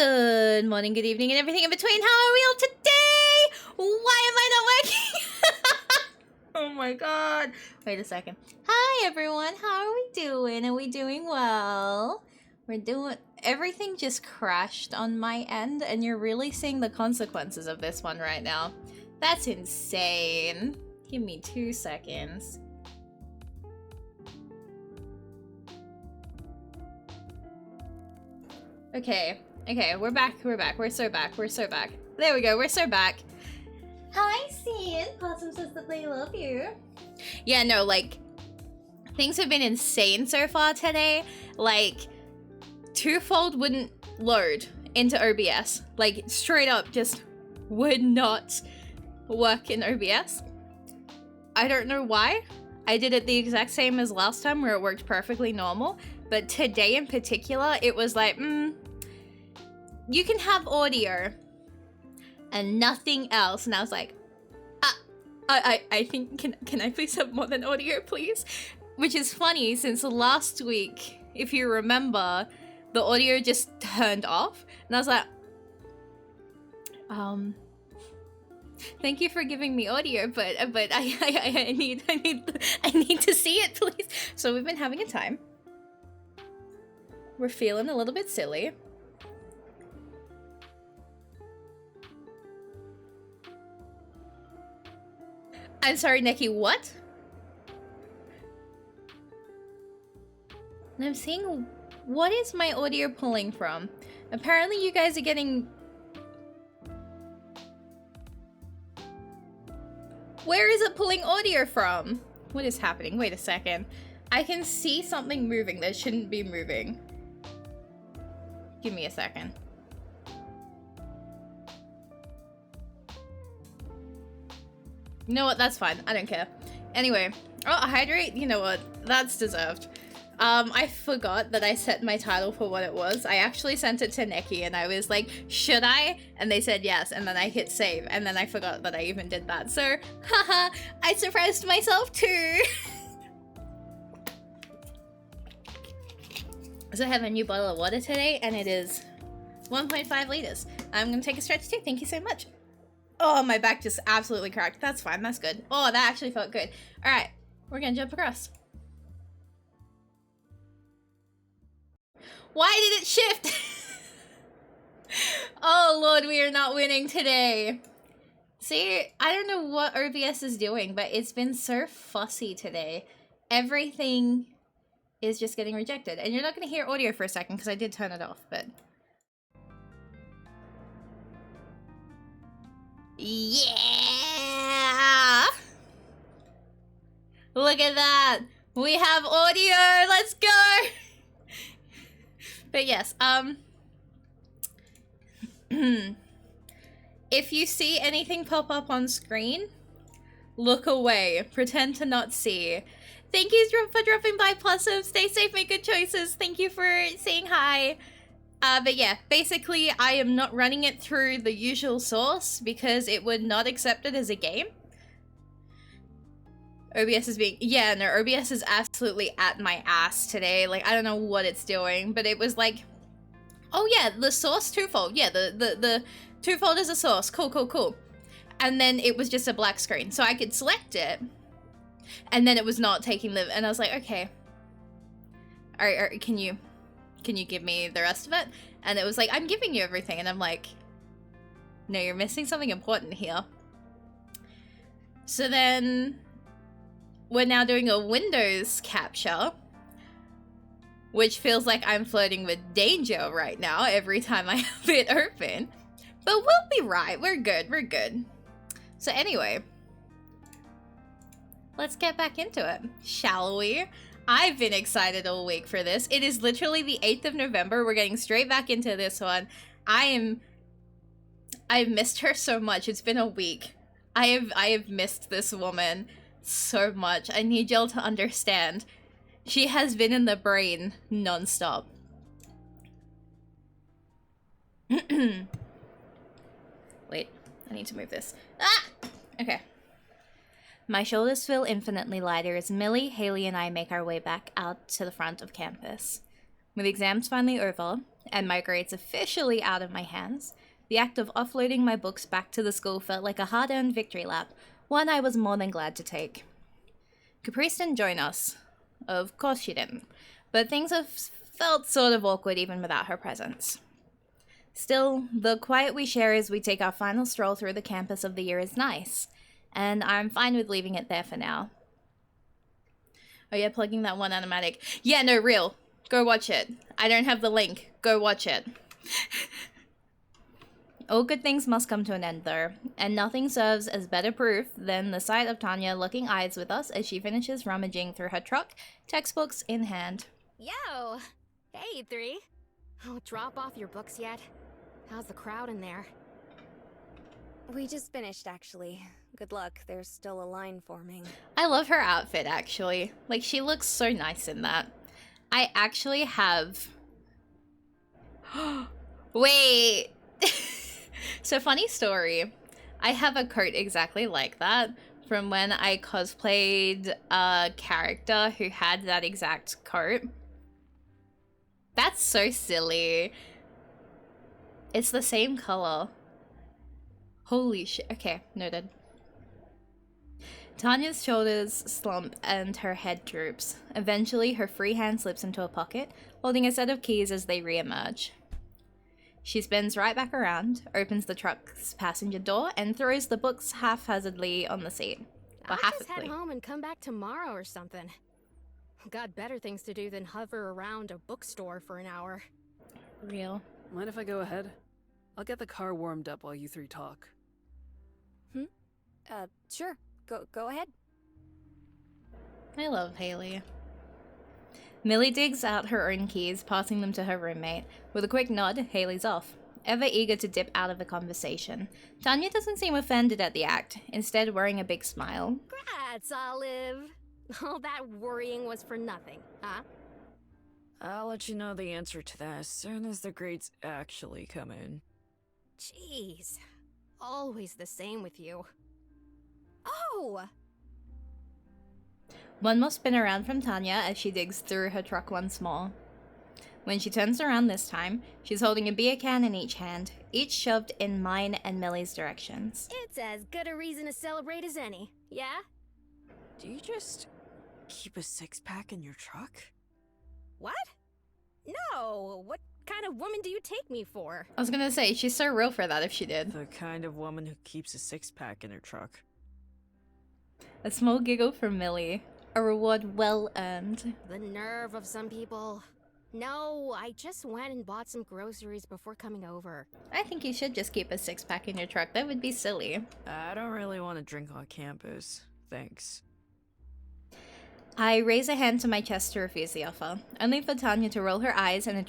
Good morning, good evening, and everything in between. How are we all today? Why am I not working? Oh my god. Wait a second. Hi everyone, how are we doing? Are we doing well? We're doing... Everything just crashed on my end, and you're really seeing the consequences of this one right now. That's insane. Give me 2 seconds. Okay, we're back, we're so back. There we go, we're so back. Hi, Sin. Possum says that they love you. Yeah, no, like, things have been insane so far today. Like, Twofold wouldn't load into OBS. Like, straight up, just would not work in OBS. I don't know why. I did it the exact same as last time where it worked perfectly normal. But today in particular, it was like, you can have audio and nothing else. And I was like, I think, can I please have more than audio, please? Which is funny, since last week, if you remember, the audio just turned off. And I was like, thank you for giving me audio, but I need to see it, please. So we've been having a time. We're feeling a little bit silly. I'm sorry, Nikki, what? And I'm seeing, what is my audio pulling from? Apparently you guys are getting... Where is it pulling audio from? What is happening? Wait a second. I can see something moving that shouldn't be moving. Give me a second. You know what? That's fine. I don't care. Anyway. Oh, hydrate? You know what? That's deserved. I forgot that I set my title for what it was. I actually sent it to Nikki and I was like, should I? And they said yes, and then I hit save, and then I forgot that I even did that. So, haha, I surprised myself too. So I have a new bottle of water today, and it is 1.5 liters. I'm gonna take a stretch too. Thank you so much. Oh, my back just absolutely cracked. That's fine. That's good. Oh, that actually felt good. All right, we're gonna jump across. Why did it shift? Oh Lord, we are not winning today. See, I don't know what OBS is doing, but it's been so fussy today. Everything is just getting rejected. And you're not going to hear audio for a second because I did turn it off, but... Yeah! Look at that! We have audio! Let's go! But yes, if you see anything pop up on screen, look away. Pretend to not see. Thank you for dropping by, Possum. Stay safe, make good choices. Thank you for saying hi. But yeah, basically, I am not running it through the usual source because it would not accept it as a game. OBS is being... Yeah, no, OBS is absolutely at my ass today. Like, I don't know what it's doing, but it was like... Oh yeah, the source Twofold. Yeah, the Twofold is a source. Cool. And then it was just a black screen. So I could select it. And then it was not taking the... And I was like, okay. Alright, can you give me the rest of it? And it was like, I'm giving you everything. And I'm like, no, you're missing something important here. So then... We're now doing a Windows capture, which feels like I'm flirting with danger right now every time I have it open. But we'll be right. We're good. So anyway, let's get back into it, shall we? I've been excited all week for this. It is literally the 8th of November. We're getting straight back into this one. I've missed her so much. It's been a week. I have missed this woman so much. I need y'all to understand. She has been in the brain non-stop. Wait, I need to move this. Ah! Okay. My shoulders feel infinitely lighter as Millie, Haley, and I make our way back out to the front of campus. With exams finally over, and my grades officially out of my hands, the act of offloading my books back to the school felt like a hard-earned victory lap, one I was more than glad to take. Caprice didn't join us. Of course she didn't, but things have felt sort of awkward even without her presence. Still, the quiet we share as we take our final stroll through the campus of the year is nice, and I'm fine with leaving it there for now. Oh yeah, plugging that one animatic. Yeah, no, real. Go watch it. I don't have the link. Go watch it. All good things must come to an end though, and nothing serves as better proof than the sight of Tanya looking eyes with us as she finishes rummaging through her truck, textbooks in hand. Yo! Hey, three. Oh, drop off your books yet? How's the crowd in there? We just finished, actually. Good luck, there's still a line forming. I love her outfit, actually. Like, she looks so nice in that. I actually have... Wait! So, funny story. I have a coat exactly like that from when I cosplayed a character who had that exact coat. That's so silly. It's the same color. Holy shit. Okay, noted. Tanya's shoulders slump and her head droops. Eventually, her free hand slips into a pocket, holding a set of keys as they re-emerge. She spins right back around, opens the truck's passenger door, and throws the books haphazardly on the seat. I'll just head home and come back tomorrow or something. Got better things to do than hover around a bookstore for an hour. Real. Mind if I go ahead? I'll get the car warmed up while you three talk. Sure. Go ahead. I love Haley. Millie digs out her own keys, passing them to her roommate. With a quick nod, Haley's off, ever eager to dip out of the conversation. Tanya doesn't seem offended at the act, instead wearing a big smile. Congrats, Olive! All that worrying was for nothing, huh? I'll let you know the answer to that as soon as the grades actually come in. Jeez. Always the same with you. Oh! One more spin around from Tanya as she digs through her truck once more. When she turns around this time, she's holding a beer can in each hand, each shoved in mine and Millie's directions. It's as good a reason to celebrate as any, yeah? Do you just keep a six-pack in your truck? What? No! What kind of woman do you take me for? I was gonna say, she's so real for that if she did. The kind of woman who keeps a six-pack in her truck. A small giggle from Millie. A reward well earned. The nerve of some people. No, I just went and bought some groceries before coming over. I think you should just keep a six-pack in your truck. That would be silly. I don't really want to drink on campus. Thanks. I raise a hand to my chest to refuse the offer, only for Tanya to roll her eyes and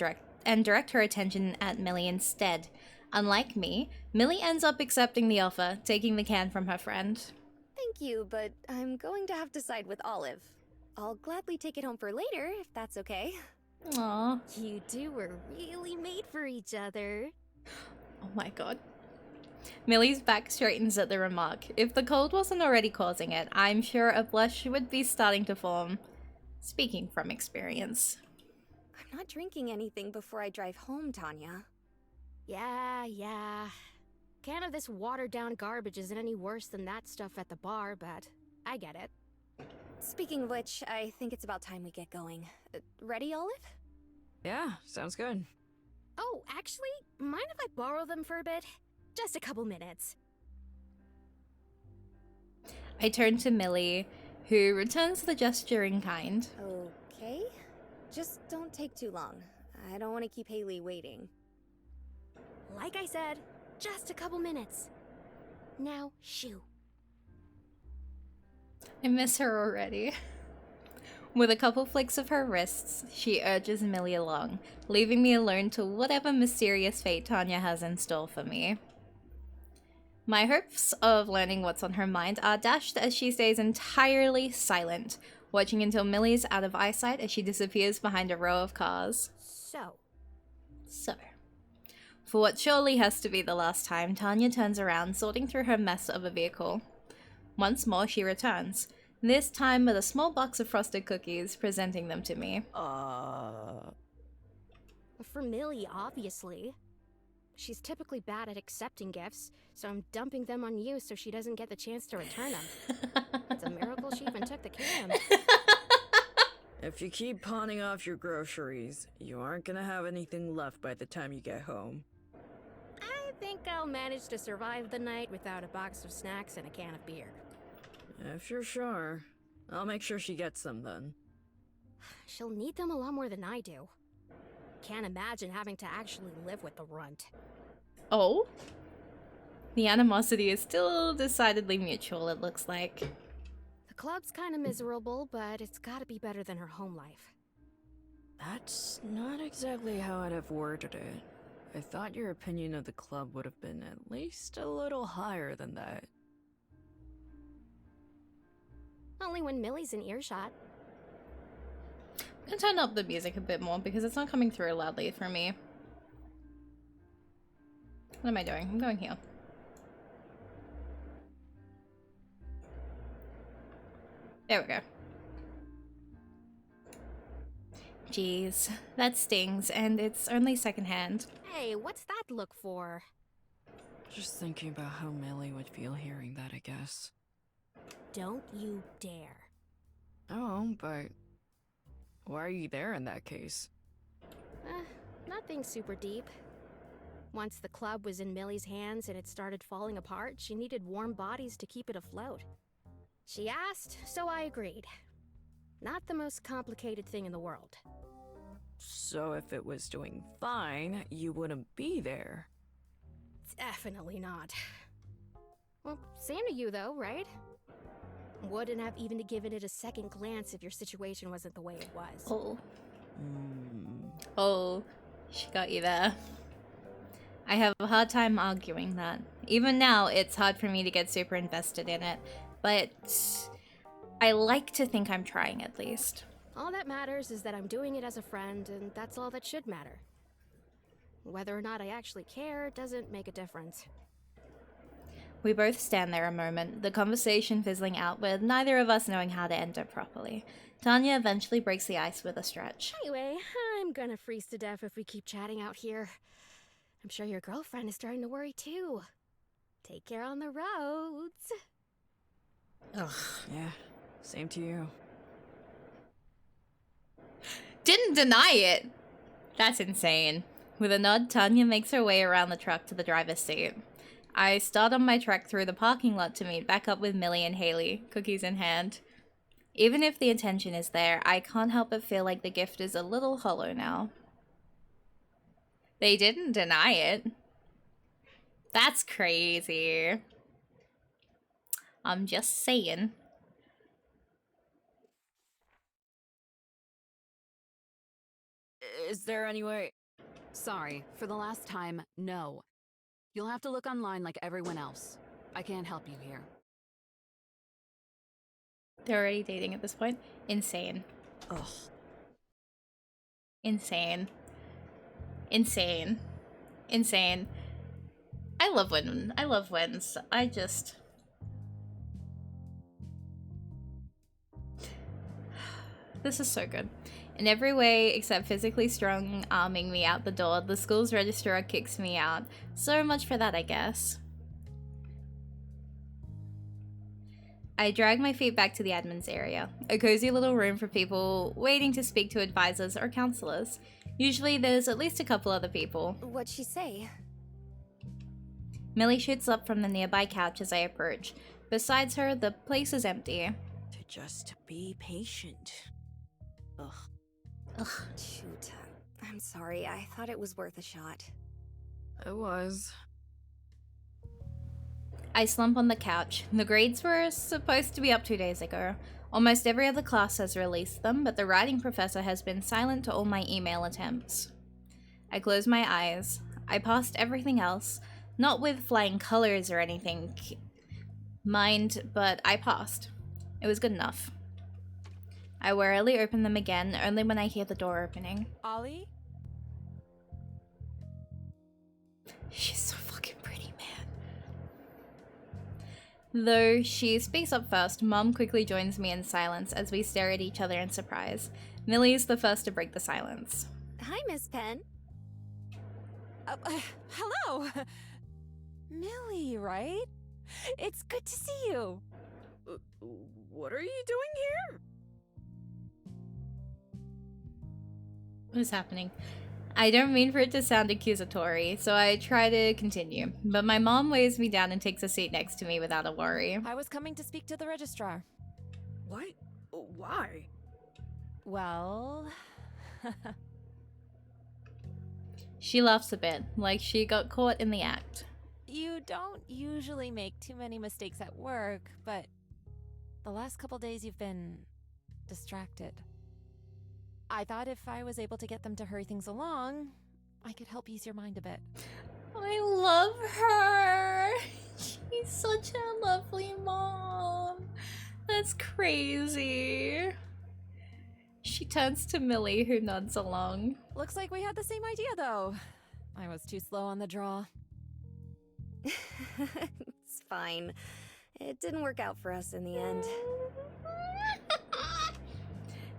direct her attention at Millie instead. Unlike me, Millie ends up accepting the offer, taking the can from her friend. Thank you, but I'm going to have to side with Olive. I'll gladly take it home for later, if that's okay. Aww. You two were really made for each other. Oh my god. Millie's back straightens at the remark. If the cold wasn't already causing it, I'm sure a blush would be starting to form. Speaking from experience. I'm not drinking anything before I drive home, Tanya. Yeah. Can of this watered-down garbage isn't any worse than that stuff at the bar, but I get it. Speaking of which, I think it's about time we get going. Ready, Olive? Yeah, sounds good. Oh, actually, mind if I borrow them for a bit? Just a couple minutes. I turn to Millie, who returns the gesture in kind. Okay. Just don't take too long. I don't want to keep Haley waiting. Like I said, just a couple minutes. Now, shoo. I miss her already. With a couple flicks of her wrists, she urges Millie along, leaving me alone to whatever mysterious fate Tanya has in store for me. My hopes of learning what's on her mind are dashed as she stays entirely silent, watching until Millie's out of eyesight as she disappears behind a row of cars. So, for what surely has to be the last time, Tanya turns around, sorting through her mess of a vehicle. Once more, she returns, this time with a small box of frosted cookies, presenting them to me. For Millie, obviously. She's typically bad at accepting gifts, so I'm dumping them on you so she doesn't get the chance to return them. It's a miracle she even took the can. If you keep pawning off your groceries, you aren't gonna have anything left by the time you get home. I think I'll manage to survive the night without a box of snacks and a can of beer. If you're sure, I'll make sure she gets some then. She'll need them a lot more than I do. Can't imagine having to actually live with the runt. Oh? The animosity is still decidedly mutual, it looks like. The club's kind of miserable, but it's gotta be better than her home life. That's not exactly how I'd have worded it. I thought your opinion of the club would have been at least a little higher than that. Only when Millie's in earshot. I'm gonna turn up the music a bit more because it's not coming through loudly for me. What am I doing? I'm going here. There we go. Jeez, that stings, and it's only secondhand. Hey, what's that look for? Just thinking about how Millie would feel hearing that, I guess. Don't you dare. Oh, but why are you there in that case? Nothing super deep. Once the club was in Millie's hands and it started falling apart, she needed warm bodies to keep it afloat. She asked, so I agreed. Not the most complicated thing in the world. So if it was doing fine, you wouldn't be there. Definitely not. Well, same to you though, right? Wouldn't have even given it a second glance if your situation wasn't the way it was. Oh. Oh, she got you there. I have a hard time arguing that. Even now, it's hard for me to get super invested in it, but I like to think I'm trying at least. All that matters is that I'm doing it as a friend, and that's all that should matter. Whether or not I actually care doesn't make a difference. We both stand there a moment, the conversation fizzling out with neither of us knowing how to end it properly. Tanya eventually breaks the ice with a stretch. Anyway, I'm gonna freeze to death if we keep chatting out here. I'm sure your girlfriend is starting to worry too. Take care on the roads. Ugh. Yeah, same to you. Didn't deny it! That's insane. With a nod, Tanya makes her way around the truck to the driver's seat. I start on my trek through the parking lot to meet back up with Millie and Haley, cookies in hand. Even if the intention is there, I can't help but feel like the gift is a little hollow now. They didn't deny it. That's crazy. I'm just saying. Is there any way? Sorry, for the last time, no. You'll have to look online like everyone else. I can't help you here. They're already dating at this point? Insane. Ugh. Insane. Insane. Insane. I love wins. I just... This is so good. In every way except physically strong arming me out the door, the school's registrar kicks me out. So much for that, I guess. I drag my feet back to the admin's area, a cozy little room for people waiting to speak to advisors or counselors. Usually there's at least a couple other people. What'd she say? Millie shoots up from the nearby couch as I approach. Besides her, the place is empty. To just be patient. Ugh. Ugh. Shoot. I'm sorry. I thought it was worth a shot. It was. I slump on the couch. The grades were supposed to be up 2 days ago. Almost every other class has released them, but the writing professor has been silent to all my email attempts. I close my eyes. I passed everything else, not with flying colors or anything, mind, but I passed. It was good enough. I warily open them again, only when I hear the door opening. Ollie? She's so fucking pretty, man. Though she speaks up first, Mom quickly joins me in silence as we stare at each other in surprise. Millie is the first to break the silence. Hi, Miss Penn. Hello! Millie, right? It's good to see you. What are you doing here? What is happening? I don't mean for it to sound accusatory, so I try to continue. But my mom weighs me down and takes a seat next to me without a worry. I was coming to speak to the registrar. What? Why? Well... She laughs a bit, like she got caught in the act. You don't usually make too many mistakes at work, but the last couple days you've been distracted. I thought if I was able to get them to hurry things along, I could help ease your mind a bit. I love her. She's such a lovely mom. That's crazy. She turns to Millie, who nods along. Looks like we had the same idea, though. I was too slow on the draw. It's fine. It didn't work out for us in the end.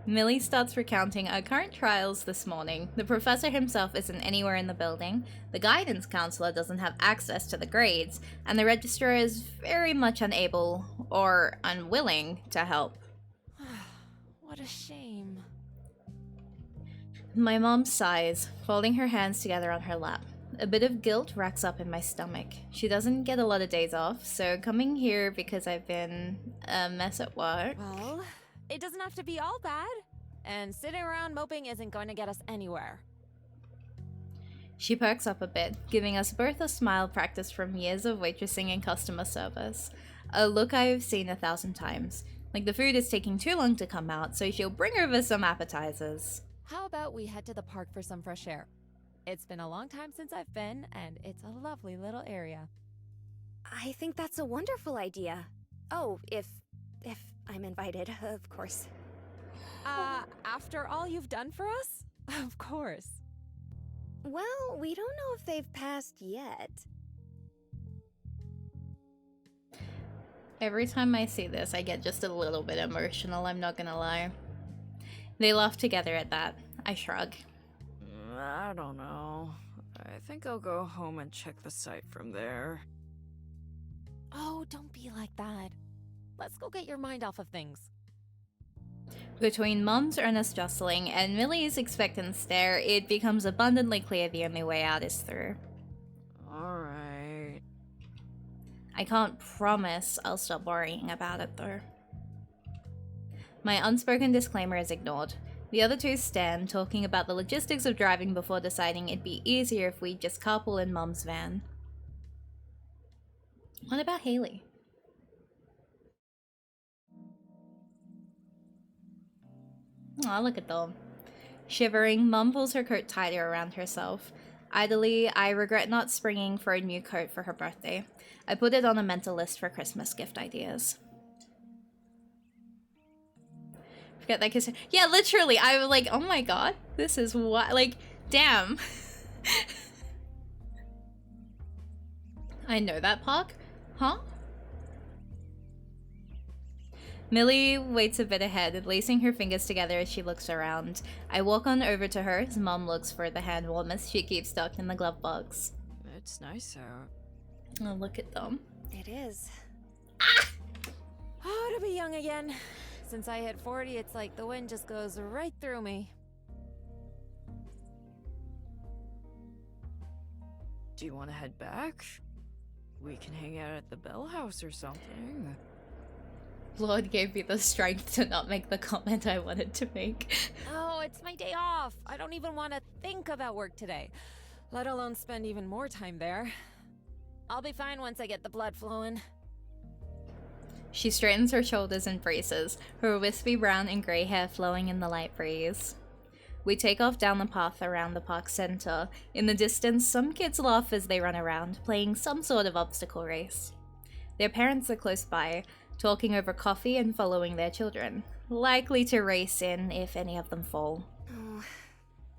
Millie starts recounting our current trials this morning. The professor himself isn't anywhere in the building, the guidance counselor doesn't have access to the grades, and the registrar is very much unable or unwilling to help. What a shame. My mom sighs, folding her hands together on her lap. A bit of guilt racks up in my stomach. She doesn't get a lot of days off, so coming here because I've been a mess at work. Well, it doesn't have to be all bad. And sitting around moping isn't going to get us anywhere. She perks up a bit, giving us both a smile practiced from years of waitressing and customer service. A look I've seen 1,000 times. Like the food is taking too long to come out, so she'll bring over some appetizers. How about we head to the park for some fresh air? It's been a long time since I've been, and it's a lovely little area. I think that's a wonderful idea. Oh, if I'm invited, of course. After all you've done for us? Of course. Well, we don't know if they've passed yet. Every time I see this, I get just a little bit emotional, I'm not gonna lie. They laugh together at that. I shrug. I don't know. I think I'll go home and check the site from there. Oh, don't be like that. Let's go get your mind off of things. Between Mom's earnest jostling and Millie's expectant stare, it becomes abundantly clear the only way out is through. Alright. I can't promise I'll stop worrying about it, though. My unspoken disclaimer is ignored. The other two stand, talking about the logistics of driving before deciding it'd be easier if we just carpool in Mom's van. What about Haley? Aw, look at them. Shivering, Mom pulls her coat tighter around herself. Idly, I regret not springing for a new coat for her birthday. I put it on a mental list for Christmas gift ideas. Forget that kiss. Yeah, literally, I was like, oh my god, this is what, like, damn. I know that park? Huh? Millie waits a bit ahead, lacing her fingers together as she looks around. I walk on over to her as Mom looks for the hand warmers she keeps stuck in the glove box. It's nice out. Oh, look at them. It is. Oh, to be young again. Since I hit 40, it's like the wind just goes right through me. Do you want to head back? We can hang out at the Bell House or something. Lord gave me the strength to not make the comment I wanted to make. Oh, it's my day off. I don't even want to think about work today, let alone spend even more time there. I'll be fine once I get the blood flowing. She straightens her shoulders and braces, her wispy brown and grey hair flowing in the light breeze. We take off down the path around the park center. In the distance, some kids laugh as they run around, playing some sort of obstacle race. Their parents are close by, talking over coffee and following their children, likely to race in if any of them fall. Oh,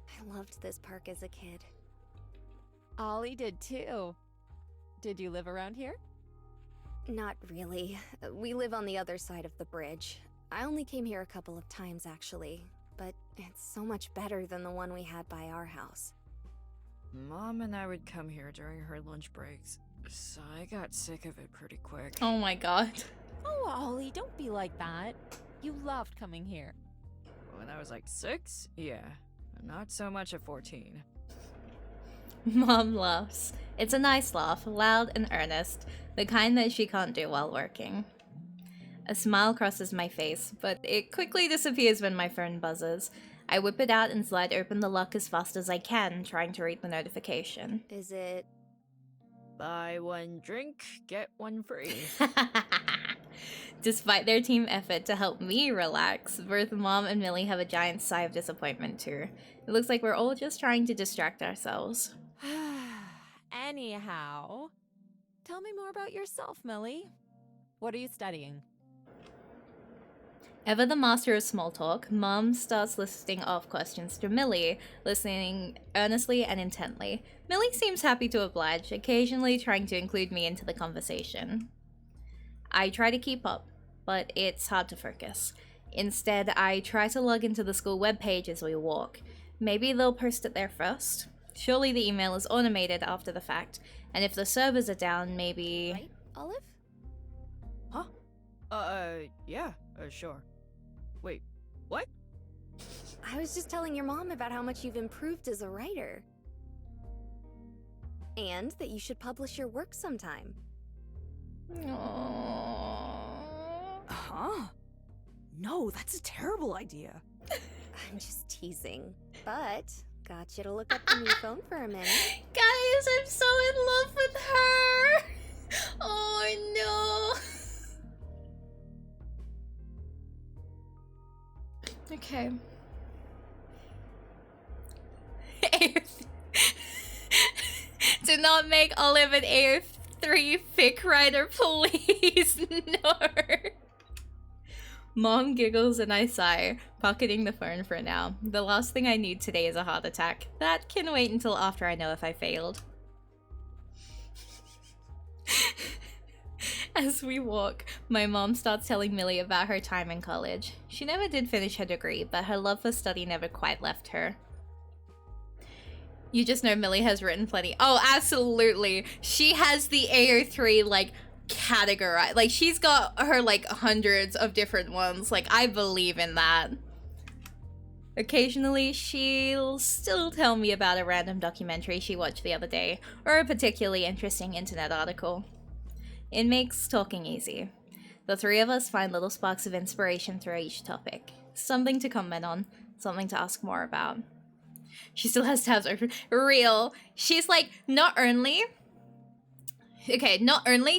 I loved this park as a kid. Ollie did too. Did you live around here? Not really. We live on the other side of the bridge. I only came here a couple of times, actually. But it's so much better than the one we had by our house. Mom and I would come here during her lunch breaks, so I got sick of it pretty quick. Oh my god. Oh, Ollie, don't be like that. You loved coming here. When I was like 6, yeah. Not so much at 14. Mom laughs. It's a nice laugh, loud and earnest, the kind that she can't do while working. A smile crosses my face, but it quickly disappears when my phone buzzes. I whip it out and slide open the lock as fast as I can, trying to read the notification. Is it... Buy one drink, get one free. Despite their team effort to help me relax, both Mom and Millie have a giant sigh of disappointment too. It looks like we're all just trying to distract ourselves. Anyhow, tell me more about yourself, Millie. What are you studying? Ever the master of small talk, Mom starts listing off questions to Millie, listening earnestly and intently. Millie seems happy to oblige, occasionally trying to include me into the conversation. I try to keep up, but it's hard to focus. Instead, I try to log into the school webpage as we walk. Maybe they'll post it there first? Surely the email is automated after the fact, and if the servers are down, maybe... Right, Olive? Yeah, sure. Wait, what? I was just telling your mom about how much you've improved as a writer. And that you should publish your work sometime. Aww. Huh? No, that's a terrible idea. I'm just teasing. But, got you to look up the new phone for a minute. Guys, I'm so in love with her! Oh no! Okay. Do not make Olive an AO3 fic writer, please. No. Mom giggles and I sigh, pocketing the phone for now. The last thing I need today is a heart attack. That can wait until after I know if I failed. As we walk, my mom starts telling Millie about her time in college. She never did finish her degree, but her love for study never quite left her. You just know Millie has written plenty. Oh, absolutely. She has the AO3, like, categorized. Like, she's got her, like, hundreds of different ones. Like, I believe in that. Occasionally, she'll still tell me about a random documentary she watched the other day, or a particularly interesting internet article. It makes talking easy. The three of us find little sparks of inspiration through each topic. Something to comment on, something to ask more about. She still has tabs open. Real. She's like, not only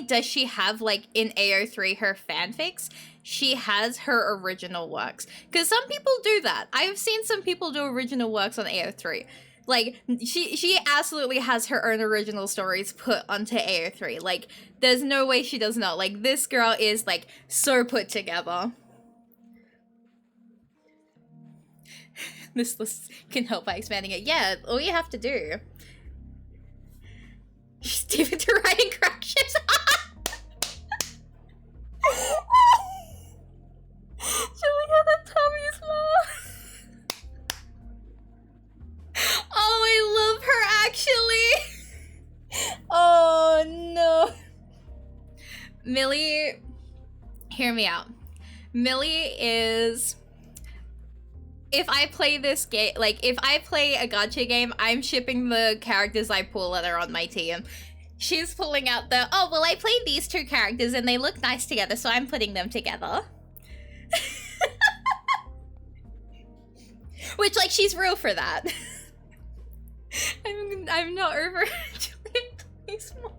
does she have, like, in AO3 her fanfics, she has her original works. Because some people do that. I've seen some people do original works on AO3. Like, she absolutely has her own original stories put onto AO3. Like, there's no way she does not. Like, this girl is, like, so put together. This list can help by expanding it. Yeah, all you have to do. She's deep into writing crack ships. Julie had a Tommy's mom. Oh, I love her actually. Oh no. Millie, hear me out. Millie is... If I play this game, like, if I play a gacha game, I'm shipping the characters I pull that are on my team. She's pulling out the, oh, well, I played these two characters and they look nice together, so I'm putting them together. Which, like, she's real for that. I'm not over Julian, please, Mom.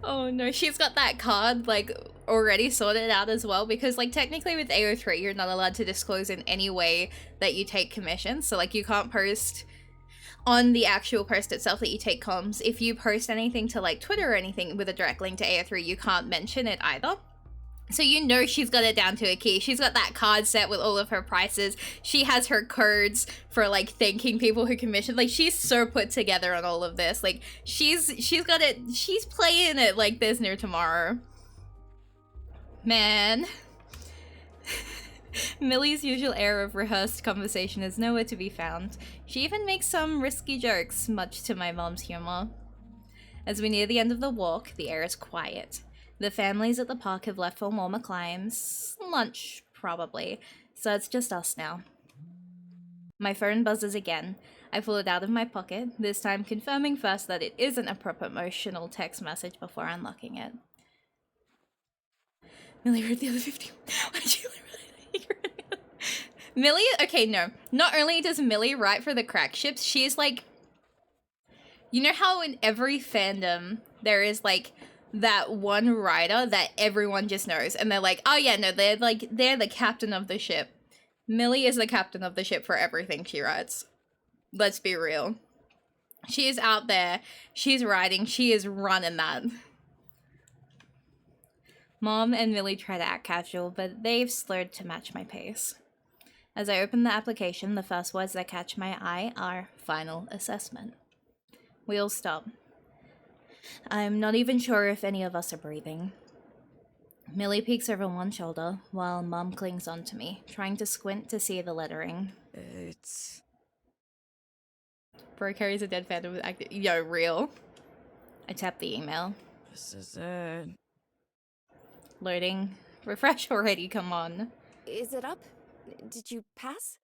Oh no, she's got that card, like, already sorted out as well, because, like, technically with AO3, you're not allowed to disclose in any way that you take commissions, so, like, you can't post on the actual post itself that you take comms. If you post anything to, like, Twitter or anything with a direct link to AO3, you can't mention it either. So you know she's got it down to a key. She's got that card set with all of her prices. She has her codes for, like, thanking people who commission. Like, she's so put together on all of this. Like, she's got it. She's playing it like there's no tomorrow. Man. Millie's usual air of rehearsed conversation is nowhere to be found. She even makes some risky jokes, much to my mom's humor. As we near the end of the walk, the air is quiet. The families at the park have left for warmer climes. Lunch, probably. So it's just us now. My phone buzzes again. I pull it out of my pocket, this time confirming first that it isn't a promotional text message before unlocking it. Millie wrote the other 50. Why did you write? Millie? Okay, no. Not only does Millie write for the crack ships, she is like... You know how in every fandom there is like that one writer that everyone just knows and they're like, oh yeah, no, they're the captain of the ship. Millie is the captain of the ship for everything she writes. Let's be real. She is out there, she's writing, she is running that. Mom and Millie try to act casual, but they've slurred to match my pace. As I open the application, the first words that catch my eye are final assessment. We all stop. I'm not even sure if any of us are breathing. Millie peeks over one shoulder, while Mom clings onto me, trying to squint to see the lettering. It's... Bro carries a dead phantom with active... Yo, real. I tap the email. This is it. Loading. Refresh already, come on. Is it up? Did you pass?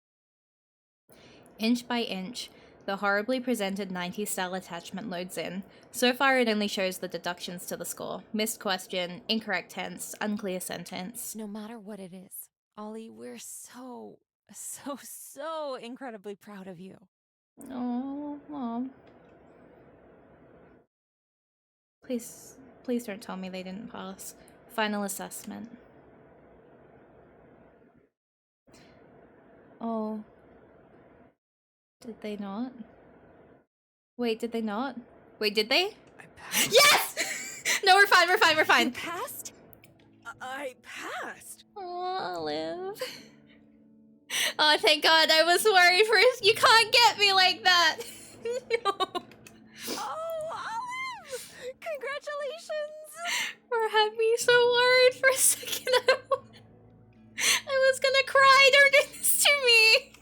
Inch by inch, the horribly presented 90s style attachment loads in. So far it only shows the deductions to the score. Missed question, incorrect tense, unclear sentence. No matter what it is, Ollie, we're so incredibly proud of you. Oh, Mom. Please don't tell me they didn't pass. Final assessment. Oh. Did they not? Wait, did they not? Wait, did they? I passed. Yes! No, we're fine, we're fine, we're You fine. passed? I passed. Oh, Olive. Oh, thank God. I was worried for you can't get me like that. No. Oh, Olive! Congratulations! Or had me so worried for a second. I was gonna cry. Don't do this to me.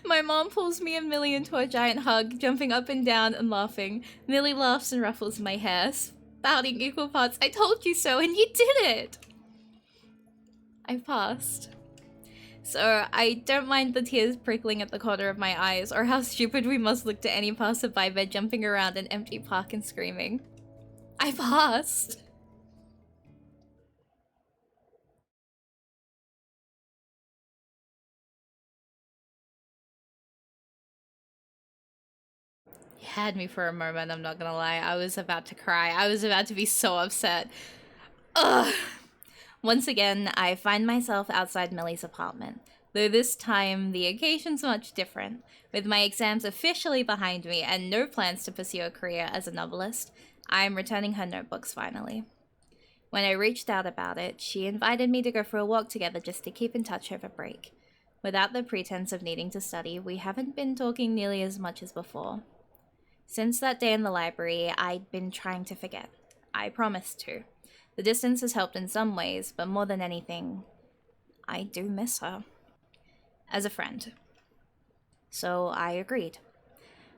My mom pulls me and Millie into a giant hug, jumping up and down and laughing. Millie laughs and ruffles my hair, spouting equal parts, I told you so, and you did it! I passed. So I don't mind the tears prickling at the corner of my eyes, or how stupid we must look to any passerby by jumping around an empty park and screaming. I passed! You had me for a moment, I'm not gonna lie. I was about to cry. I was about to be so upset. Ugh! Once again, I find myself outside Millie's apartment. Though this time, the occasion's much different. With my exams officially behind me and no plans to pursue a career as a novelist, I'm returning her notebooks finally. When I reached out about it, she invited me to go for a walk together just to keep in touch over break. Without the pretense of needing to study, we haven't been talking nearly as much as before. Since that day in the library, I'd been trying to forget. I promised to. The distance has helped in some ways, but more than anything, I do miss her. As a friend. So I agreed.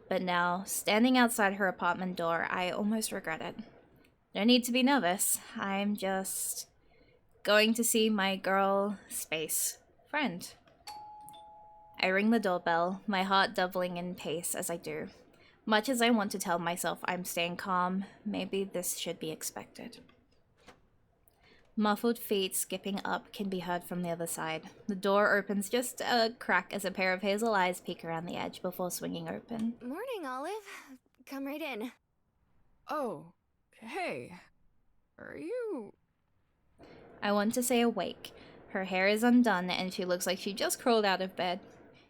But now, standing outside her apartment door, I almost regret it. No need to be nervous. I'm just going to see my girl space friend. I ring the doorbell, my heart doubling in pace as I do. Much as I want to tell myself I'm staying calm, maybe this should be expected. Muffled feet skipping up can be heard from the other side. The door opens just a crack as a pair of hazel eyes peek around the edge before swinging open. Morning, Olive. Come right in. Oh, hey. Are you... I want to say awake. Her hair is undone and she looks like she just crawled out of bed.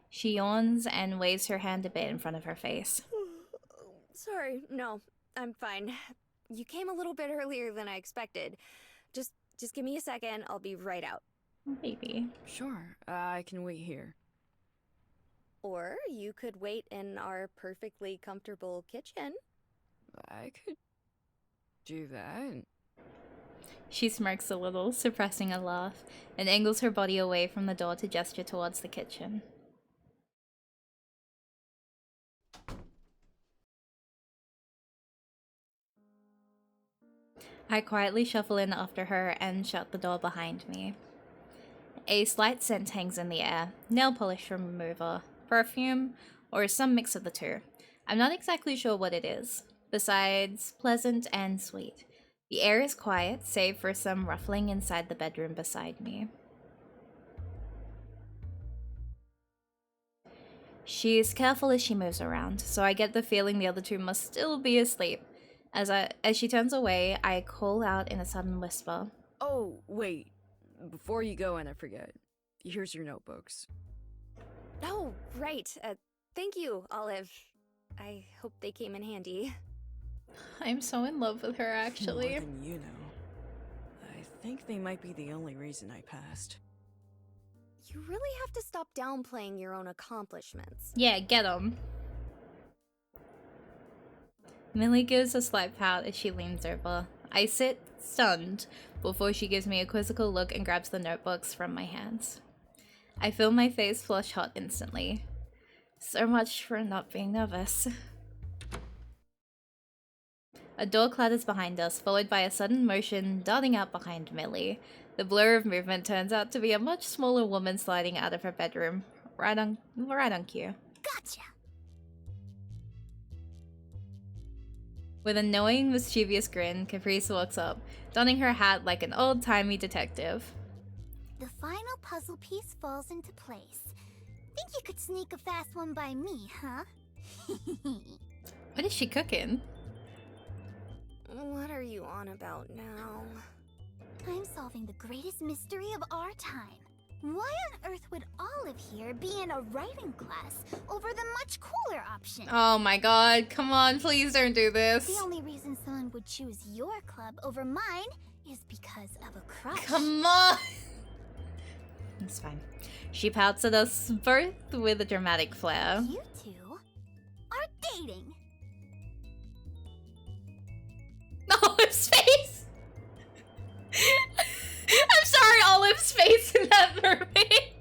She yawns and waves her hand a bit in front of her face. Sorry, no, I'm fine. You came a little bit earlier than I expected. Just give me a second, I'll be right out. Maybe. Sure, I can wait here. Or you could wait in our perfectly comfortable kitchen. I could do that. She smirks a little, suppressing a laugh, and angles her body away from the door to gesture towards the kitchen. I quietly shuffle in after her and shut the door behind me. A slight scent hangs in the air, nail polish remover, perfume, or some mix of the two. I'm not exactly sure what it is, besides pleasant and sweet. The air is quiet, save for some ruffling inside the bedroom beside me. She is careful as she moves around, so I get the feeling the other two must still be asleep. As she turns away, I call out in a sudden whisper. Oh, wait. Before you go and I forget, here's your notebooks. Oh, right. Thank you, Olive. I hope they came in handy. I'm so in love with her, actually. More than you know. I think they might be the only reason I passed. You really have to stop downplaying your own accomplishments. Yeah, get 'em. Millie gives a slight pout as she leans over. I sit, stunned, before she gives me a quizzical look and grabs the notebooks from my hands. I feel my face flush hot instantly. So much for not being nervous. A door clatters behind us, followed by a sudden motion darting out behind Millie. The blur of movement turns out to be a much smaller woman sliding out of her bedroom. Right on cue. Gotcha! With a knowing, mischievous grin, Caprice walks up, donning her hat like an old-timey detective. The final puzzle piece falls into place. Think you could sneak a fast one by me, huh? What is she cooking? What are you on about now? I'm solving the greatest mystery of our time. Why on earth would Olive here be in a writing class over the much cooler option? Oh my god, come on, please don't do this. The only reason someone would choose your club over mine is because of a crush. Come on! It's fine. She pouts at us both with a dramatic flair. You two are dating. Olive's face! I'm sorry, Olive's face in that mermaid.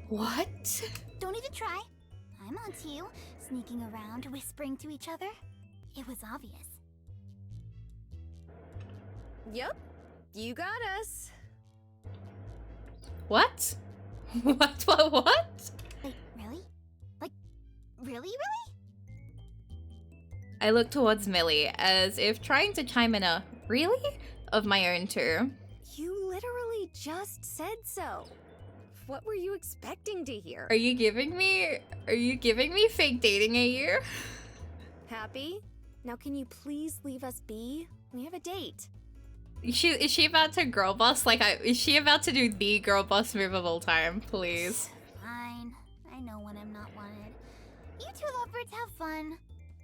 What? Don't even try. I'm onto you, sneaking around, whispering to each other. It was obvious. Yep, you got us. What? What? Wait, really? Like, really? I look towards Millie, as if trying to chime in a really of my own too. You literally just said so. What were you expecting to hear? Are you giving me fake dating AU? Happy? Now can you please leave us be? We have a date. Is she about to girl boss? Is she about to do the girl boss move of all time? Please. Fine. I know when I'm not wanted. You two lovebirds have fun.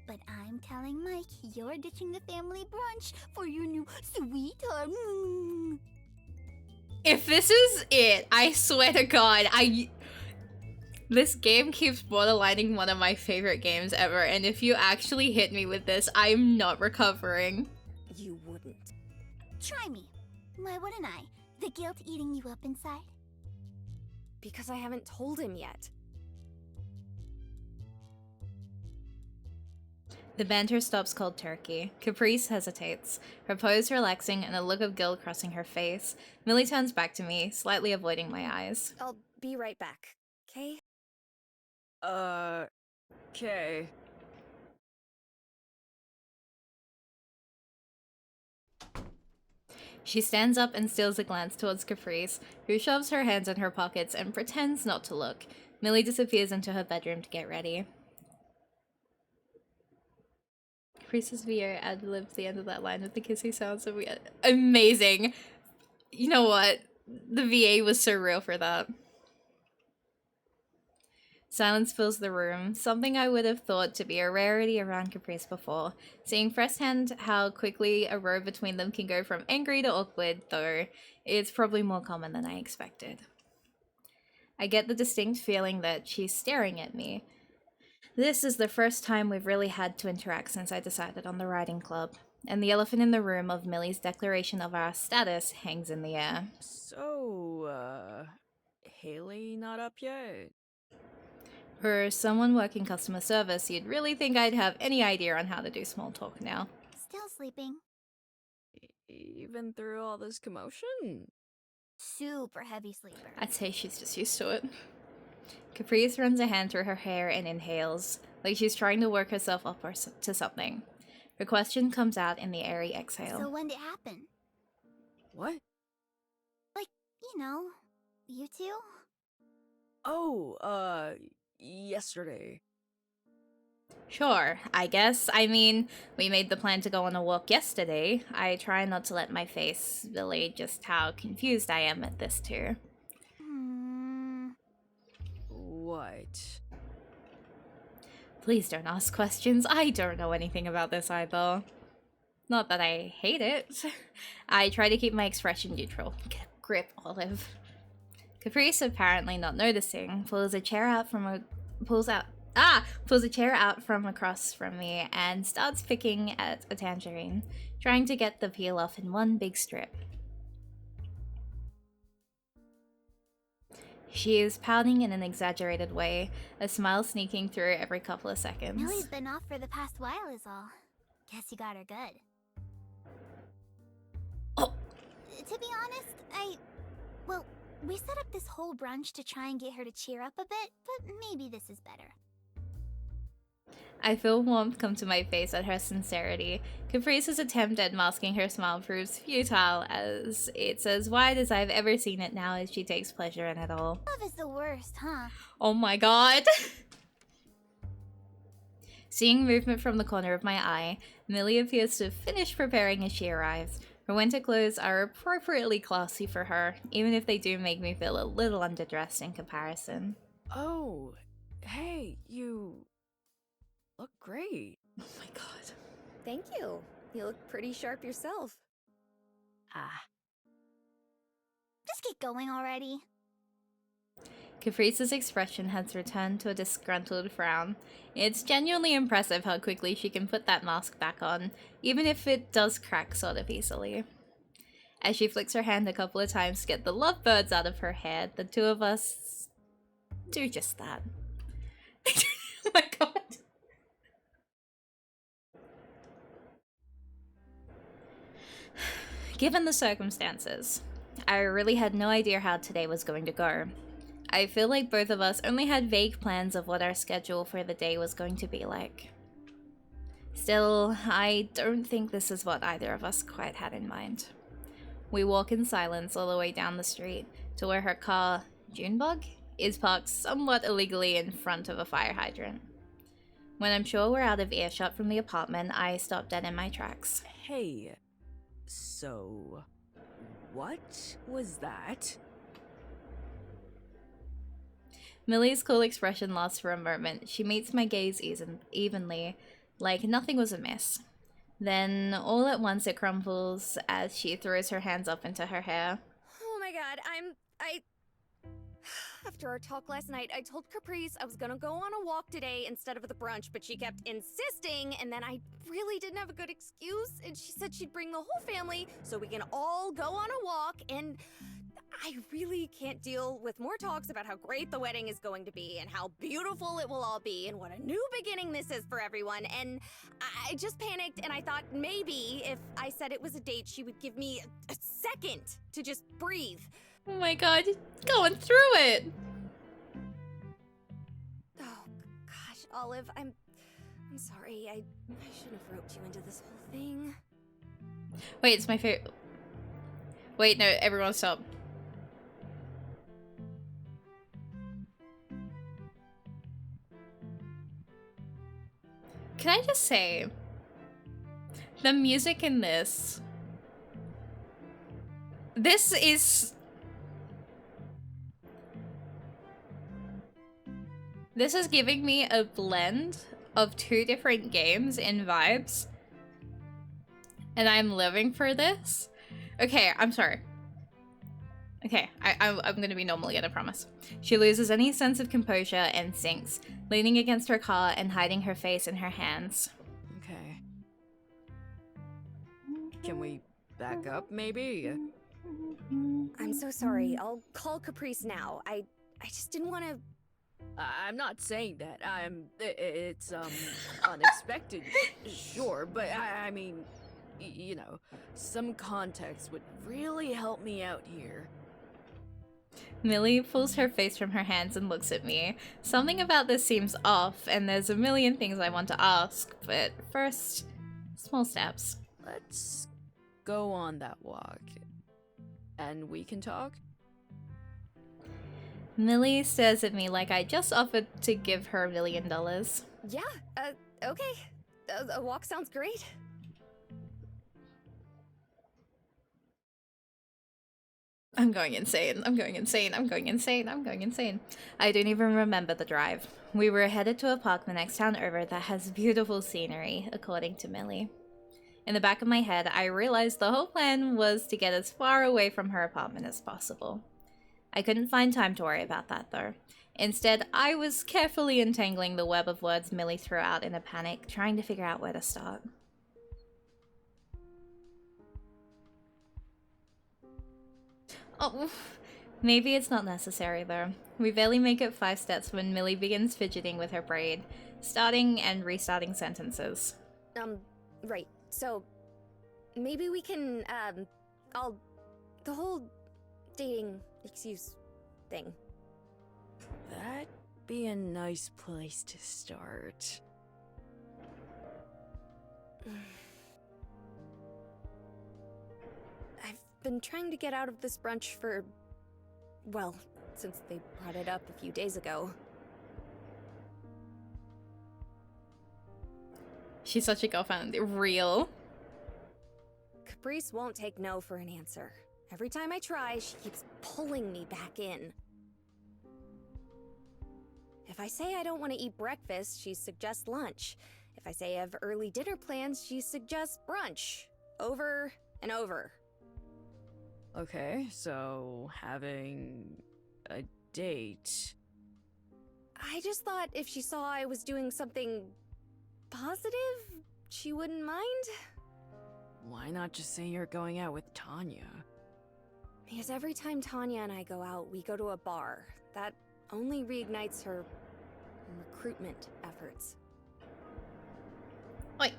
But I'm telling Mike you're ditching the family brunch for your new sweetheart. If this is it, I swear to God, this game keeps borderlining one of my favorite games ever, and if you actually hit me with this, I'm not recovering. You wouldn't. Try me. Why wouldn't I? The guilt eating you up inside? Because I haven't told him yet. The banter stops cold turkey. Caprice hesitates, her pose relaxing and a look of guilt crossing her face. Millie turns back to me, slightly avoiding my eyes. I'll be right back, okay? Okay. She stands up and steals a glance towards Caprice, who shoves her hands in her pockets and pretends not to look. Millie disappears into her bedroom to get ready. Caprice's VO ad-libbed the end of that line with the kissy sounds of amazing. You know what? The VA was so real for that. Silence fills the room, something I would have thought to be a rarity around Caprice before. Seeing firsthand how quickly a row between them can go from angry to awkward, though, it's probably more common than I expected. I get the distinct feeling that she's staring at me. This is the first time we've really had to interact since I decided on the writing club. and the elephant in the room of Millie's declaration of our status hangs in the air. So, Haley not up yet? For someone working customer service, you'd really think I'd have any idea on how to do small talk now. Still sleeping. Even through all this commotion? Super heavy sleeper. I'd say she's just used to it. Caprice runs a hand through her hair and inhales, like she's trying to work herself up to something. Her question comes out in the airy exhale. So when did it happen? What? Like, you know, you two? Oh, yesterday. Sure, I guess. I mean, we made the plan to go on a walk yesterday. I try not to let my face relate just how confused I am at this too. What? Please don't ask questions. I don't know anything about this either. Not that I hate it. I try to keep my expression neutral. Get a grip, Olive. Caprice, apparently not noticing, pulls a chair out from across from me and starts picking at a tangerine, trying to get the peel off in one big strip. She is pouting in an exaggerated way, a smile sneaking through every couple of seconds. Millie's been off for the past while is all. Guess you got her good. Oh. To be honest, well, we set up this whole brunch to try and get her to cheer up a bit, but maybe this is better. I feel warmth come to my face at her sincerity. Caprice's attempt at masking her smile proves futile, as it's as wide as I've ever seen it now as she takes pleasure in it all. Love is the worst, huh? Oh my god! Seeing movement from the corner of my eye, Millie appears to have finished preparing as she arrives. Her winter clothes are appropriately classy for her, even if they do make me feel a little underdressed in comparison. Oh, hey, you look great. Oh my god. Thank you. You look pretty sharp yourself. Just get going already. Caprice's expression has returned to a disgruntled frown. It's genuinely impressive how quickly she can put that mask back on, even if it does crack sort of easily. As she flicks her hand a couple of times to get the lovebirds out of her hair, the two of us do just that. Oh my god. Given the circumstances, I really had no idea how today was going to go. I feel like both of us only had vague plans of what our schedule for the day was going to be like. Still, I don't think this is what either of us quite had in mind. We walk in silence all the way down the street to where her car, Junebug, is parked somewhat illegally in front of a fire hydrant. When I'm sure we're out of earshot from the apartment, I stop dead in my tracks. Hey, so what was that? Millie's cool expression lasts for a moment. She meets my gaze evenly, like nothing was amiss. Then, all at once, it crumbles as she throws her hands up into her hair. Oh my god, After our talk last night, I told Caprice I was gonna go on a walk today instead of the brunch, but she kept insisting, and then I really didn't have a good excuse, and she said she'd bring the whole family so we can all go on a walk, and I really can't deal with more talks about how great the wedding is going to be and how beautiful it will all be and what a new beginning this is for everyone, and I just panicked, and I thought maybe if I said it was a date, she would give me a second to just breathe. Oh my god, going through it! Oh, gosh, Olive, I'm sorry. I shouldn't have roped you into this whole thing. Wait, it's my favorite. Wait, no, everyone stop. Can I just say, the music in this is... This is giving me a blend of two different games in vibes. And I'm living for this. Okay, I'm sorry. Okay, I'm gonna be normal again, I promise. She loses any sense of composure and sinks, leaning against her car and hiding her face in her hands. Okay. Can we back up, maybe? I'm so sorry. I'll call Caprice now. I just didn't want to. I'm not saying that. It's unexpected, sure, but I mean, you know, some context would really help me out here. Millie pulls her face from her hands and looks at me. Something about this seems off, and there's a million things I want to ask, but first, small steps. Let's go on that walk. And we can talk? Millie stares at me like I just offered to give her $1 million. Yeah, okay. A walk sounds great. I'm going insane. I'm going insane. I'm going insane. I'm going insane. I don't even remember the drive. We were headed to a park the next town over that has beautiful scenery, according to Millie. In the back of my head, I realized the whole plan was to get as far away from her apartment as possible. I couldn't find time to worry about that, though. Instead, I was carefully entangling the web of words Millie threw out in a panic, trying to figure out where to start. Oh, maybe it's not necessary, though. We barely make it 5 steps when Millie begins fidgeting with her braid, starting and restarting sentences. Right. So, maybe we can, the whole dating excuse thing. That'd be a nice place to start. I've been trying to get out of this brunch for, well, since they brought it up a few days ago. She's such a girlfriend. Real. Caprice won't take no for an answer. Every time I try, she keeps pulling me back in. If I say I don't want to eat breakfast, she suggests lunch. If I say I have early dinner plans, she suggests brunch. Over and over. Okay, so having a date. I just thought if she saw I was doing something positive, she wouldn't mind. Why not just say you're going out with Tanya? Because every time Tanya and I go out, we go to a bar. That only reignites her recruitment efforts. Wait.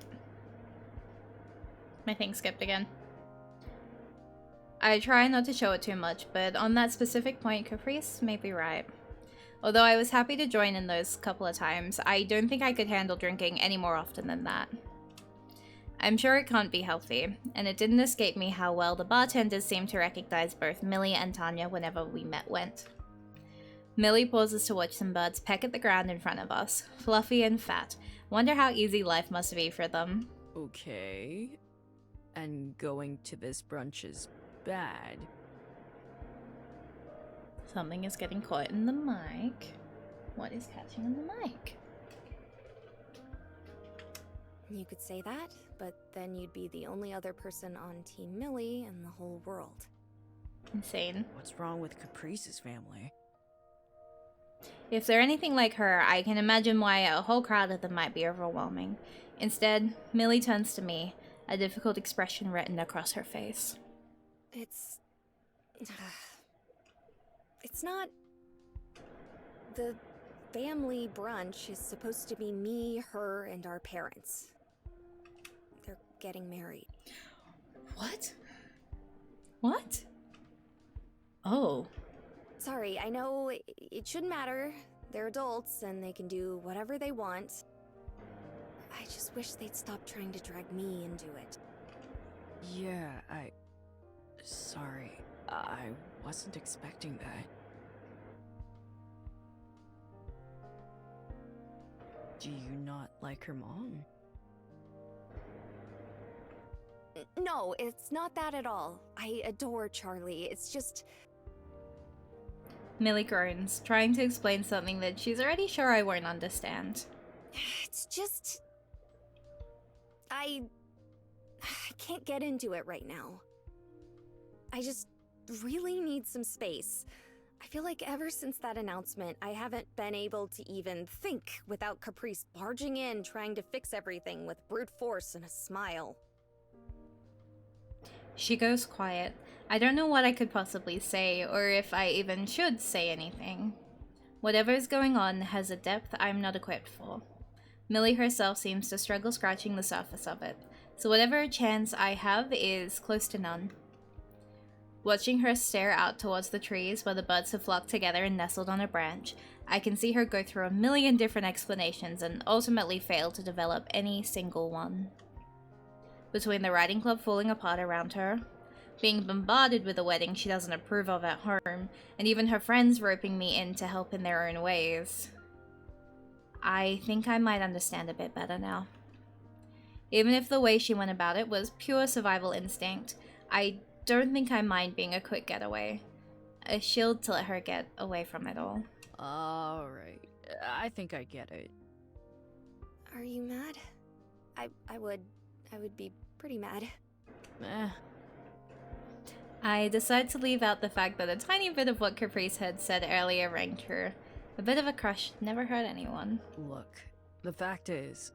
My thing skipped again. I try not to show it too much, but on that specific point, Caprice may be right. Although I was happy to join in those couple of times, I don't think I could handle drinking any more often than that. I'm sure it can't be healthy, and it didn't escape me how well the bartenders seemed to recognize both Millie and Tanya whenever we went. Millie pauses to watch some birds peck at the ground in front of us, fluffy and fat. Wonder how easy life must be for them. Okay. And going to this brunch is bad. Something is getting caught in the mic. What is catching in the mic? You could say that, but then you'd be the only other person on Team Millie in the whole world. Insane. What's wrong with Caprice's family? If they're anything like her, I can imagine why a whole crowd of them might be overwhelming. Instead, Millie turns to me, a difficult expression written across her face. It's not... The family brunch is supposed to be me, her, and our parents. They're getting married. What? What? Oh. Sorry, I know it shouldn't matter. They're adults and they can do whatever they want. I just wish they'd stop trying to drag me into it. Yeah, Sorry, I wasn't expecting that. Do you not like her mom? No, it's not that at all. I adore Charlie. It's just... Millie groans, trying to explain something that she's already sure I won't understand. It's just... I can't get into it right now. I just really need some space. I feel like ever since that announcement, I haven't been able to even think without Caprice barging in trying to fix everything with brute force and a smile. She goes quiet. I don't know what I could possibly say, or if I even should say anything. Whatever is going on has a depth I'm not equipped for. Millie herself seems to struggle scratching the surface of it, so whatever chance I have is close to none. Watching her stare out towards the trees where the birds have flocked together and nestled on a branch, I can see her go through a million different explanations and ultimately fail to develop any single one. Between the riding club falling apart around her, being bombarded with a wedding she doesn't approve of at home, and even her friends roping me in to help in their own ways, I think I might understand a bit better now. Even if the way she went about it was pure survival instinct, I don't think I mind being a quick getaway. A shield to let her get away from it all. Alright, I think I get it. Are you mad? I would be pretty mad. I decide to leave out the fact that a tiny bit of what Caprice had said earlier rang true. A bit of a crush never hurt anyone. Look, the fact is,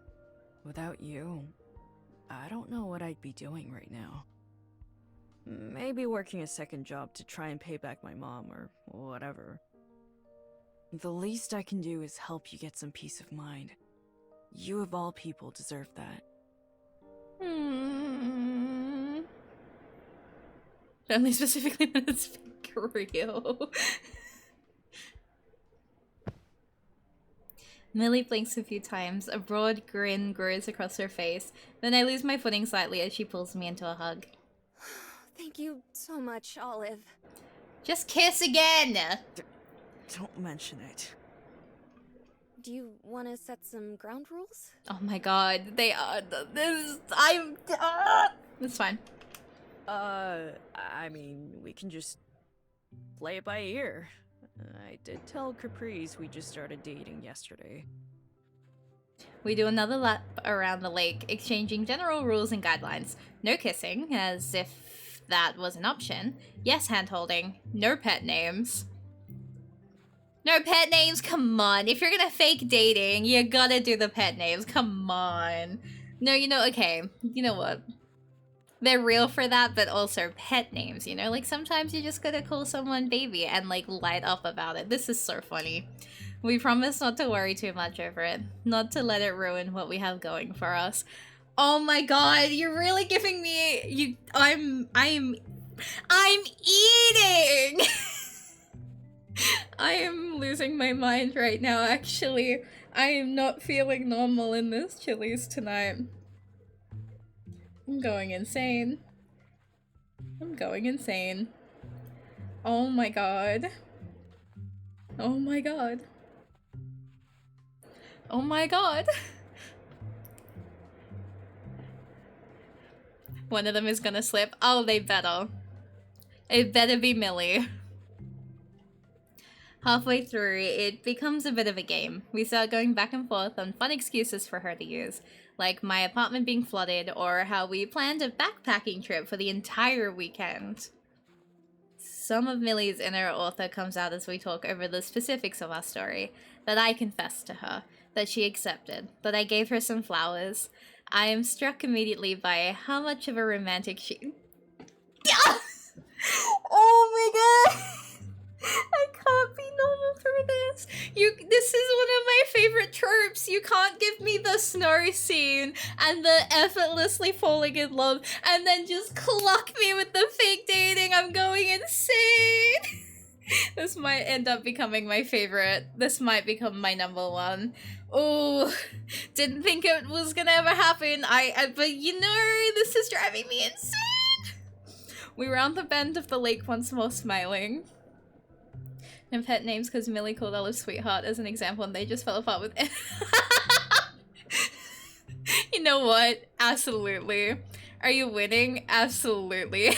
without you, I don't know what I'd be doing right now. Maybe working a second job to try and pay back my mom or whatever. The least I can do is help you get some peace of mind. You of all people deserve that. Only specifically when it's real. Millie blinks a few times. A broad grin grows across her face. Then I lose my footing slightly as she pulls me into a hug. Thank you so much, Olive. Just kiss again! Don't mention it. Do you want to set some ground rules? Oh my god, they are. It's fine. I mean, we can just play it by ear. I did tell Caprice we just started dating yesterday. We do another lap around the lake, exchanging general rules and guidelines. No kissing, as if that was an option. Yes, hand-holding. No pet names. No pet names? Come on. If you're gonna fake dating, you gotta do the pet names. Come on. No, okay. You know what? They're real for that, but also pet names, Like, sometimes you just gotta call someone baby and, like, light up about it. This is so funny. We promise not to worry too much over it. Not to let it ruin what we have going for us. Oh my god, you're really giving me... I'm eating! I am losing my mind right now, actually. I am not feeling normal in this Chili's tonight. I'm going insane. I'm going insane. Oh my god. Oh my god. Oh my god. One of them is gonna slip. Oh, they better. It better be Millie. Halfway through, it becomes a bit of a game. We start going back and forth on fun excuses for her to use, like my apartment being flooded or how we planned a backpacking trip for the entire weekend. Some of Millie's inner author comes out as we talk over the specifics of our story, that I confessed to her, that she accepted, that I gave her some flowers. I am struck immediately by how much of a romantic she... Oh my god! I can't be normal through this. This is one of my favorite tropes. You can't give me the snow scene and the effortlessly falling in love and then just clock me with the fake dating. I'm going insane. This might end up becoming my favorite. This might become my #1. Oh, didn't think it was gonna ever happen. But this is driving me insane. We round the bend of the lake once more, smiling. And pet names because Millie called Olive Sweetheart as an example and they just fell apart with it. You know what? Absolutely. Are you winning? Absolutely.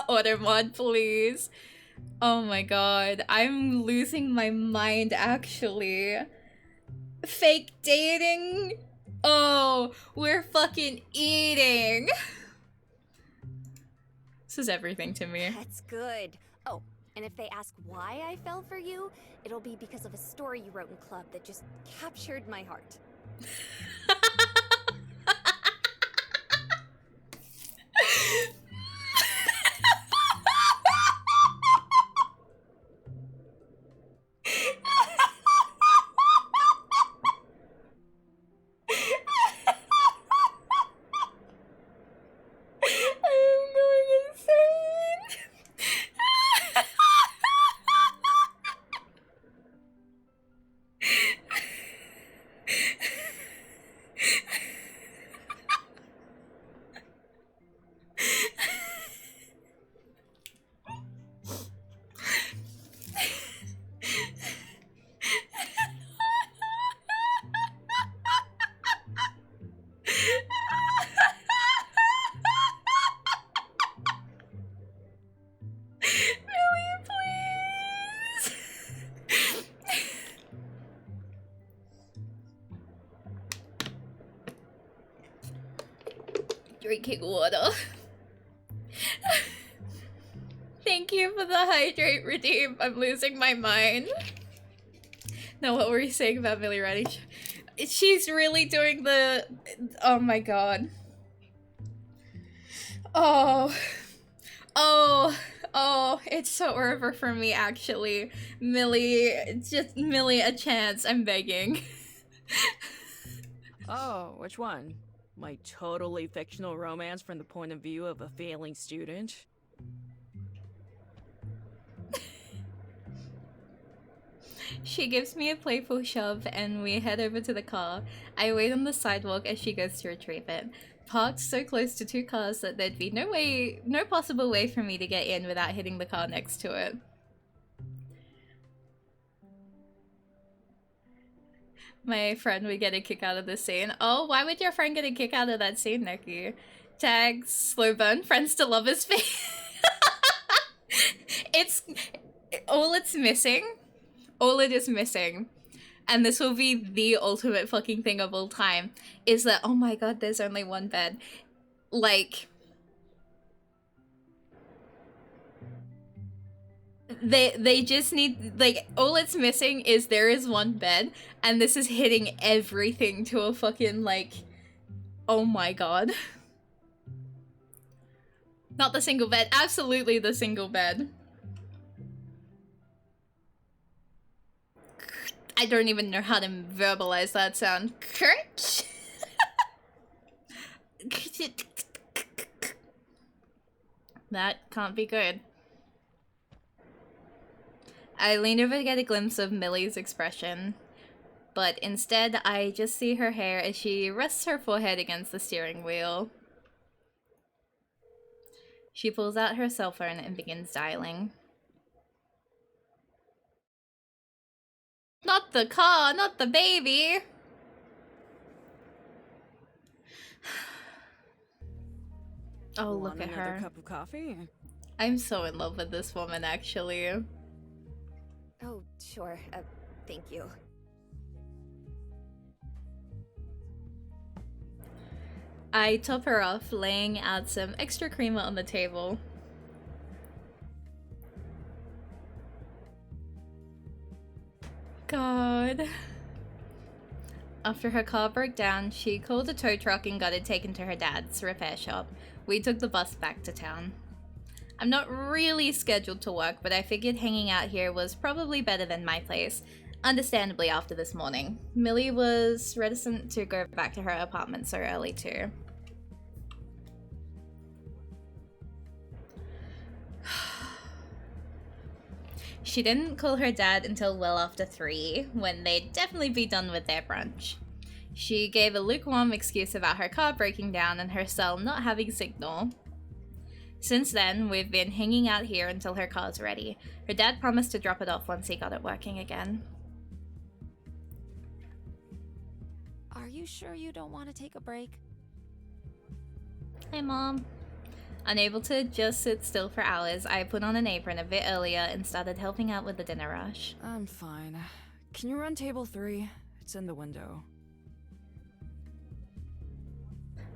Order mod, please. Oh my god. I'm losing my mind, actually. Fake dating? Oh, we're fucking eating. This is everything to me. That's good. Oh, and if they ask why I fell for you, it'll be because of a story you wrote in club that just captured my heart. drinking water. Thank you for the hydrate redeem. I'm losing my mind. Now, what were you saying about Millie Riley? She's really doing the... Oh my god. Oh, it's so over for me, actually. Millie, just Millie a chance, I'm begging. Oh, which one? My totally fictional romance from the point of view of a failing student? She gives me a playful shove and we head over to the car. I wait on the sidewalk as she goes to retrieve it. Parked so close to two cars that there'd be no possible way for me to get in without hitting the car next to it. My friend would get a kick out of this scene. Oh, why would your friend get a kick out of that scene, Nikki? Tag, slow burn, friends to lovers face. All it is missing, and this will be the ultimate fucking thing of all time, is that, oh my god, there's only one bed. Like, they just need, like, all it's missing is there is one bed, and this is hitting everything to a fucking, like, oh my god. Not the single bed, absolutely the single bed. I don't even know how to verbalize that sound. Kurt? That can't be good. I lean over to get a glimpse of Millie's expression, but instead I just see her hair as she rests her forehead against the steering wheel. She pulls out her cell phone and begins dialing. Not the car, not the baby! Oh, look at her. Another cup of coffee? I'm so in love with this woman, actually. Oh, sure. Thank you. I top her off, laying out some extra creamer on the table. God. After her car broke down, she called a tow truck and got it taken to her dad's repair shop. We took the bus back to town. I'm not really scheduled to work, but I figured hanging out here was probably better than my place. Understandably after this morning. Millie was reticent to go back to her apartment so early too. She didn't call her dad until well after 3, when they'd definitely be done with their brunch. She gave a lukewarm excuse about her car breaking down and her cell not having signal. Since then, we've been hanging out here until her car's ready. Her dad promised to drop it off once he got it working again. Are you sure you don't want to take a break? Hi, Mom. Unable to just sit still for hours, I put on an apron a bit earlier and started helping out with the dinner rush. I'm fine. Can you run table 3? It's in the window.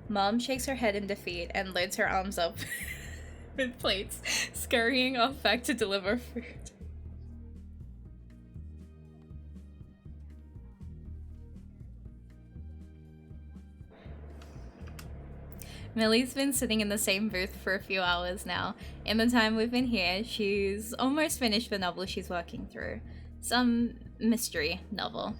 Mom shakes her head in defeat and loads her arms up with plates, scurrying off back to deliver food. Millie's been sitting in the same booth for a few hours now. In the time we've been here, she's almost finished the novel she's working through. Some mystery novel.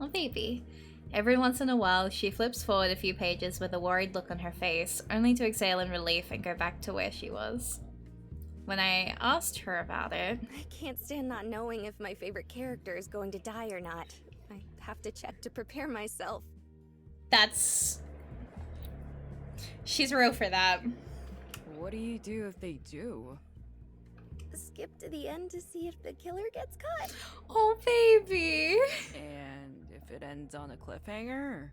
Oh, baby. Every once in a while, she flips forward a few pages with a worried look on her face, only to exhale in relief and go back to where she was. When I asked her about it... I can't stand not knowing if my favorite character is going to die or not. I have to check to prepare myself. That's... She's real for that. What do you do if they do? Skip to the end to see if the killer gets caught. Oh, baby! And if it ends on a cliffhanger?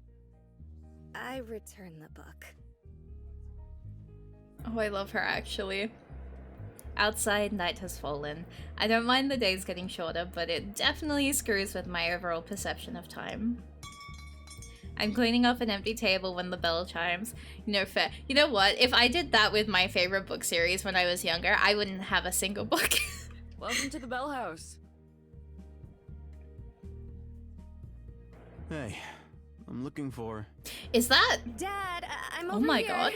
I return the book. Oh, I love her, actually. Outside, night has fallen. I don't mind the days getting shorter, but it definitely screws with my overall perception of time. I'm cleaning off an empty table when the bell chimes. Fair. You know what? If I did that with my favorite book series when I was younger, I wouldn't have a single book. Welcome to the Bell House. Hey, I'm looking for... Is that... Dad, I'm over Oh my here. god.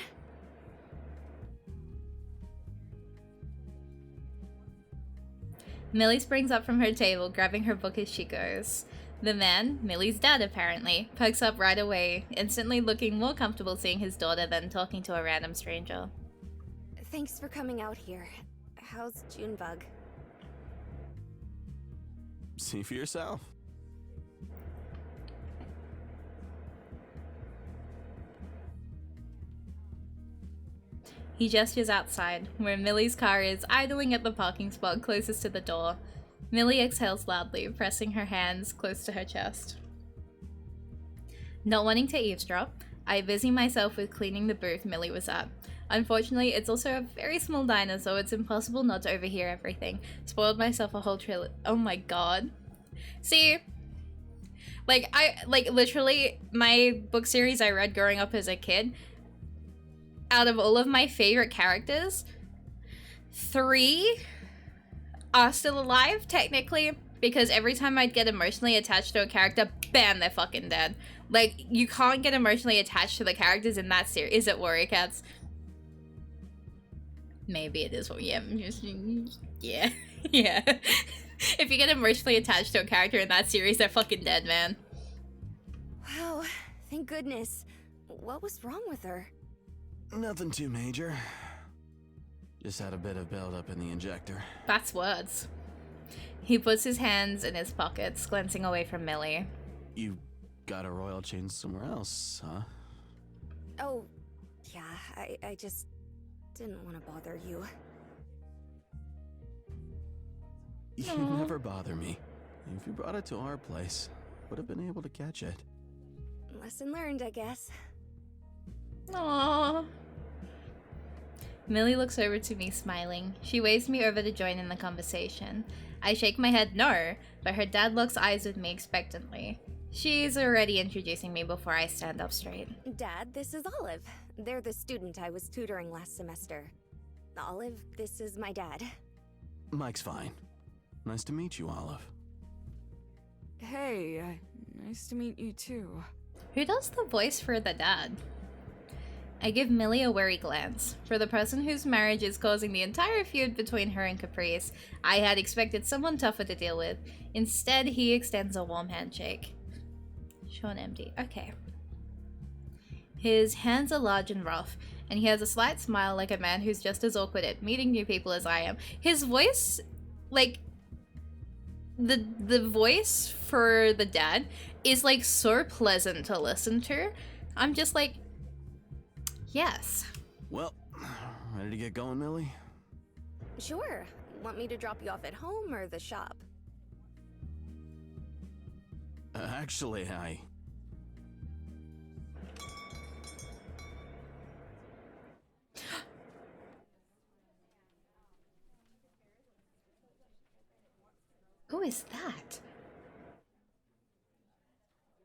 Millie springs up from her table, grabbing her book as she goes. The man, Millie's dad apparently, perks up right away, instantly looking more comfortable seeing his daughter than talking to a random stranger. Thanks for coming out here. How's Junebug? See for yourself. He gestures outside, where Millie's car is idling at the parking spot closest to the door. Millie exhales loudly, pressing her hands close to her chest. Not wanting to eavesdrop, I busy myself with cleaning the booth Millie was at. Unfortunately, it's also a very small diner, so it's impossible not to overhear everything. Spoiled myself a whole oh my god. See, literally, my book series I read growing up as a kid, out of all of my favorite characters, 3 are still alive, technically, because every time I'd get emotionally attached to a character, bam, they're fucking dead. Like, you can't get emotionally attached to the characters in that series. Is it Warrior Cats? Maybe it is. Yeah, yeah, yeah. If you get emotionally attached to a character in that series, they're fucking dead, man. Wow, thank goodness. What was wrong with her? Nothing too major. Just had a bit of buildup in the injector. That's words. He puts his hands in his pockets, glancing away from Millie. You got a royal change somewhere else, huh? Oh, yeah, I just didn't want to bother you. You Aww. never bother me. If you brought it to our place, would have been able to catch it. Lesson learned, I guess. Aww. Millie looks over to me, smiling. She waves me over to join in the conversation. I shake my head no, but her dad locks eyes with me expectantly. She's already introducing me before I stand up straight. Dad, this is Olive. They're the student I was tutoring last semester. Olive, this is my dad. Mike's fine. Nice to meet you, Olive. Hey, nice to meet you too. Who does the voice for the dad? I give Millie a wary glance. For the person whose marriage is causing the entire feud between her and Caprice, I had expected someone tougher to deal with. Instead, he extends a warm handshake. Sean empty. Okay. His hands are large and rough, and he has a slight smile like a man who's just as awkward at meeting new people as I am. His voice, like, the voice for the dad is, like, so pleasant to listen to. I'm just like, yes. Well, ready to get going, Millie? Sure. Want me to drop you off at home or the shop? Actually, Who is that?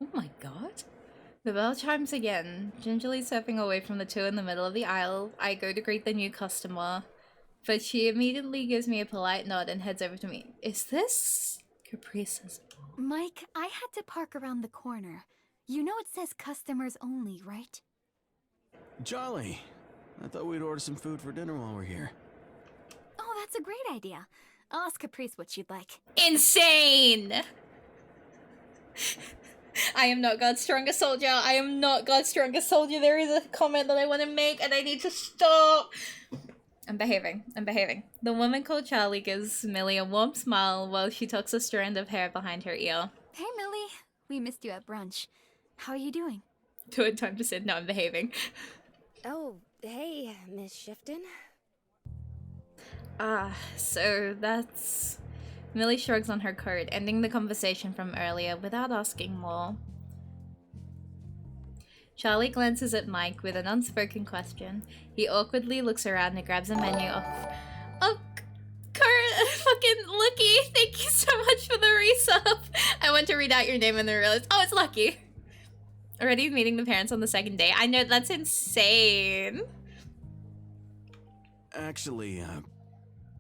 Oh my god. The bell chimes again. Gingerly stepping away from the two in the middle of the aisle, I go to greet the new customer, but she immediately gives me a polite nod and heads over to me. Is this Caprice's mom? Mike, I had to park around the corner. You know it says customers only, right? Charlie, I thought we'd order some food for dinner while we're here. Oh, that's a great idea. I'll ask Caprice what she'd like. Insane! I am not God's strongest soldier. I am not God's strongest soldier. There is a comment that I want to make and I need to stop. I'm behaving. I'm behaving. The woman called Charlie gives Millie a warm smile while she tucks a strand of hair behind her ear. Hey, Millie. We missed you at brunch. How are you doing? Good time to sit. No, I'm behaving. Oh, hey, Miss Shifton. So that's... Millie shrugs on her coat, ending the conversation from earlier without asking more. Charlie glances at Mike with an unspoken question. He awkwardly looks around and grabs a menu off... Oh, fucking Lucky! Thank you so much for the resub! I went to read out your name and then realized, oh, it's Lucky! Already meeting the parents on the second day. I know, that's insane. Actually,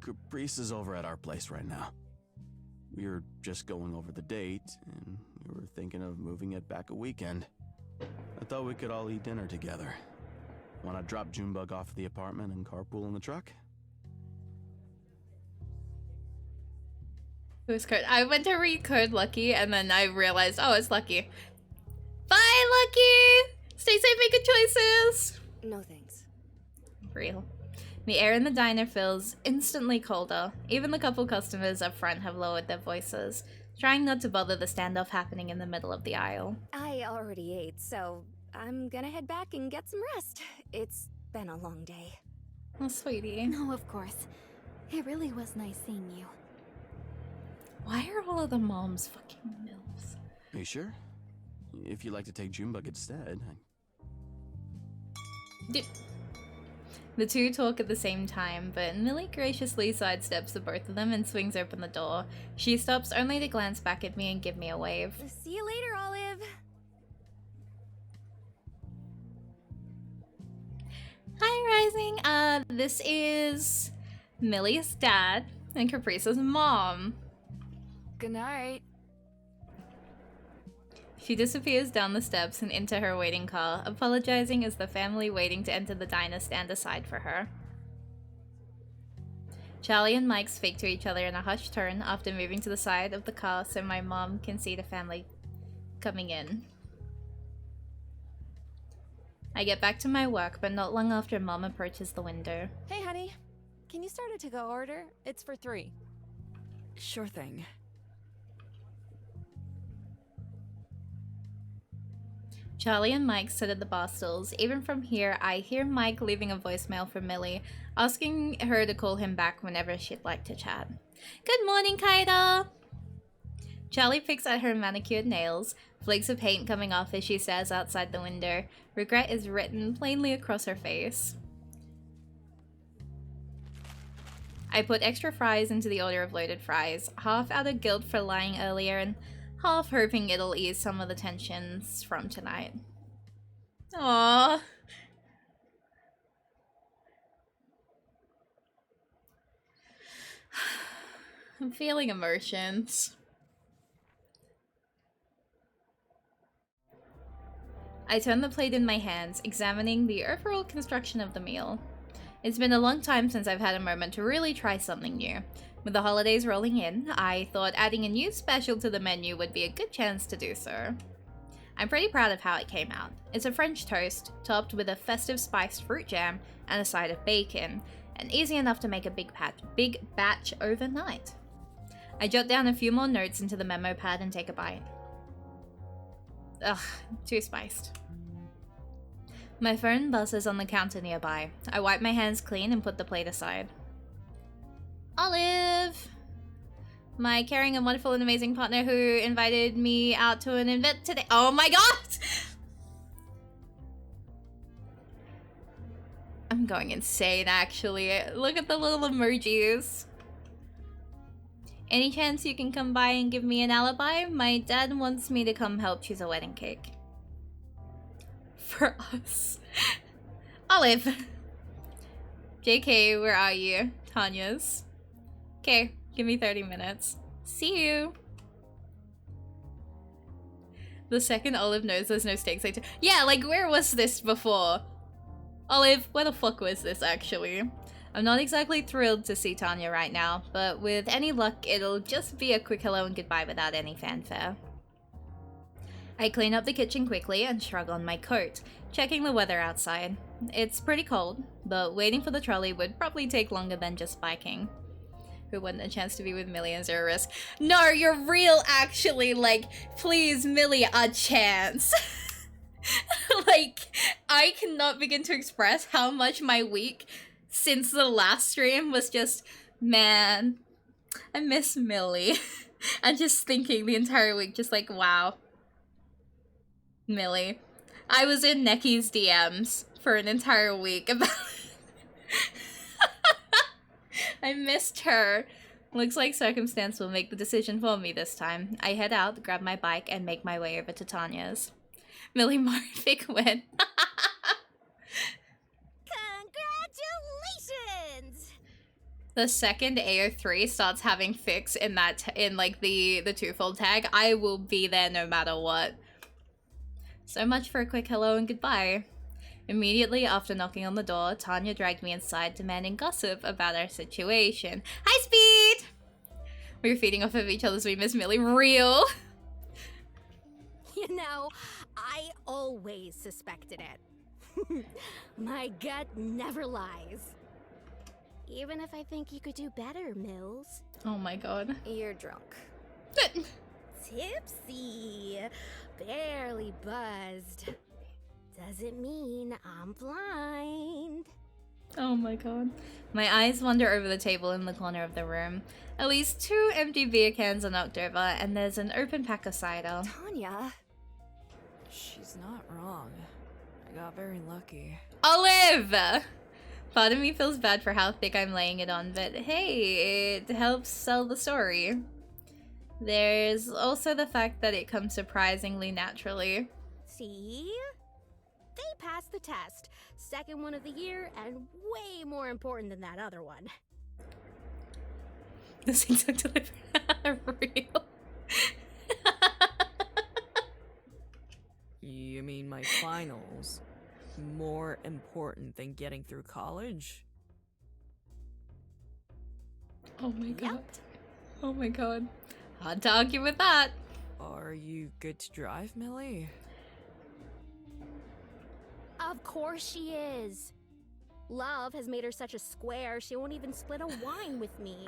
Caprice is over at our place right now. We were just going over the date, and we were thinking of moving it back a weekend. I thought we could all eat dinner together. Want to drop Junebug off at the apartment and carpool in the truck? Who's Code? I went to read Code Lucky, and then I realized, oh, it's Lucky. Bye, Lucky! Stay safe, make good choices! No thanks. Real. The air in the diner feels instantly colder. Even the couple customers up front have lowered their voices, trying not to bother the standoff happening in the middle of the aisle. I already ate, so I'm gonna head back and get some rest. It's been a long day. Oh, sweetie. No, of course. It really was nice seeing you. Why are all of the moms fucking MILFs? Are you sure? If you'd like to take Junebug instead. The two talk at the same time, but Millie graciously sidesteps the both of them and swings open the door. She stops only to glance back at me and give me a wave. See you later, Olive. Hi, Rising. This is Millie's dad and Caprice's mom. Good night. She disappears down the steps and into her waiting car, apologizing as the family waiting to enter the diner stand aside for her. Charlie and Mike speak to each other in a hushed tone after moving to the side of the car so my mom can see the family coming in. I get back to my work, but not long after Mom approaches the window. Hey, honey. Can you start a to-go order? It's for 3. Sure thing. Charlie and Mike sit at the bar stools. Even from here, I hear Mike leaving a voicemail for Millie, asking her to call him back whenever she'd like to chat. Good morning, Kaida! Charlie picks at her manicured nails, flakes of paint coming off as she stares outside the window. Regret is written plainly across her face. I put extra fries into the order of loaded fries, half out of guilt for lying earlier and half hoping it'll ease some of the tensions from tonight. Aww. I'm feeling emotions. I turn the plate in my hands, examining the overall construction of the meal. It's been a long time since I've had a moment to really try something new. With the holidays rolling in, I thought adding a new special to the menu would be a good chance to do so. I'm pretty proud of how it came out. It's a French toast, topped with a festive spiced fruit jam and a side of bacon, and easy enough to make a big batch overnight. I jot down a few more notes into the memo pad and take a bite. Ugh, too spiced. My phone buzzes on the counter nearby. I wipe my hands clean and put the plate aside. Olive! My caring and wonderful and amazing partner who invited me out to an event today. Oh my god! I'm going insane, actually. Look at the little emojis. Any chance you can come by and give me an alibi? My dad wants me to come help choose a wedding cake. For us. Olive! JK, where are you? Tanya's. Okay, give me 30 minutes. See you! The second Olive knows there's no stakes, yeah, like, where was this before? Olive, where the fuck was this, actually? I'm not exactly thrilled to see Tanya right now, but with any luck, it'll just be a quick hello and goodbye without any fanfare. I clean up the kitchen quickly and shrug on my coat, checking the weather outside. It's pretty cold, but waiting for the trolley would probably take longer than just biking. Who wouldn't a chance to be with Millie and Zero Risk? No, you're real, actually. Like, please, Millie, a chance. Like, I cannot begin to express how much my week since the last stream was just, man, I miss Millie. I'm just thinking the entire week, just like, wow. Millie. I was in Necky's DMs for an entire week about I missed her. Looks like circumstance will make the decision for me this time. I head out, grab my bike, and make my way over to Tanya's. Millie Marvick win. Congratulations! The second AO3 starts having fix in in like the Twofold tag, I will be there no matter what. So much for a quick hello and goodbye. Immediately after knocking on the door, Tanya dragged me inside, demanding gossip about our situation. Hi, Speed! We were feeding off of each other's we miss Millie. Real. You know, I always suspected it. My gut never lies. Even if I think you could do better, Mills. Oh my god. You're drunk. Tipsy. Barely buzzed. Doesn't mean I'm blind. Oh my god. My eyes wander over the table in the corner of the room. At least 2 empty beer cans are knocked over, and there's an open pack of cider. Tanya. She's not wrong. I got very lucky. Olive! Part of me feels bad for how thick I'm laying it on, but hey, it helps sell the story. There's also the fact that it comes surprisingly naturally. See? They passed the test. Second one of the year, and way more important than that other one. This thing's not delivered. Real. You mean my finals? More important than getting through college? Oh my god. Oh my god. Hard to argue with that. Are you good to drive, Millie? Of course she is. Love has made her such a square, she won't even split a wine with me.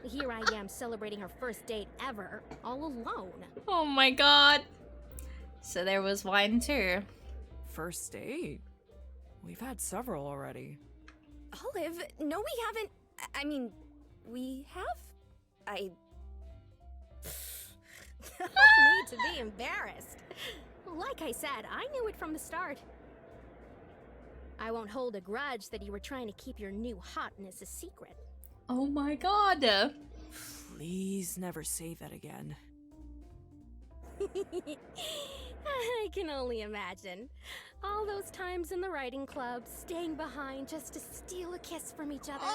Here I am celebrating her first date ever, all alone. Oh my god. So there was wine too. First date? We've had several already. Olive, no we haven't. I mean, we have? No need to be embarrassed. Like I said, I knew it from the start. I won't hold a grudge that you were trying to keep your new hotness a secret. Oh my god. Please never say that again. I can only imagine. All those times in the writing club, staying behind just to steal a kiss from each other.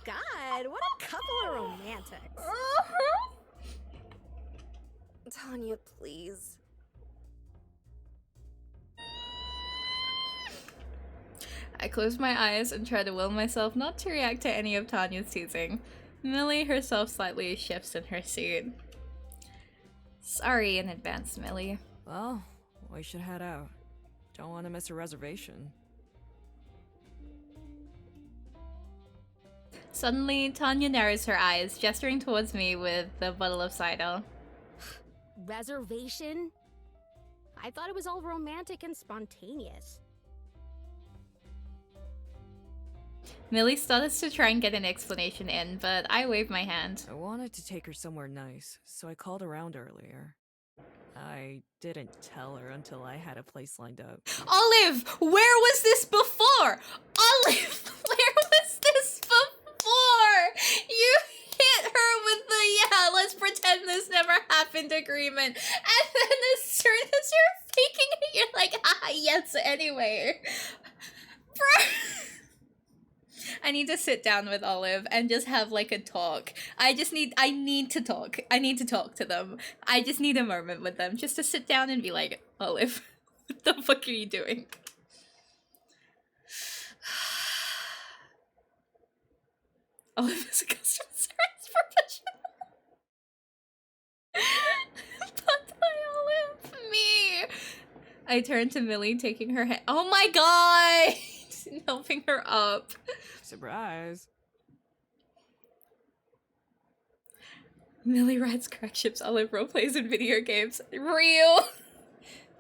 God, what a couple of romantics. Tanya, please. I close my eyes and try to will myself not to react to any of Tanya's teasing. Millie herself slightly shifts in her seat. Sorry in advance, Millie. Well, we should head out. Don't want to miss a reservation. Suddenly, Tanya narrows her eyes, gesturing towards me with the bottle of cider. Reservation? I thought it was all romantic and spontaneous. Millie started to try and get an explanation in, but I waved my hand. I wanted to take her somewhere nice, so I called around earlier. I didn't tell her until I had a place lined up. Olive! Where was this before? Olive! Where was this before? You hit her with the, yeah, let's pretend this never happened agreement. And then as soon as you're faking it, you're like, ah, yes, anyway. Bro. I need to sit down with Olive and just have like a talk. I need to talk. I need to talk to them. I just need a moment with them just to sit down and be like, Olive, what the fuck are you doing? Olive is a customer service professional. But by Olive, me. I turn to Millie, taking her hand. Oh my god! Helping her up. Surprise. Millie rides crack ships, Olive roleplays in video games. Real!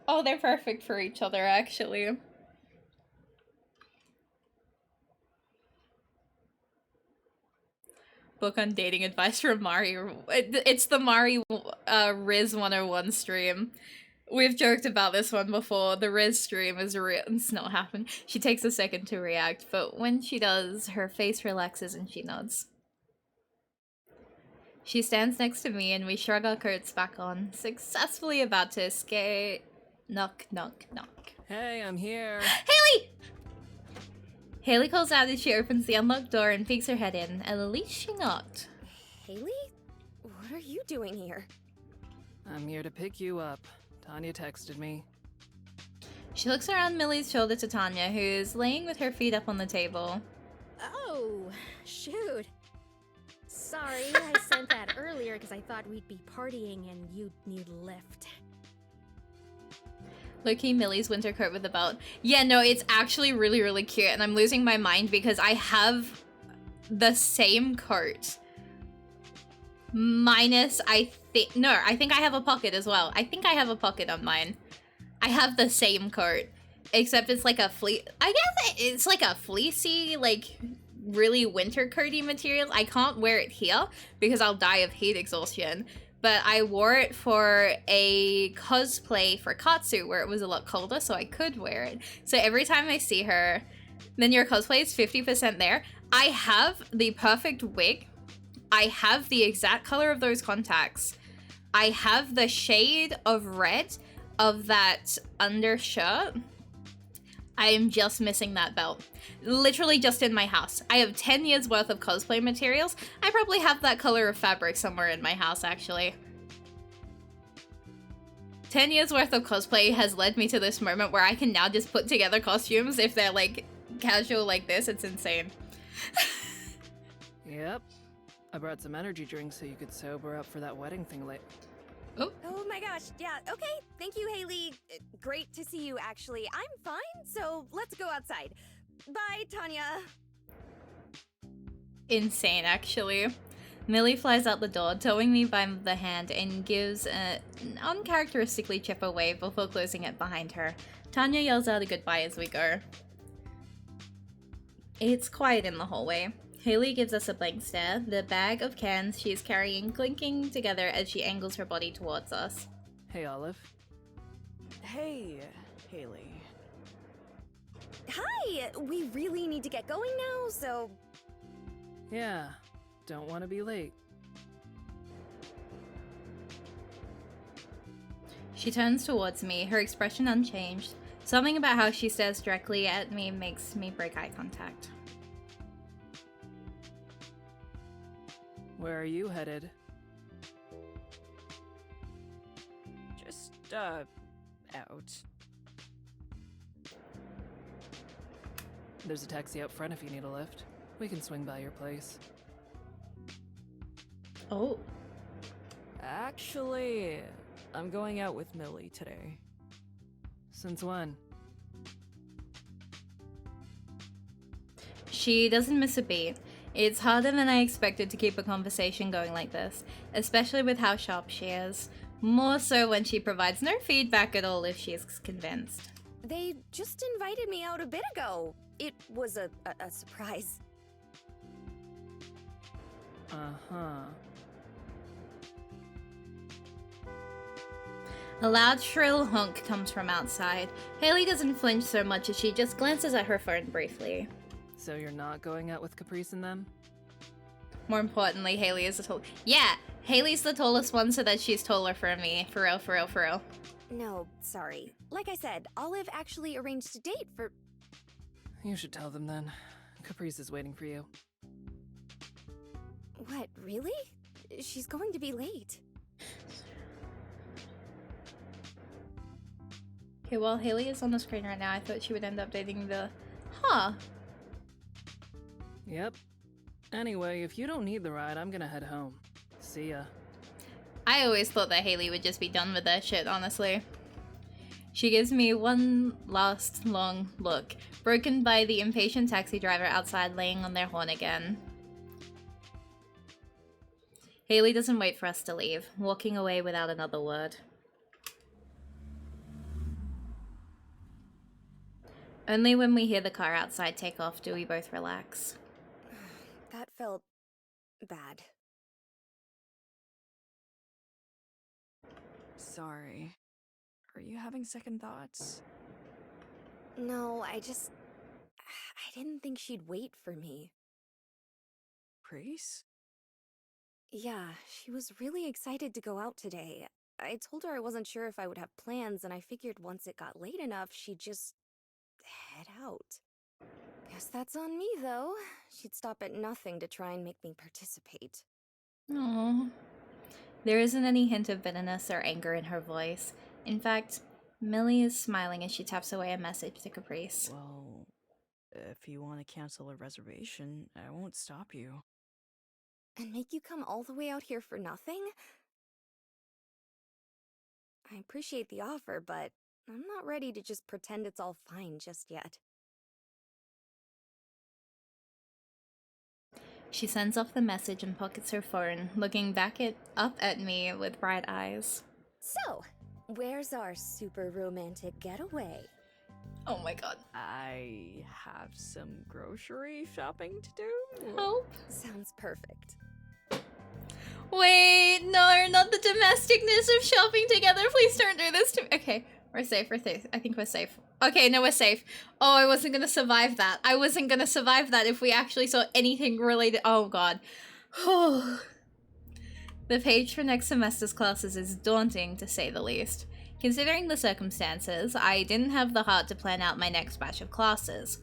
Oh, they're perfect for each other, actually. Book on dating advice from Mari. It's the Mari Riz 101 stream. We've joked about this one before. The Riz stream is real. It's not happening. She takes a second to react, but when she does, her face relaxes and she nods. She stands next to me and we shrug our coats back on, successfully about to Knock, knock, knock. Hey, I'm here. Haley! Haley calls out as she opens the unlocked door and peeks her head in. At least she knocked. Haley? What are you doing here? I'm here to pick you up. Tanya texted me. She looks around Millie's shoulder to Tanya, who is laying with her feet up on the table. Oh, shoot. Sorry, I sent that earlier because I thought we'd be partying and you'd need a lift. Low-key Millie's winter coat with a belt. Yeah, no, it's actually really, really cute, and I'm losing my mind because I have the same coat. Minus, I think I have a pocket as well. I think I have a pocket on mine. I have the same coat, except it's like a I guess it's like a fleecy, like, really winter coaty material. I can't wear it here because I'll die of heat exhaustion. But I wore it for a cosplay for Katsu where it was a lot colder, so I could wear it. So every time I see her, then your cosplay is 50% there. I have the perfect wig. I have the exact color of those contacts. I have the shade of red of that undershirt. I am just missing that belt. Literally just in my house. I have 10 years worth of cosplay materials. I probably have that color of fabric somewhere in my house, actually. 10 years worth of cosplay has led me to this moment where I can now just put together costumes if they're like casual like this. It's insane. Yep. I brought some energy drinks so you could sober up for that wedding thing late. Oh my gosh, yeah, okay. Thank you, Haley. Great to see you, actually. I'm fine, so let's go outside. Bye, Tanya. Insane, actually. Millie flies out the door, towing me by the hand, and gives an uncharacteristically chipper wave before closing it behind her. Tanya yells out a goodbye as we go. It's quiet in the hallway. Haley gives us a blank stare, the bag of cans she is carrying clinking together as she angles her body towards us. Hey, Olive. Hey, Haley. Hi! We really need to get going now, so... Yeah, don't want to be late. She turns towards me, her expression unchanged. Something about how she stares directly at me makes me break eye contact. Where are you headed? Just, out. There's a taxi out front if you need a lift. We can swing by your place. Oh. Actually, I'm going out with Millie today. Since when? She doesn't miss a beat. It's harder than I expected to keep a conversation going like this, especially with how sharp she is. More so when she provides no feedback at all if she is convinced. They just invited me out a bit ago. It was a surprise. Uh-huh. A loud, shrill honk comes from outside. Haley doesn't flinch so much as she just glances at her phone briefly. So you're not going out with Caprice and them? More importantly, Haley is the tall. Yeah, Haley's the tallest one, so that she's taller for me. For real, for real, for real. No, sorry. Like I said, Olive actually arranged a date for... You should tell them then. Caprice is waiting for you. What, really? She's going to be late. Okay, well, Haley is on the screen right now. I thought she would end up dating the... Huh. Yep. Anyway, if you don't need the ride, I'm gonna head home. See ya. I always thought that Haley would just be done with that shit, honestly. She gives me one last long look, broken by the impatient taxi driver outside laying on their horn again. Haley doesn't wait for us to leave, walking away without another word. Only when we hear the car outside take off do we both relax. That felt... bad. Sorry. Are you having second thoughts? No, I didn't think she'd wait for me. Priest? Yeah, she was really excited to go out today. I told her I wasn't sure if I would have plans, and I figured once it got late enough, she'd just head out. Guess that's on me, though. She'd stop at nothing to try and make me participate. Aww. There isn't any hint of bitterness or anger in her voice. In fact, Millie is smiling as she taps away a message to Caprice. Well, if you want to cancel a reservation, I won't stop you. And make you come all the way out here for nothing? I appreciate the offer, but I'm not ready to just pretend it's all fine just yet. She sends off the message and pockets her phone, looking up at me with bright eyes. So, where's our super romantic getaway? Oh my god. I have some grocery shopping to do. Help. Sounds perfect. Wait, no, not the domesticness of shopping together. Please don't do this to me. Okay, we're safe, we're safe. I think we're safe. Okay, no, we're safe. Oh, I wasn't gonna survive that. I wasn't gonna survive that if we actually saw anything related. Oh god. The page for next semester's classes is daunting, to say the least. Considering the circumstances, I didn't have the heart to plan out my next batch of classes.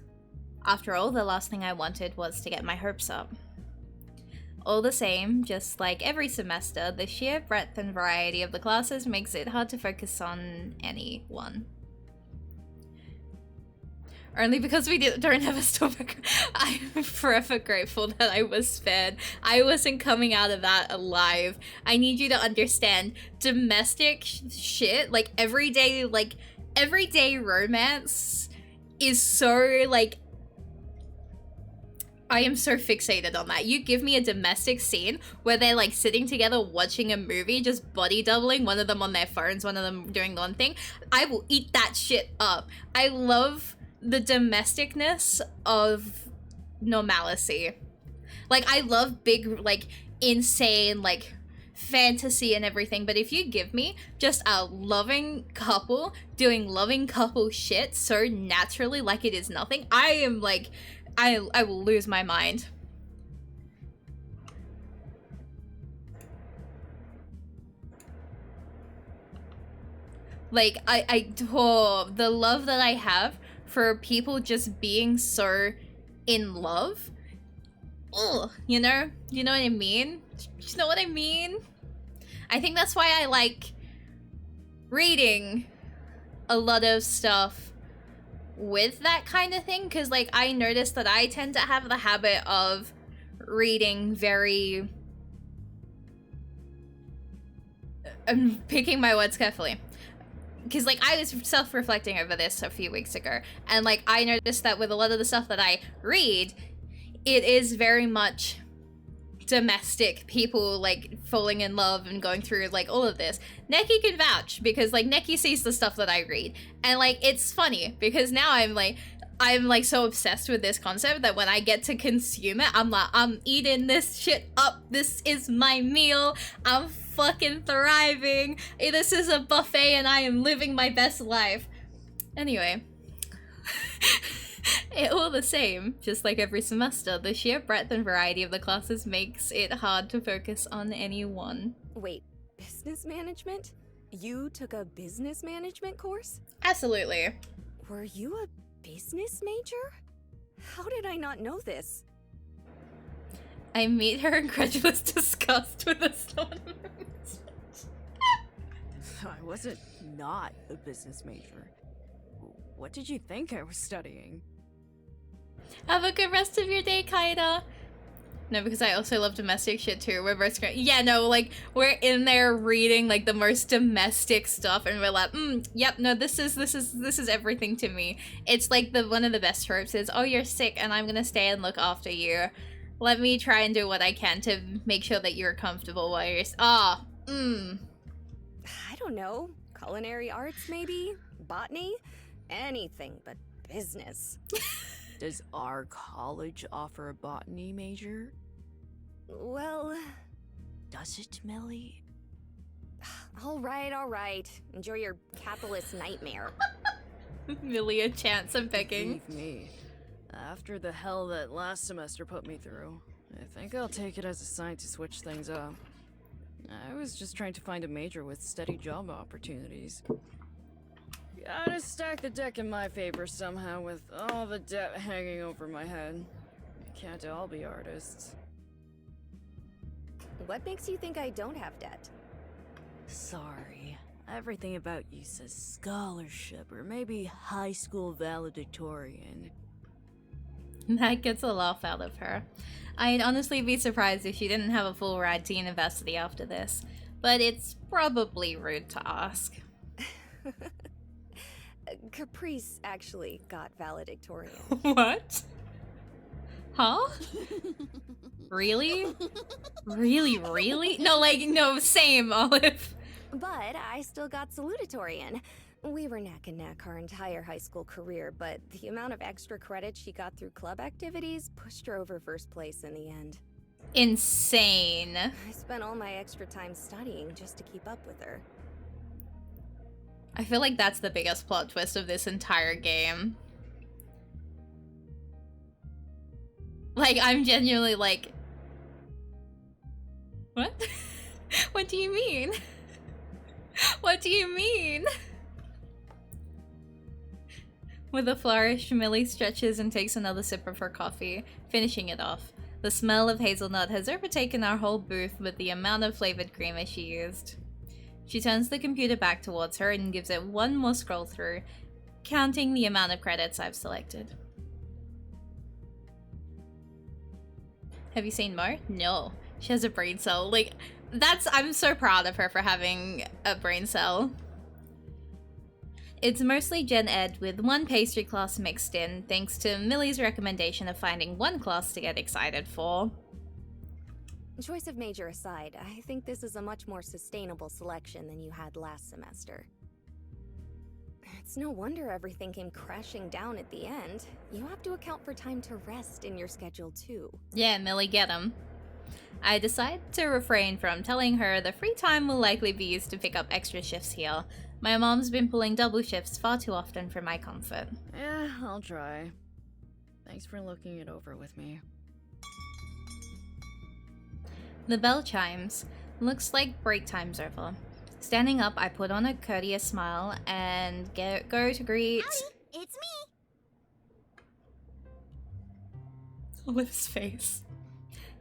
After all, the last thing I wanted was to get my hopes up. All the same, just like every semester, the sheer breadth and variety of the classes makes it hard to focus on any one. Only because we don't have a stomach. I'm forever grateful that I was spared. I wasn't coming out of that alive. I need you to understand, domestic shit, like everyday romance is so, like, I am so fixated on that. You give me a domestic scene where they're like sitting together watching a movie, just body doubling, one of them on their phones, one of them doing one thing. I will eat that shit up. I love the domesticness of normalcy. Like, I love big, like, insane, like, fantasy and everything, but if you give me just a loving couple doing loving couple shit so naturally like it is nothing, I am like, I will lose my mind. Like, the love that I have for people just being so in love. Ugh, you know what I mean? You know what I mean? I think that's why I like reading a lot of stuff with that kind of thing, because like I noticed that I tend to have the habit of reading very, I'm picking my words carefully, because like I was self-reflecting over this a few weeks ago, and like I noticed that with a lot of the stuff that I read, it is very much domestic people like falling in love and going through like all of this. Neki can vouch, because like Neki sees the stuff that I read, and like it's funny because now I'm like so obsessed with this concept that when I get to consume it, I'm like, I'm eating this shit up. This is my meal. I'm fucking thriving. This is a buffet and I am living my best life. Anyway. All the same, just like every semester, the sheer breadth and variety of the classes makes it hard to focus on any one. Wait, business management? You took a business management course? Absolutely. Were you a business major? How did I not know this? I meet her incredulous disgust with a stone. I wasn't not a business major. What did you think I was studying? Have a good rest of your day, Kaida. No, because I also love domestic shit too. We're both yeah, no, like we're in there reading like the most domestic stuff, and we're like, yep, no, this is everything to me. It's like one of the best tropes is, oh, you're sick, and I'm gonna stay and look after you. Let me try and do what I can to make sure that you're comfortable while you're. I don't know. Culinary arts, maybe? Botany? Anything but business. Does our college offer a botany major? Well... Does it, Millie? All right. Enjoy your capitalist nightmare. Millie, a chance of begging. Believe me, after the hell that last semester put me through, I think I'll take it as a sign to switch things up. I was just trying to find a major with steady job opportunities. Gotta stack the deck in my favor somehow with all the debt hanging over my head. Can't all be artists. What makes you think I don't have debt? Sorry. Everything about you says scholarship or maybe high school valedictorian. That gets a laugh out of her. I'd honestly be surprised if she didn't have a full ride to university after this, but it's probably rude to ask. Caprice actually got valedictorian. What? Huh? Really? Really? No, like, no, same, Olive. But I still got salutatorian. We were neck and neck our entire high school career, but the amount of extra credit she got through club activities pushed her over first place in the end. Insane. I spent all my extra time studying just to keep up with her. I feel like that's the biggest plot twist of this entire game. Like, I'm genuinely like... What? What do you mean? What do you mean? With a flourish, Millie stretches and takes another sip of her coffee, finishing it off. The smell of hazelnut has overtaken our whole booth with the amount of flavored creamer she used. She turns the computer back towards her and gives it one more scroll through, counting the amount of credits I've selected. Have you seen Mo? No. She has a brain cell. Like, I'm so proud of her for having a brain cell. It's mostly Gen Ed with one pastry class mixed in, thanks to Millie's recommendation of finding one class to get excited for. Choice of major aside, I think this is a much more sustainable selection than you had last semester. It's no wonder everything came crashing down at the end. You have to account for time to rest in your schedule too. Yeah, Millie, get 'em. I decide to refrain from telling her the free time will likely be used to pick up extra shifts here. My mom's been pulling double shifts far too often for my comfort. Yeah, I'll try. Thanks for looking it over with me. The bell chimes. Looks like break time's over. Standing up, I put on a courteous smile and go to greet... Howdy, it's me! Olive's face.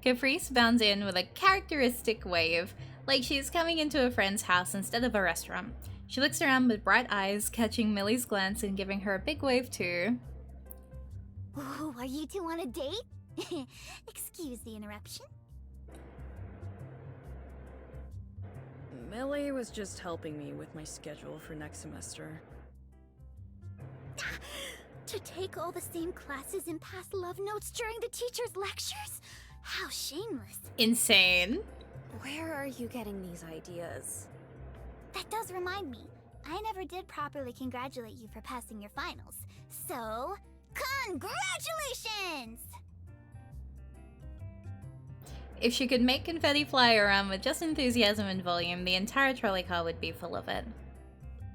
Caprice bounds in with a characteristic wave, like she's coming into a friend's house instead of a restaurant. She looks around with bright eyes, catching Millie's glance and giving her a big wave too. Ooh, are you two on a date? Excuse the interruption. Millie was just helping me with my schedule for next semester. To take all the same classes and pass love notes during the teacher's lectures? How shameless. Insane. Where are you getting these ideas? That does remind me. I never did properly congratulate you for passing your finals. So, congratulations! If she could make confetti fly around with just enthusiasm and volume, the entire trolley car would be full of it.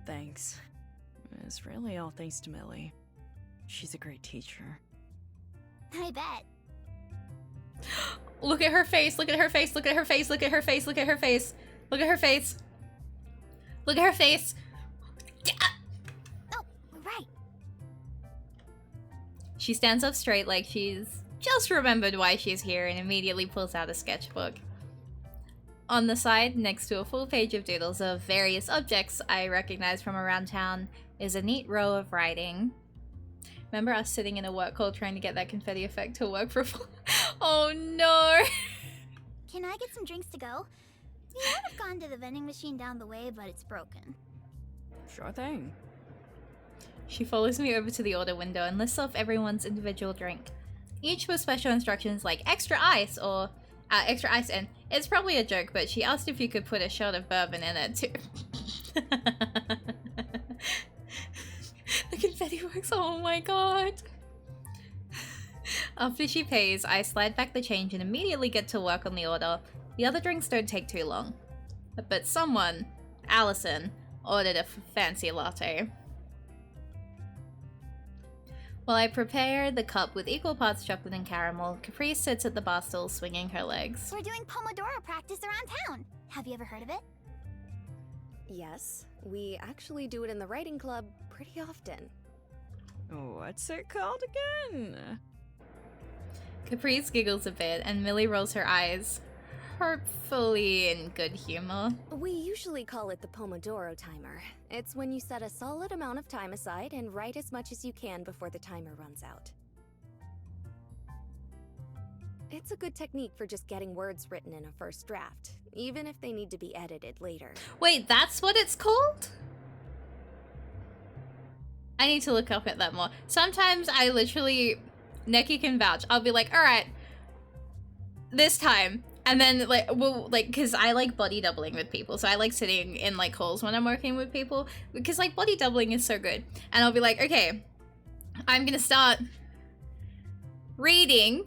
Thanks. It's really all thanks to Millie. She's a great teacher. I bet. Look at her face, look at her face, look at her face, look at her face, look at her face. Look at her face. Look at her face. Oh, right. She stands up straight like she's just remembered why she's here and immediately pulls out a sketchbook. On the side, next to a full page of doodles of various objects I recognize from around town, is a neat row of writing. Remember us sitting in a work hall trying to get that confetti effect to work for full... Oh no! Can I get some drinks to go? We would have gone to the vending machine down the way, but it's broken. Sure thing. She follows me over to the order window and lists off everyone's individual drink. Each with special instructions like extra ice or extra ice in. It's probably a joke, but she asked if you could put a shot of bourbon in it too. The confetti works, oh my god. After she pays, I slide back the change and immediately get to work on the order. The other drinks don't take too long. But someone, Allison, ordered a fancy latte. While I prepare the cup with equal parts chocolate and caramel, Caprice sits at the bar stool swinging her legs. We're doing Pomodoro practice around town. Have you ever heard of it? Yes, we actually do it in the writing club pretty often. What's it called again? Caprice giggles a bit, and Millie rolls her eyes, hopefully in good humor. We usually call it the Pomodoro timer. It's when you set a solid amount of time aside and write as much as you can before the timer runs out. It's a good technique for just getting words written in a first draft, even if they need to be edited later. Wait, that's what it's called? I need to look up at that more. Sometimes I literally, Neki can vouch, I'll be like, alright, this time. And then, like, well, like, because I like body doubling with people, so I like sitting in, like, calls when I'm working with people, because, like, body doubling is so good. And I'll be like, okay, I'm gonna start reading,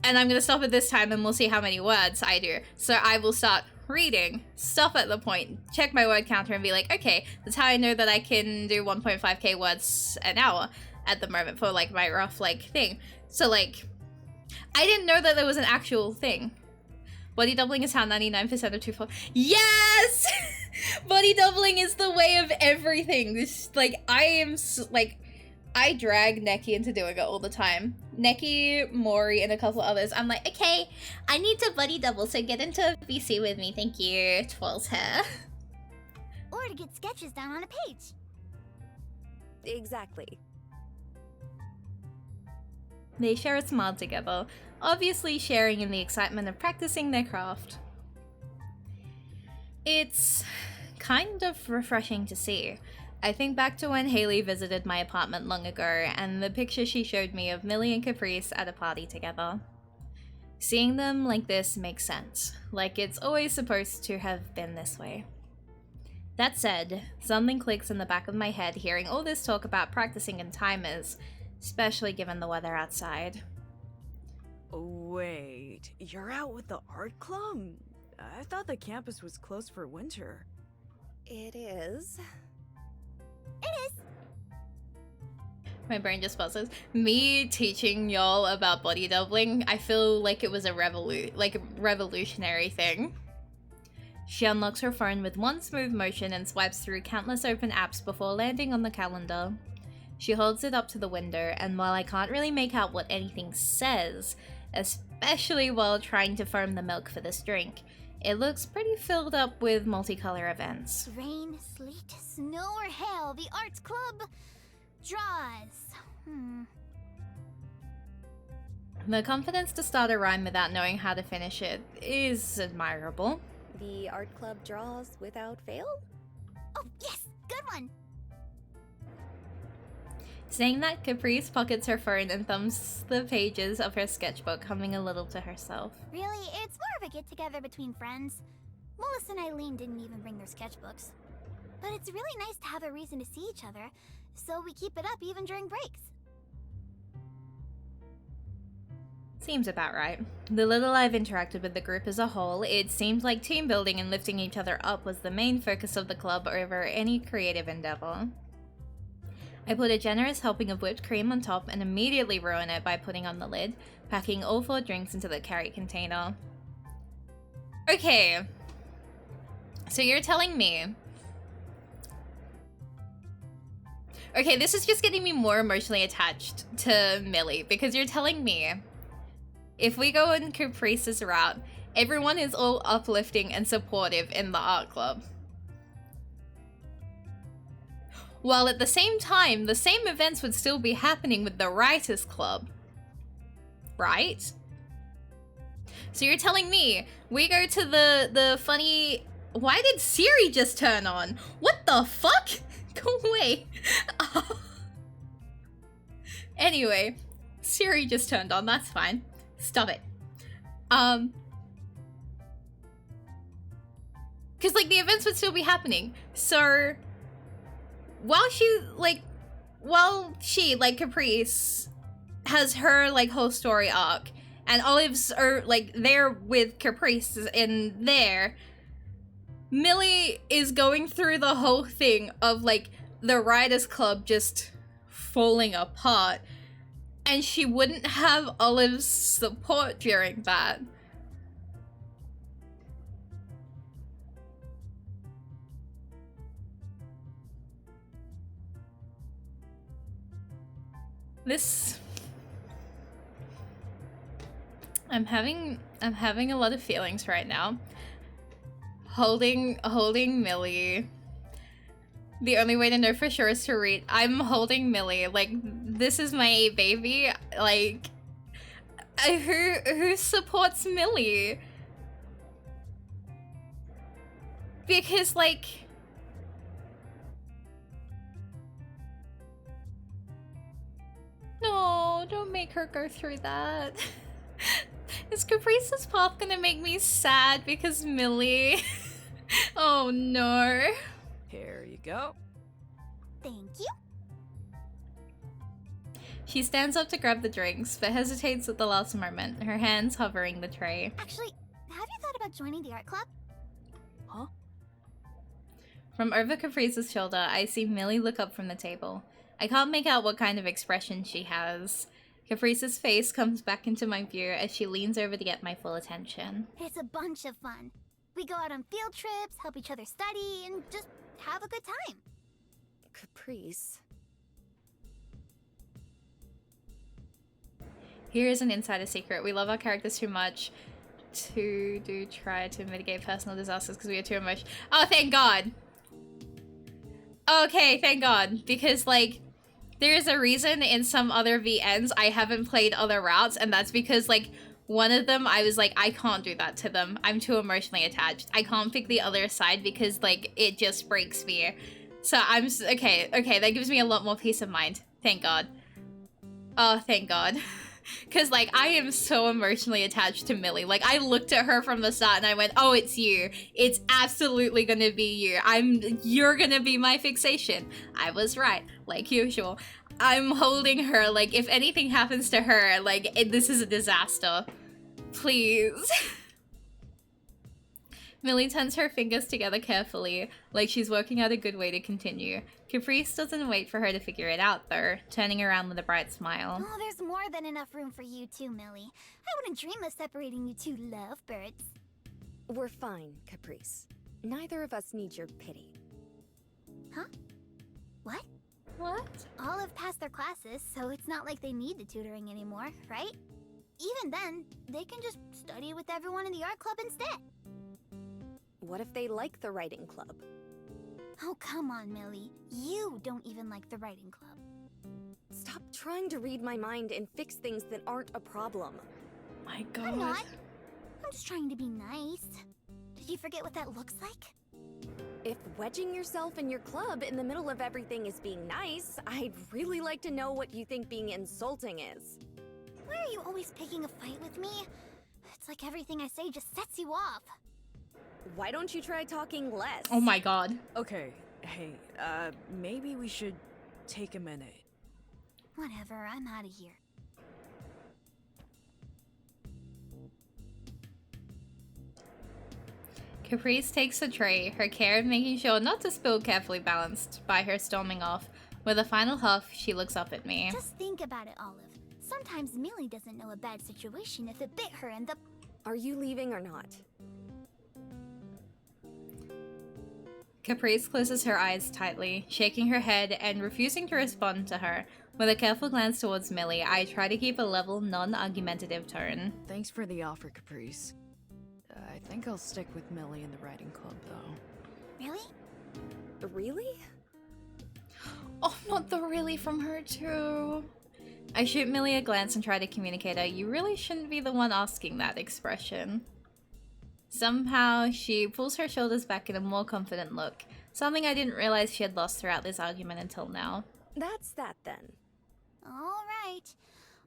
and I'm gonna stop at this time, and we'll see how many words I do. So I will start reading, stop at the point, check my word counter, and be like, okay, that's how I know that I can do 1.5k words an hour at the moment for, like, my rough, like, thing. So, like, I didn't know that there was an actual thing. Body doubling is how 99% of Twofold. Yes! Body doubling is the way of everything. This, like, I drag Neki into doing it all the time. Neki, Mori, and a couple others. I'm like, okay, I need to buddy double, so get into VC with me. Thank you. Twirls hair. Or to get sketches down on a page. Exactly. They share a smile together, obviously sharing in the excitement of practicing their craft. It's kind of refreshing to see. I think back to when Haley visited my apartment long ago and the picture she showed me of Millie and Caprice at a party together. Seeing them like this makes sense, like it's always supposed to have been this way. That said, something clicks in the back of my head hearing all this talk about practicing and timers, especially given the weather outside. Wait, you're out with the art club? I thought the campus was closed for winter. It is. It is. My brain just buzzes. Me teaching y'all about body doubling, I feel like it was a revolutionary thing. She unlocks her phone with one smooth motion and swipes through countless open apps before landing on the calendar. She holds it up to the window, and while I can't really make out what anything says, especially while trying to foam the milk for this drink, it looks pretty filled up with multicolor events. Rain, sleet, snow, or hail, the arts club draws. The confidence to start a rhyme without knowing how to finish it is admirable. The art club draws without fail? Oh, yes! Good one! Saying that, Caprice pockets her phone and thumbs the pages of her sketchbook, humming a little to herself. Really, it's more of a get-together between friends. Melissa and Eileen didn't even bring their sketchbooks. But it's really nice to have a reason to see each other, so we keep it up even during breaks. Seems about right. The little I've interacted with the group as a whole, it seems like team building and lifting each other up was the main focus of the club over any creative endeavor. I put a generous helping of whipped cream on top and immediately ruin it by putting on the lid, packing all 4 drinks into the carry container. Okay. So you're telling me... Okay, this is just getting me more emotionally attached to Millie, because you're telling me if we go in Caprice's route, everyone is all uplifting and supportive in the art club. While at the same time, the same events would still be happening with the Writers Club. Right? So you're telling me we go to the funny... Why did Siri just turn on? What the fuck? Go away. Anyway, Siri just turned on, that's fine. Stop it. Because, like, the events would still be happening. So... While she, like, Caprice has her, like, whole story arc, and Olive's are, like, there with Caprice in there, Millie is going through the whole thing of, like, the Writers Club just falling apart, and she wouldn't have Olive's support during that. This... I'm having a lot of feelings right now. Holding Millie. The only way to know for sure is to read. I'm holding Millie. Like, this is my baby. Like, who supports Millie? Because, like... No, don't make her go through that. Is Caprice's path gonna make me sad because Millie? Oh no. Here you go. Thank you. She stands up to grab the drinks, but hesitates at the last moment, her hands hovering the tray. Actually, have you thought about joining the art club? Huh? From over Caprice's shoulder, I see Millie look up from the table. I can't make out what kind of expression she has. Caprice's face comes back into my view as she leans over to get my full attention. It's a bunch of fun. We go out on field trips, help each other study, and just have a good time. Caprice. Here is an insider secret. We love our characters too much to try to mitigate personal disasters because we are too emotional. Oh, thank God. Okay, thank God. Because, like, there is a reason in some other VNs I haven't played other routes, and that's because, like, one of them I was like, I can't do that to them. I'm too emotionally attached. I can't pick the other side because, like, it just breaks me. So I'm okay, that gives me a lot more peace of mind. Thank God. Oh, thank God. Because, like, I am so emotionally attached to Millie. Like, I looked at her from the start and I went, oh, it's you. It's absolutely gonna be you. You're gonna be my fixation. I was right, like usual. I'm holding her, like, if anything happens to her, like, this is a disaster. Please. Millie turns her fingers together carefully, like she's working out a good way to continue. Caprice doesn't wait for her to figure it out, though, turning around with a bright smile. Oh, there's more than enough room for you too, Millie. I wouldn't dream of separating you two lovebirds. We're fine, Caprice. Neither of us need your pity. Huh? What? What? All have passed their classes, so it's not like they need the tutoring anymore, right? Even then, they can just study with everyone in the art club instead. What if they like the writing club? Oh, come on, Millie. You don't even like the writing club. Stop trying to read my mind and fix things that aren't a problem. My God. I'm not. I'm just trying to be nice. Did you forget what that looks like? If wedging yourself in your club in the middle of everything is being nice, I'd really like to know what you think being insulting is. Why are you always picking a fight with me? It's like everything I say just sets you off. Why don't you try talking less? Oh my God. Okay, hey, maybe we should take a minute. Whatever, I'm out of here. Caprice takes the tray, her care of making sure not to spill carefully balanced by her storming off. With a final huff, she looks up at me. Just think about it, Olive. Sometimes Millie doesn't know a bad situation if it bit her in the... Are you leaving or not? Caprice closes her eyes tightly, shaking her head and refusing to respond to her. With a careful glance towards Millie, I try to keep a level, non-argumentative tone. Thanks for the offer, Caprice. I think I'll stick with Millie in the writing club, though. Really? Really? Oh, not the really from her too. I shoot Millie a glance and try to communicate her. You really shouldn't be the one asking that expression. Somehow, she pulls her shoulders back in a more confident look. Something I didn't realize she had lost throughout this argument until now. That's that then. All right.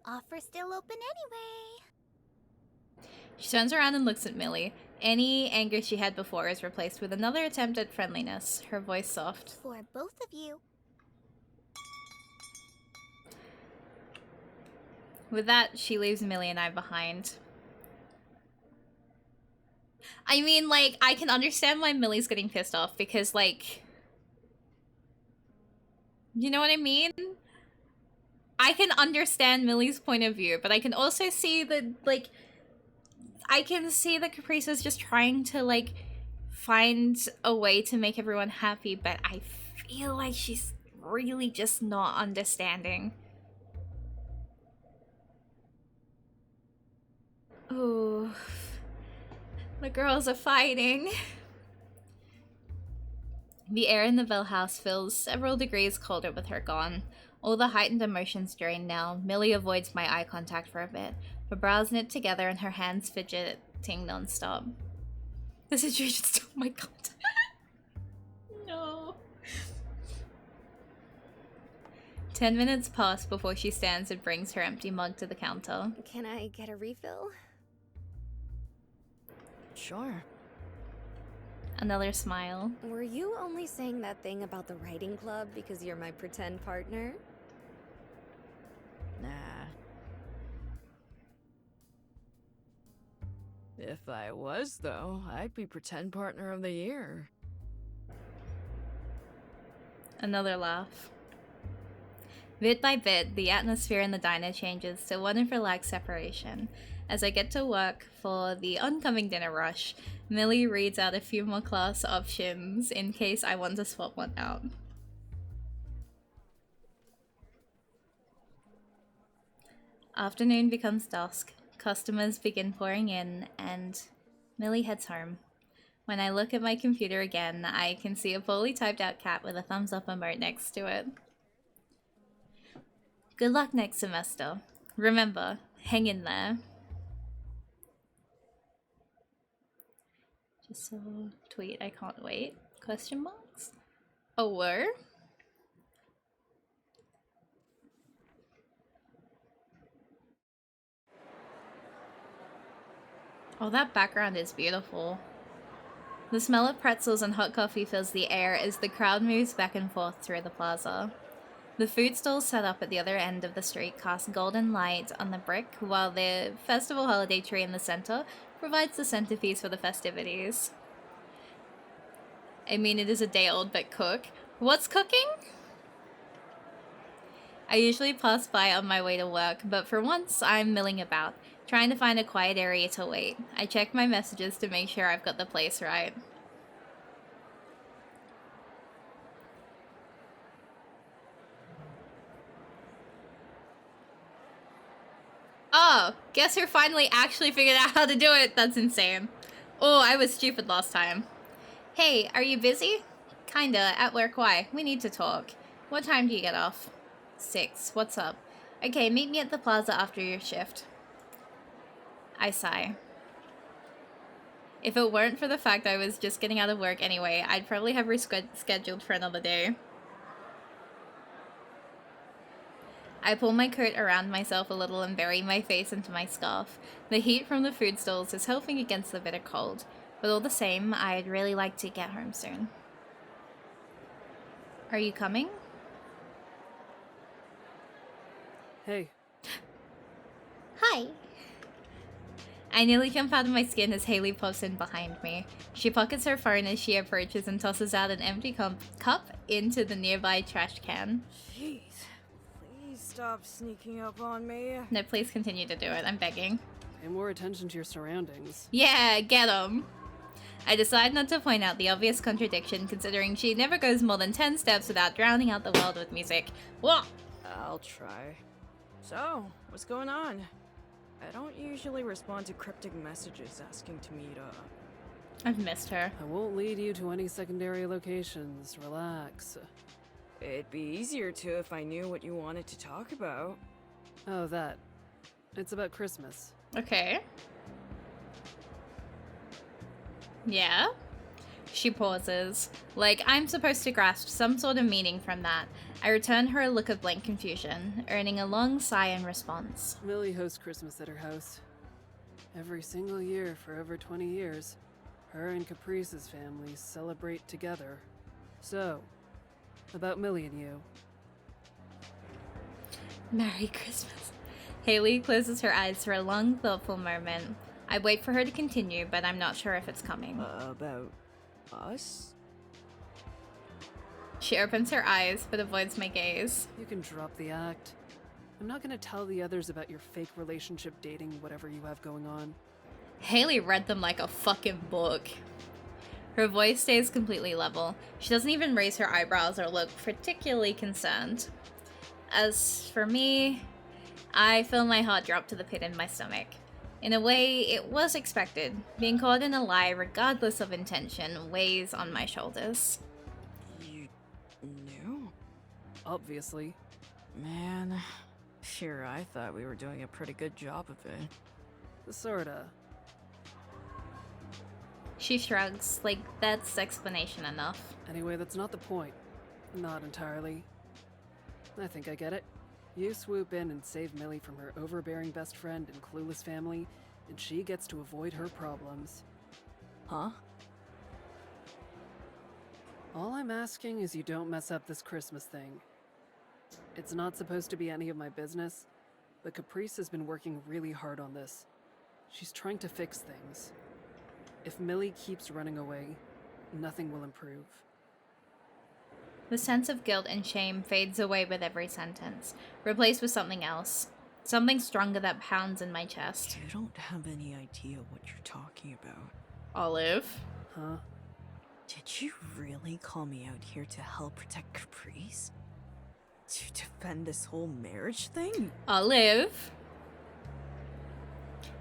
Offer still open anyway. She turns around and looks at Millie. Any anger she had before is replaced with another attempt at friendliness, her voice soft. For both of you. With that, she leaves Millie and I behind. I mean, like, I can understand why Millie's getting pissed off because, like... You know what I mean? I can understand Millie's point of view, but I can also see that, like... I can see that Caprice is just trying to, like, find a way to make everyone happy, but I feel like she's really just not understanding. Oh, the girls are fighting. The air in the Bell house feels several degrees colder with her gone. All the heightened emotions drained now. Millie avoids my eye contact for a bit, her brows knit together and her hands fidgeting non-stop. The situation still, oh my god. No. 10 minutes pass before she stands and brings her empty mug to the counter. Can I get a refill? Sure. Another smile. Were you only saying that thing about the writing club because you're my pretend partner? Nah. If I was, though, I'd be pretend partner of the year. Another laugh. Bit by bit, the atmosphere in the diner changes to one of relaxed separation. As I get to work for the oncoming dinner rush, Millie reads out a few more class options in case I want to swap one out. Afternoon becomes dusk, customers begin pouring in, and Millie heads home. When I look at my computer again, I can see a poorly typed out cat with a thumbs up emote next to it. Good luck next semester. Remember, hang in there. Just saw a tweet, I can't wait. Question marks? Oh, word? Oh, that background is beautiful. The smell of pretzels and hot coffee fills the air as the crowd moves back and forth through the plaza. The food stalls set up at the other end of the street cast golden light on the brick, while the festival holiday tree in the center provides the centerpiece for the festivities. I mean, it is a day old, but cook. What's cooking? I usually pass by on my way to work, but for once I'm milling about, trying to find a quiet area to wait. I check my messages to make sure I've got the place right. Oh, guess who finally actually figured out how to do it? That's insane. Oh, I was stupid last time. Hey, are you busy? Kinda, at work, why? We need to talk. What time do you get off? 6, what's up? Okay, meet me at the plaza after your shift. I sigh. If it weren't for the fact I was just getting out of work anyway, I'd probably have rescheduled for another day. I pull my coat around myself a little and bury my face into my scarf. The heat from the food stalls is helping against the bitter cold, but all the same, I'd really like to get home soon. Are you coming? Hey. Hi. I nearly jump out of my skin as Haley pops in behind me. She pockets her phone as she approaches and tosses out an empty cup into the nearby trash can. Jeez. Please stop sneaking up on me. No, please continue to do it. I'm begging. Pay more attention to your surroundings. Yeah, get 'em. I decide not to point out the obvious contradiction, considering she never goes more than 10 steps without drowning out the world with music. Whoa! I'll try. So, what's going on? I don't usually respond to cryptic messages asking to meet up. I've missed her. I won't lead you to any secondary locations. Relax. It'd be easier to if I knew what you wanted to talk about. Oh, that. It's about Christmas. Okay. Yeah? She pauses. Like, I'm supposed to grasp some sort of meaning from that. I return her a look of blank confusion, earning a long sigh in response. Millie hosts Christmas at her house. Every single year for over 20 years, her and Caprice's families celebrate together. So, about Millie and you. Merry Christmas. Haley closes her eyes for a long, thoughtful moment. I wait for her to continue, but I'm not sure if it's coming. About us? She opens her eyes, but avoids my gaze. You can drop the act. I'm not gonna tell the others about your fake relationship dating whatever you have going on. Haley read them like a fucking book. Her voice stays completely level. She doesn't even raise her eyebrows or look particularly concerned. As for me, I feel my heart drop to the pit in my stomach. In a way, it was expected. Being caught in a lie, regardless of intention, weighs on my shoulders. You knew? Obviously. Man, sure, I thought we were doing a pretty good job of it. Sorta. She shrugs, like that's explanation enough. Anyway, that's not the point. Not entirely. I think I get it. You swoop in and save Millie from her overbearing best friend and clueless family, and she gets to avoid her problems. Huh? All I'm asking is you don't mess up this Christmas thing. It's not supposed to be any of my business, but Caprice has been working really hard on this. She's trying to fix things. If Millie keeps running away, nothing will improve. The sense of guilt and shame fades away with every sentence, replaced with something else. Something stronger that pounds in my chest. You don't have any idea what you're talking about. Olive? Huh? Did you really call me out here to help protect Caprice? To defend this whole marriage thing? Olive?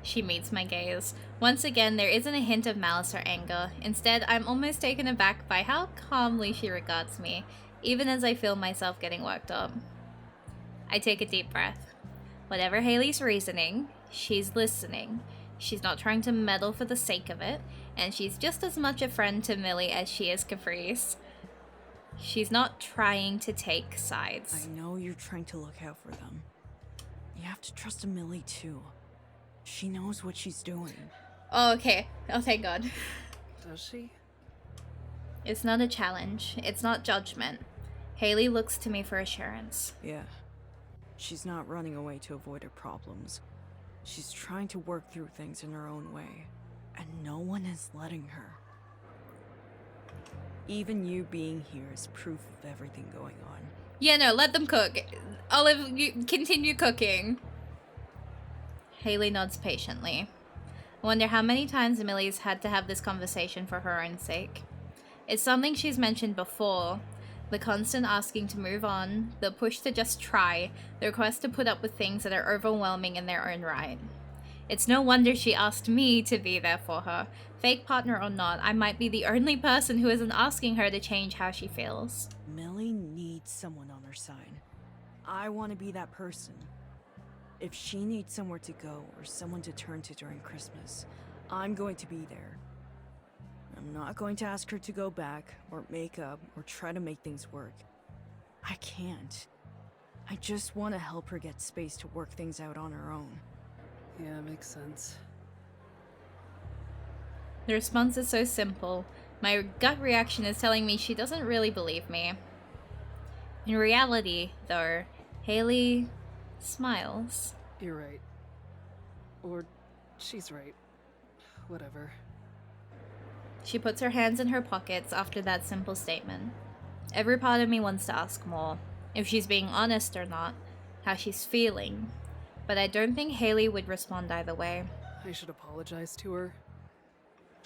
She meets my gaze. Once again, there isn't a hint of malice or anger. Instead, I'm almost taken aback by how calmly she regards me, even as I feel myself getting worked up. I take a deep breath. Whatever Haley's reasoning, she's listening. She's not trying to meddle for the sake of it, and she's just as much a friend to Millie as she is Caprice. She's not trying to take sides. I know you're trying to look out for them. You have to trust Millie too. She knows what she's doing. Oh, okay. Oh, thank God. Does she? It's not a challenge. It's not judgment. Haley looks to me for assurance. Yeah. She's not running away to avoid her problems. She's trying to work through things in her own way. And no one is letting her. Even you being here is proof of everything going on. Yeah, no, let them cook. Olive, you continue cooking. Haley nods patiently. I wonder how many times Millie's had to have this conversation for her own sake. It's something she's mentioned before. The constant asking to move on, the push to just try, the request to put up with things that are overwhelming in their own right. It's no wonder she asked me to be there for her. Fake partner or not, I might be the only person who isn't asking her to change how she feels. Millie needs someone on her side. I want to be that person. If she needs somewhere to go or someone to turn to during Christmas, I'm going to be there. I'm not going to ask her to go back, or make up, or try to make things work. I can't. I just want to help her get space to work things out on her own. Yeah, makes sense. The response is so simple. My gut reaction is telling me she doesn't really believe me. In reality, though, Haley smiles. You're right. Or she's right. Whatever. She puts her hands in her pockets after that simple statement. Every part of me wants to ask more, if she's being honest or not, how she's feeling. But I don't think Haley would respond either way. I should apologize to her.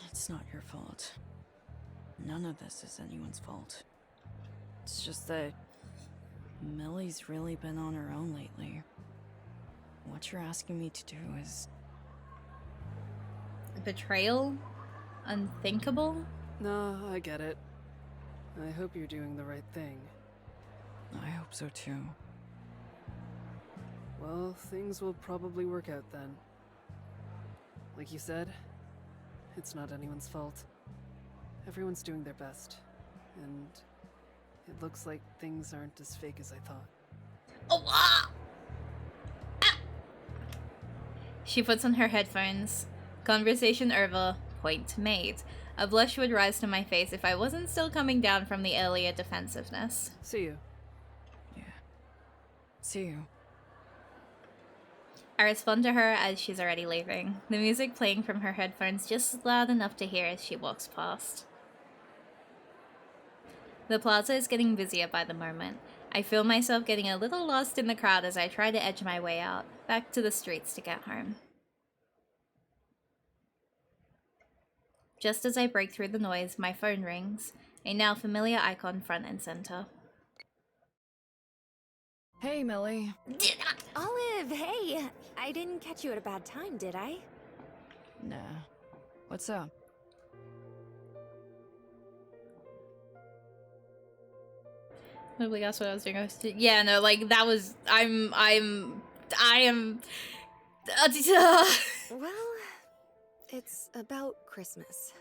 It's not your fault. None of this is anyone's fault. It's just that Millie's really been on her own lately. What you're asking me to do is... Betrayal? Unthinkable? No, I get it. I hope you're doing the right thing. I hope so too. Well, things will probably work out then. Like you said, it's not anyone's fault. Everyone's doing their best. And it looks like things aren't as fake as I thought. Oh, ah! Ah! She puts on her headphones. Conversation over. Point made. A blush would rise to my face if I wasn't still coming down from the earlier defensiveness. See you. Yeah. See you. I respond to her as she's already leaving, the music playing from her headphones just loud enough to hear as she walks past. The plaza is getting busier by the moment. I feel myself getting a little lost in the crowd as I try to edge my way out, back to the streets to get home. Just as I break through the noise, my phone rings, a now familiar icon front and center. Hey, Millie. Olive, hey! I didn't catch you at a bad time, did I? Nah. What's up? Nobody else what I was doing. Yeah, no, like that was. I am. Well, it's about Christmas.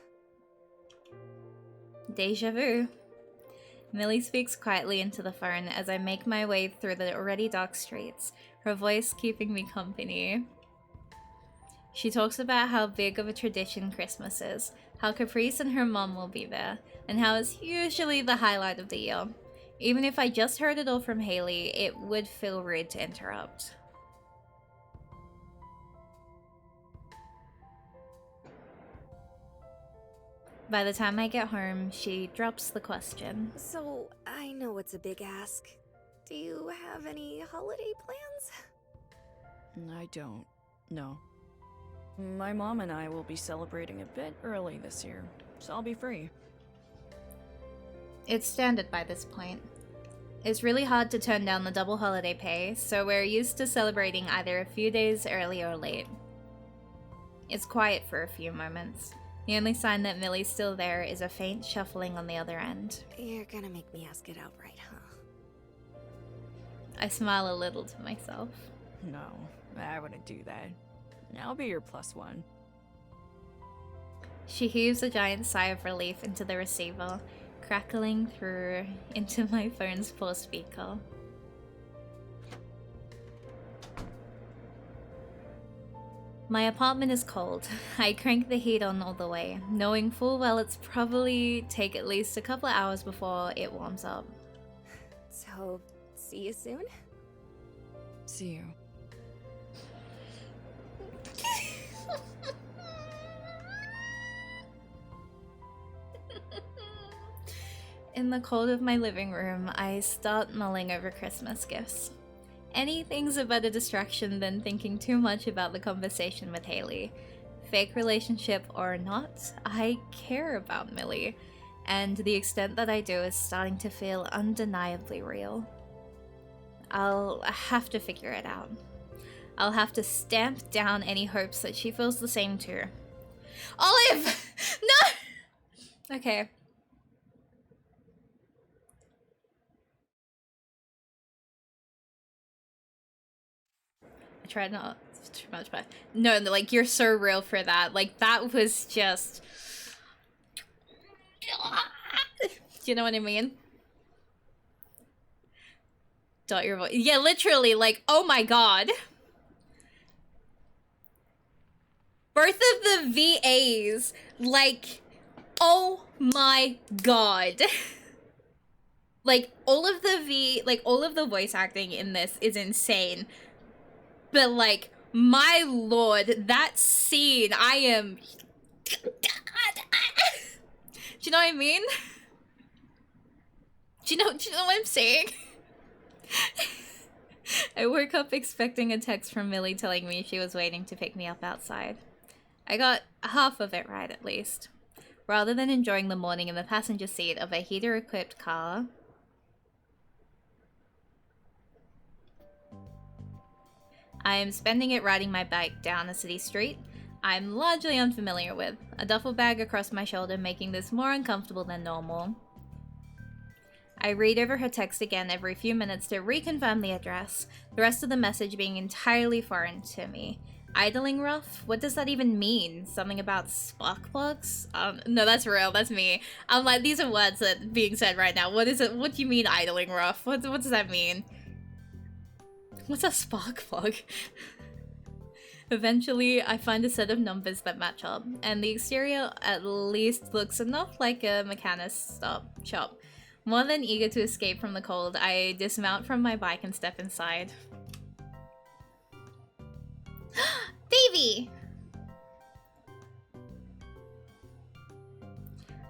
Deja vu. Millie speaks quietly into the phone as I make my way through the already dark streets, her voice keeping me company. She talks about how big of a tradition Christmas is, how Caprice and her mom will be there, and how it's usually the highlight of the year. Even if I just heard it all from Haley, it would feel rude to interrupt. By the time I get home, she drops the question. So, I know it's a big ask. Do you have any holiday plans? I don't. No. My mom and I will be celebrating a bit early this year, so I'll be free. It's standard by this point. It's really hard to turn down the double holiday pay, so we're used to celebrating either a few days early or late. It's quiet for a few moments. The only sign that Millie's still there is a faint shuffling on the other end. You're gonna make me ask it outright, huh? I smile a little to myself. No, I wouldn't do that. I'll be your +1. She heaves a giant sigh of relief into the receiver, crackling through into my phone's poor speaker. My apartment is cold. I crank the heat on all the way, knowing full well it's probably take at least a couple of hours before it warms up. So, see you soon? See you. In the cold of my living room, I start mulling over Christmas gifts. Anything's a better distraction than thinking too much about the conversation with Haley. Fake relationship or not, I care about Millie, and the extent that I do is starting to feel undeniably real. I'll have to figure it out. I'll have to stamp down any hopes that she feels the same too. Olive! No! Okay. I tried not too much, but no, like you're so real for that. Like that was just, do you know what I mean? Dot your voice. Yeah, literally. Like, oh my god. Both of the VAs, like, oh my god. Like all of the voice acting in this is insane. But, like, my lord, that scene, I am... Do you know what I mean? Do you know what I'm saying? I woke up expecting a text from Millie telling me she was waiting to pick me up outside. I got half of it right, at least. Rather than enjoying the morning in the passenger seat of a heater-equipped car... I am spending it riding my bike down a city street I'm largely unfamiliar with, a duffel bag across my shoulder making this more uncomfortable than normal. I read over her text again every few minutes to reconfirm the address, the rest of the message being entirely foreign to me. Idling rough? What does that even mean? Something about spark plugs? No, that's real, that's me. I'm like, these are words that being said right now. What is it? What do you mean idling rough? What does that mean? What's a spark plug? Eventually, I find a set of numbers that match up, and the exterior at least looks enough like a mechanist's shop. More than eager to escape from the cold, I dismount from my bike and step inside. Baby!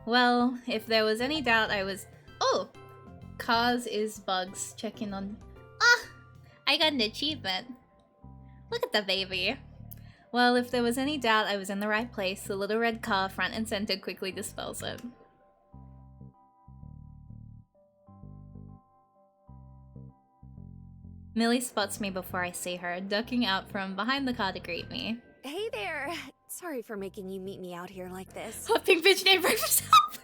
Well, if there was any doubt I was... Oh! Cars is bugs checking on... Ah! I got an achievement. Look at the baby. Well, if there was any doubt I was in the right place, the little red car front and center quickly dispels it. Millie spots me before I see her, ducking out from behind the car to greet me. Hey there! Sorry for making you meet me out here like this. Hot pink bitch named breakfast help.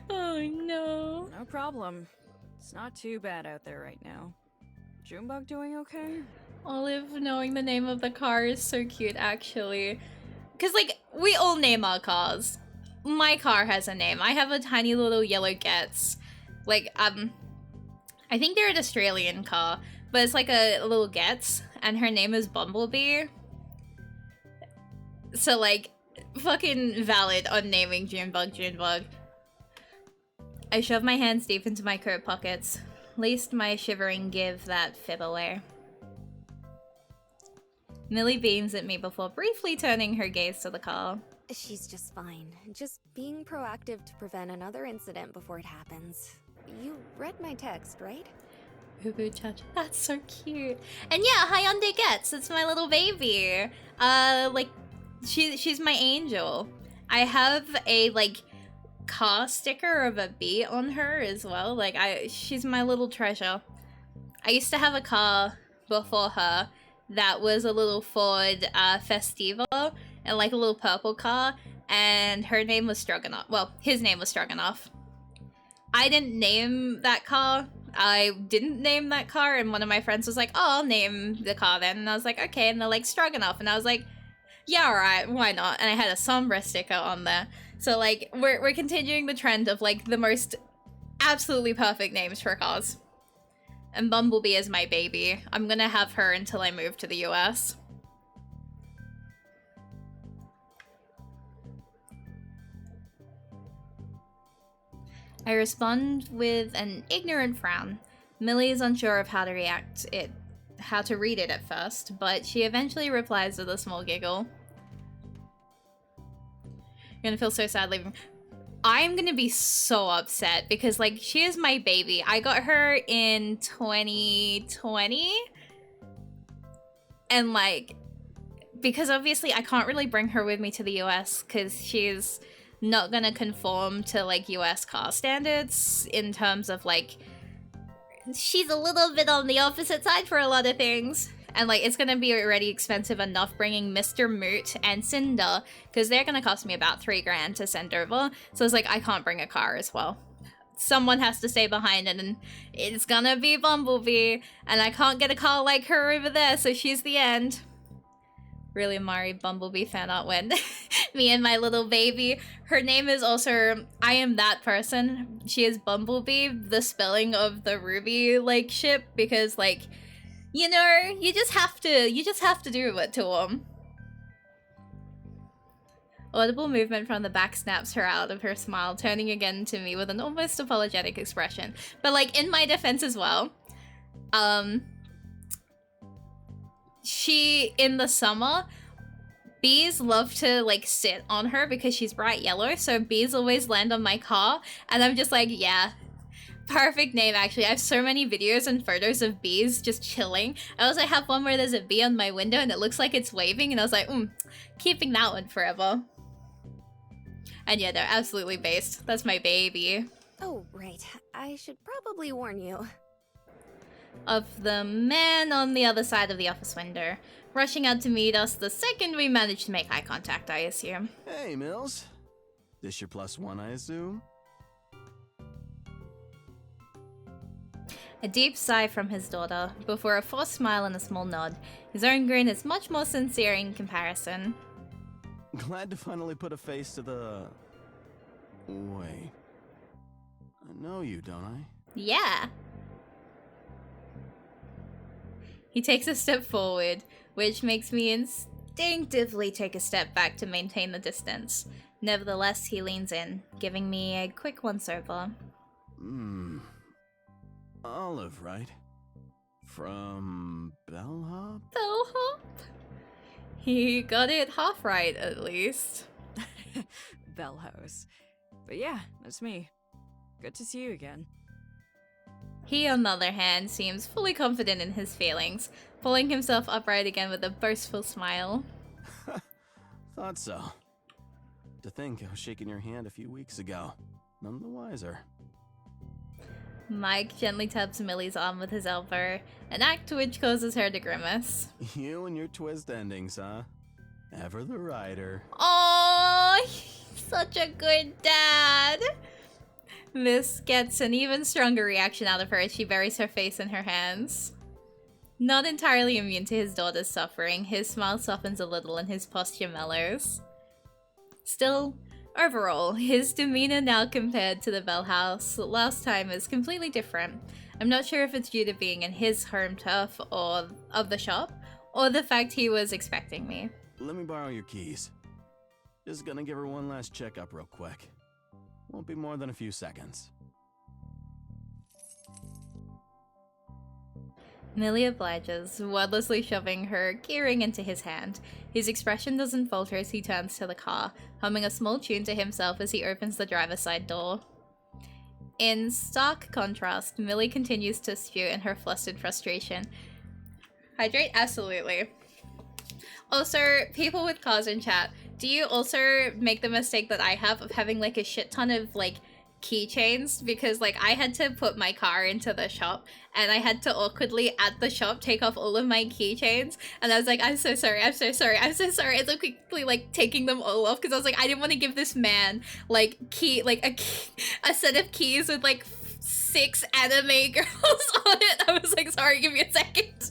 Oh no. No problem. It's not too bad out there right now. Junebug doing okay? Olive knowing the name of the car is so cute, actually. Because, like, we all name our cars. My car has a name. I have a tiny little yellow Getz. Like, I think they're an Australian car, but it's like a little Getz, and her name is Bumblebee. So, like, fucking valid on naming Junebug. I shove my hands deep into my coat pockets, lest my shivering give that fib away. Millie beams at me before briefly turning her gaze to the car. She's just fine. Just being proactive to prevent another incident before it happens. You read my text, right? Boo Cha-Cha. That's so cute. And yeah, Hyundai Getz. It's my little baby. Like, she's my angel. I have a, like, car sticker of a bee on her as well. Like, she's my little treasure. I used to have a car before her that was a little Ford Festiva, and like a little purple car, and her name was Stroganoff. Well, his name was Stroganoff. I didn't name that car. I didn't name that car, and one of my friends was like, oh, I'll name the car then. And I was like, okay, and they're like, Stroganoff. And I was like, yeah, alright, why not? And I had a Sombra sticker on there. So, like, we're continuing the trend of, like, the most absolutely perfect names for cars. And Bumblebee is my baby. I'm gonna have her until I move to the US. I respond with an ignorant frown. Millie is unsure of how to read it at first, but she eventually replies with a small giggle. You're gonna feel so sad leaving. I'm gonna be so upset because, like, she is my baby. I got her in 2020. And, like, because obviously I can't really bring her with me to the US because she's not gonna conform to, like, US car standards in terms of, like, she's a little bit on the opposite side for a lot of things. And, like, it's gonna be already expensive enough bringing Mr. Moot and Cinder, because they're gonna cost me about $3 grand to send over. So it's like, I can't bring a car as well. Someone has to stay behind it, and it's gonna be Bumblebee. And I can't get a car like her over there, so she's the end. Really, Mari, Bumblebee fan art win. Me and my little baby. Her name is also, I am that person. She is Bumblebee, the spelling of the Ruby, like, ship, because, like, you know, you just have to do it to him. Audible movement from the back snaps her out of her smile, turning again to me with an almost apologetic expression. But, like, in my defense as well, in the summer, bees love to, like, sit on her because she's bright yellow, so bees always land on my car, and I'm just like, yeah. Perfect name, actually. I have so many videos and photos of bees just chilling. I also have one where there's a bee on my window and it looks like it's waving, and I was like, keeping that one forever. And yeah, they're absolutely based. That's my baby. Oh, right. I should probably warn you. Of the man on the other side of the office window, rushing out to meet us the second we managed to make eye contact, I assume. Hey, Mills. This your +1, I assume? A deep sigh from his daughter, before a forced smile and a small nod. His own grin is much more sincere in comparison. Glad to finally put a face to the... Wait. I know you, don't I? Yeah. He takes a step forward, which makes me instinctively take a step back to maintain the distance. Nevertheless, he leans in, giving me a quick once-over. Olive, right? From Bellhop? Bellhop? He got it half right, at least. Bell House. But yeah, that's me. Good to see you again. He, on the other hand, seems fully confident in his feelings, pulling himself upright again with a boastful smile. Thought so. To think I was shaking your hand a few weeks ago. None the wiser. Mike gently taps Millie's arm with his elbow, an act which causes her to grimace. You and your twist endings, huh? Ever the writer. Oh, such a good dad. This gets an even stronger reaction out of her as she buries her face in her hands. Not entirely immune to his daughter's suffering, his smile softens a little and his posture mellows. Still, overall, his demeanor now compared to the Bell House last time is completely different. I'm not sure if it's due to being in his home turf or of the shop, or the fact he was expecting me. Let me borrow your keys. Just gonna give her one last checkup real quick. Won't be more than a few seconds. Millie obliges, wordlessly shoving her keyring into his hand. His expression doesn't falter as he turns to the car, humming a small tune to himself as he opens the driver's side door. In stark contrast, Millie continues to spew in her flustered frustration. Hydrate? Absolutely. Also, people with cars in chat, do you also make the mistake that I have of having like a shit ton of like keychains? Because like I had to put my car into the shop and I had to awkwardly at the shop take off all of my keychains, and I was like, I'm so sorry, I'm so sorry, I'm so sorry. As I'm quickly like taking them all off because I was like, I didn't want to give this man like a set of keys with like 6 anime girls on it. I was like, sorry, give me a second.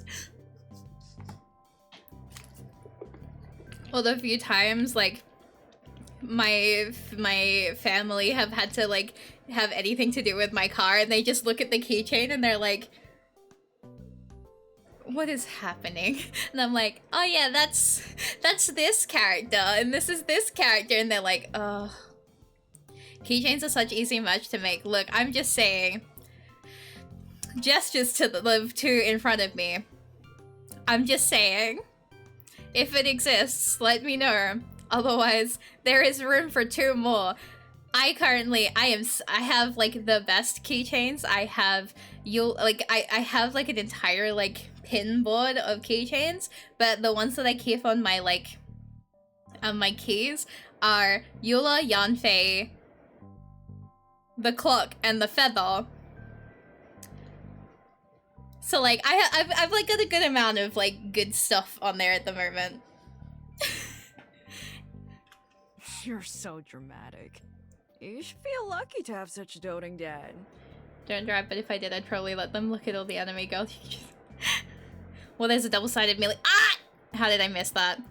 Well, the few times like my family have had to like have anything to do with my car and they just look at the keychain and they're like, what is happening? And I'm like, oh yeah, that's this character and this is this character, and they're like, oh, keychains are such easy merch to make. Look, I'm just saying, gestures to the two in front of me. I'm just saying, if it exists, let me know. Otherwise, there is room for 2 more. I have like the best keychains. I have I have like an entire like pin board of keychains, but the ones that I keep on my like my keys are Eula, Yanfei, the clock, and the feather. So like I've like got a good amount of like good stuff on there at the moment. You're so dramatic. You should feel lucky to have such a doting dad. Don't drive, but if I did, I'd probably let them look at all the anime girls. Well, there's a double-sided Millie. Ah! How did I miss that?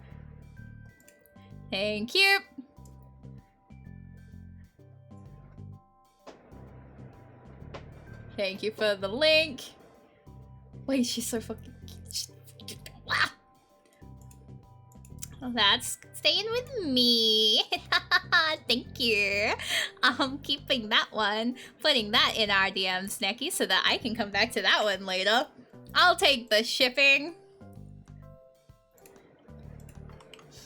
Thank you. Thank you for the link. Wait, she's so fucking cute. Oh, that's staying with me. Thank you. I'm keeping that one, putting that in our DM snacky so that I can come back to that one later. I'll take the shipping.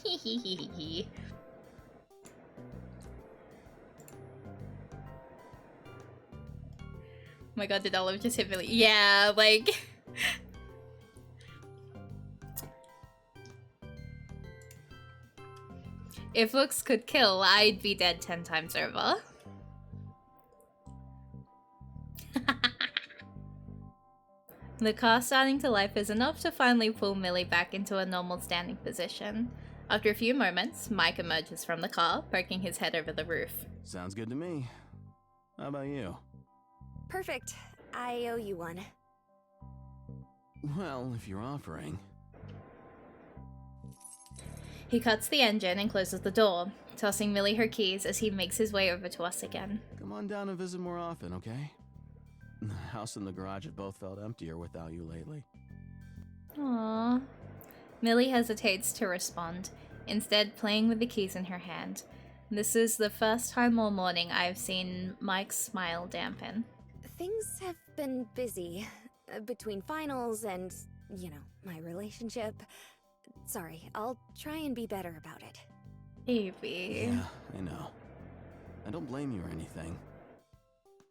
Oh my god, did Olive just hit Millie? Yeah, like... If looks could kill, I'd be dead 10 times over. The car starting to life is enough to finally pull Millie back into a normal standing position. After a few moments, Mike emerges from the car, poking his head over the roof. Sounds good to me. How about you? Perfect. I owe you one. Well, if you're offering. He cuts the engine and closes the door, tossing Millie her keys as he makes his way over to us again. Come on down and visit more often, okay? The house and the garage have both felt emptier without you lately. Aww. Millie hesitates to respond, instead playing with the keys in her hand. This is the first time all morning I've seen Mike's smile dampen. Things have been busy. Between finals and, you know, my relationship. Sorry, I'll try and be better about it. Baby. Yeah, I know. I don't blame you or anything.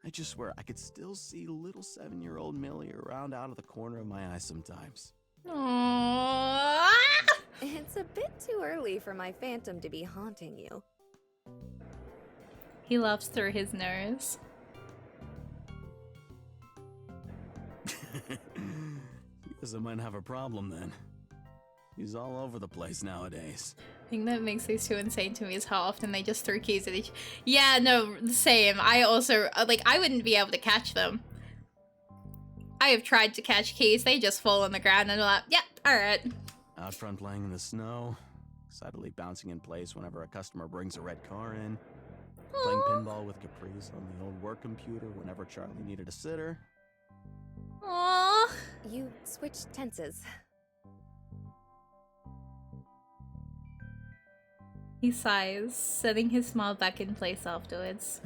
I just swear I could still see little 7-year-old Millie around out of the corner of my eye sometimes. Aww. It's a bit too early for my phantom to be haunting you. He laughs through his nose. Guess I might have a problem then. He's all over the place nowadays. The thing that makes these two insane to me is how often they just throw keys at each. Yeah, no, same. I also, like, I wouldn't be able to catch them. I have tried to catch keys, they just fall on the ground and I'm like, yep, alright. Out front playing in the snow, excitedly bouncing in place whenever a customer brings a red car in. Playing pinball with Caprice on the old work computer whenever Charlie needed a sitter. Aww. You switched tenses. He sighs, setting his smile back in place afterwards.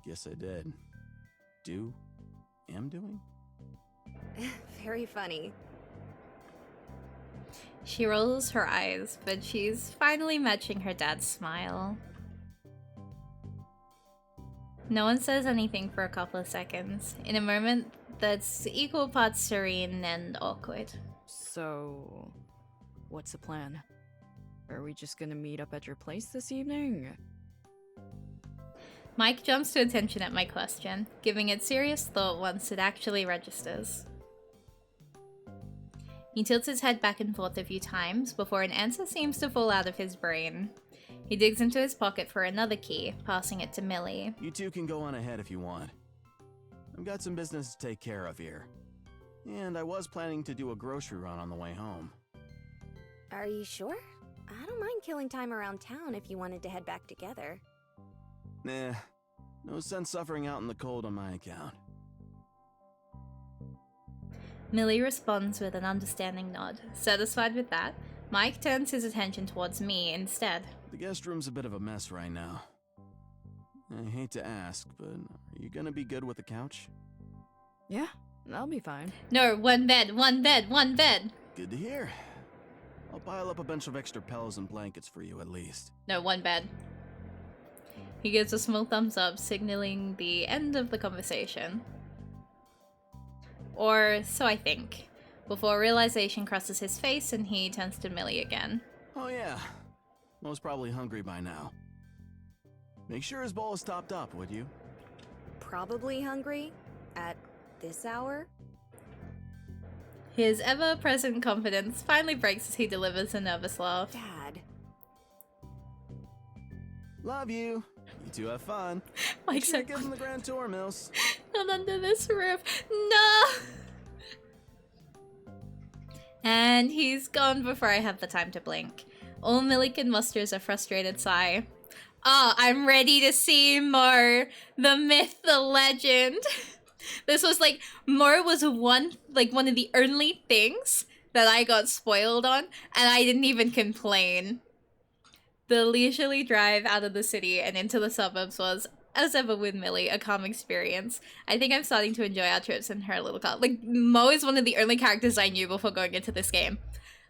Guess I did. Am doing? Very funny. She rolls her eyes, but she's finally matching her dad's smile. No one says anything for a couple of seconds, in a moment that's equal parts serene and awkward. So, what's the plan? Are we just gonna meet up at your place this evening? Mike jumps to attention at my question, giving it serious thought once it actually registers. He tilts his head back and forth a few times before an answer seems to fall out of his brain. He digs into his pocket for another key, passing it to Millie. You two can go on ahead if you want. I've got some business to take care of here. And I was planning to do a grocery run on the way home. Are you sure? I don't mind killing time around town if you wanted to head back together. Nah, no sense suffering out in the cold on my account. Millie responds with an understanding nod. Satisfied with that, Mike turns his attention towards me instead. The guest room's a bit of a mess right now. I hate to ask, but are you gonna be good with the couch? Yeah, that'll be fine. No, one bed, one bed, one bed! Good to hear. I'll pile up a bunch of extra pillows and blankets for you at least. No, one bed. He gives a small thumbs up, signaling the end of the conversation. Or so I think, before realization crosses his face and he turns to Millie again. Oh yeah, Mo's probably hungry by now. Make sure his bowl is topped up, would you? Probably hungry? At this hour? His ever-present confidence finally breaks as he delivers a nervous laugh. Dad. Love you. You two have fun. Mike's Make sure to give him the grand tour, Mills. Not under this roof. No! And he's gone before I have the time to blink. All Millie can muster is a frustrated sigh. Oh, I'm ready to see more. The myth, the legend. This was like, Mo was one of the only things that I got spoiled on, and I didn't even complain. The leisurely drive out of the city and into the suburbs was, as ever with Millie, a calm experience. I think I'm starting to enjoy our trips in her little car. Like, Mo is one of the only characters I knew before going into this game.